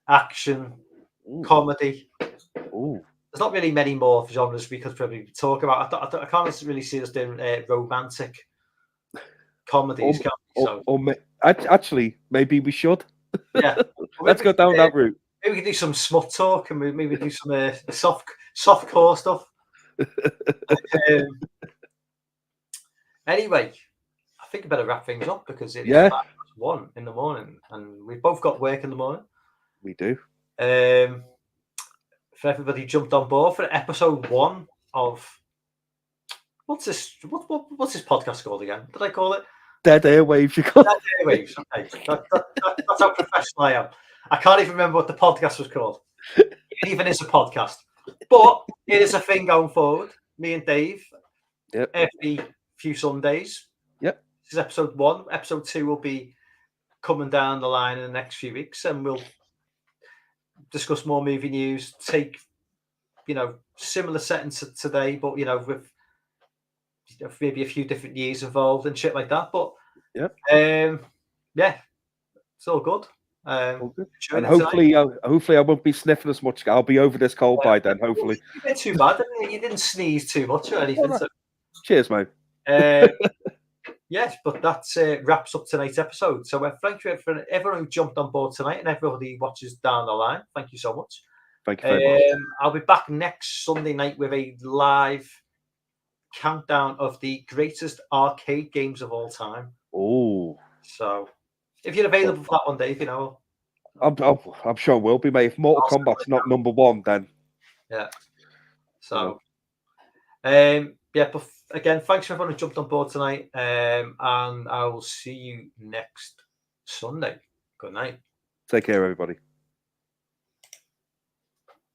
action, comedy. Ooh. There's not really many more genres we could probably talk about. I can't really see us doing romantic comedies. Actually, maybe we should. Yeah. Let's go down that route. Maybe we can do some smut talk and maybe do some soft core stuff. Anyway, I think I better wrap things up because it's 1 in the morning and we've both got work in the morning. We do. For everybody jumped on board for episode 1 of what's this podcast called again? Did I call it Dead Airwaves? You call Dead Airwaves? Okay, that's how professional I am. I can't even remember what the podcast was called. It even is a podcast, but it is a thing going forward. Me and Dave, every few Sundays. Yep. This is episode 1. Episode 2 will be coming down the line in the next few weeks, and we'll discuss more movie news. Take similar settings to today, but with maybe a few different years involved and shit like that. But it's all good. And hopefully I won't be sniffing as much. I'll be over this cold by then. Hopefully, you didn't too bad. You didn't sneeze too much or anything. Well, cheers, mate. Yes, but that wraps up tonight's episode. So thank you for everyone who jumped on board tonight and everybody who watches down the line. Thank you so much. Thank you very much. I'll be back next Sunday night with a live countdown of the greatest arcade games of all time. Oh, So if you're available for that one, Dave, I'm sure we'll be, mate. If Mortal Kombat's not number one, then yeah. So, yeah. But again, thanks for everyone who jumped on board tonight. And I will see you next Sunday. Good night. Take care, everybody.